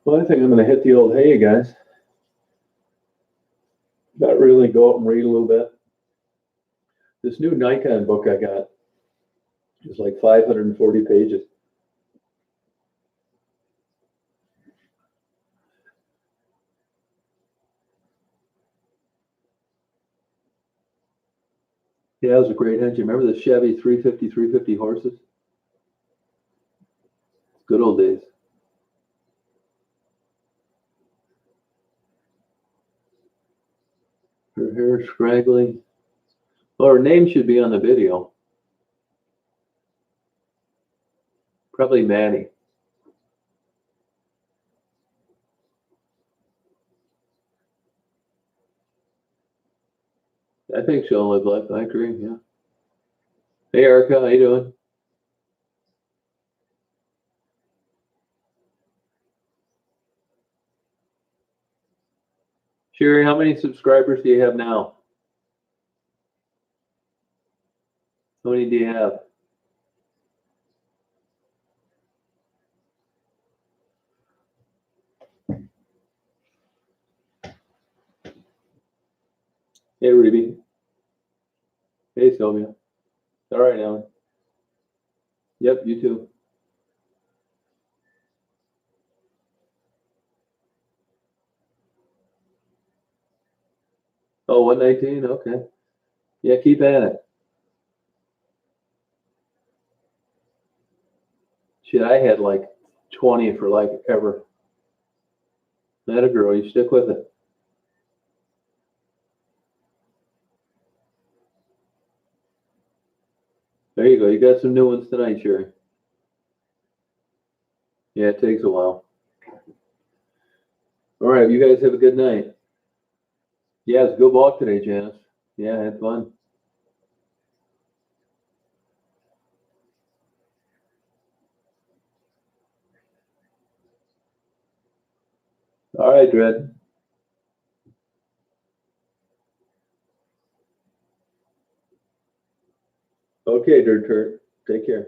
Well, I think I'm going to hit the old hay, guys. Not really go out and read a little bit. This new Nikon book I got is like 540 pages. Yeah, it was a great engine. Remember the Chevy 350 horses? Good old days. Her hair scraggly. Well, her name should be on the video. Probably Maddie. I think she'll live life. I agree. Yeah. Hey, Erica, how you doing? Sherry, how many subscribers do you have now? How many do you have? Hey, Ruby. Hey, Sylvia. All right, Alan. Yep, you too. Oh, 119? Okay. Yeah, keep at it. Shit, I had like 20 for like ever. Not a girl, you stick with it. There you go. You got some new ones tonight, Sherry. Yeah, it takes a while. All right, you guys have a good night. Yeah, it's a good walk today, Janice. Yeah, I had fun. All right, Dred. Okay, Dirt Turt. Take care.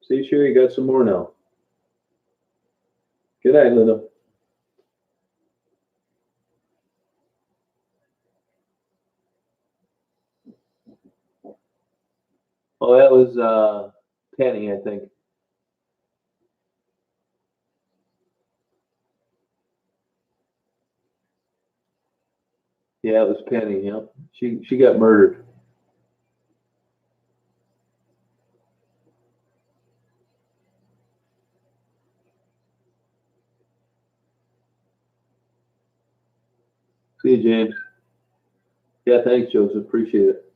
See, Sherry, you got some more now. Good night, Linda. Oh, that was Penny, I think. Yeah, it was Penny. Yeah, she got murdered. See you, James. Yeah, thanks, Joseph. Appreciate it.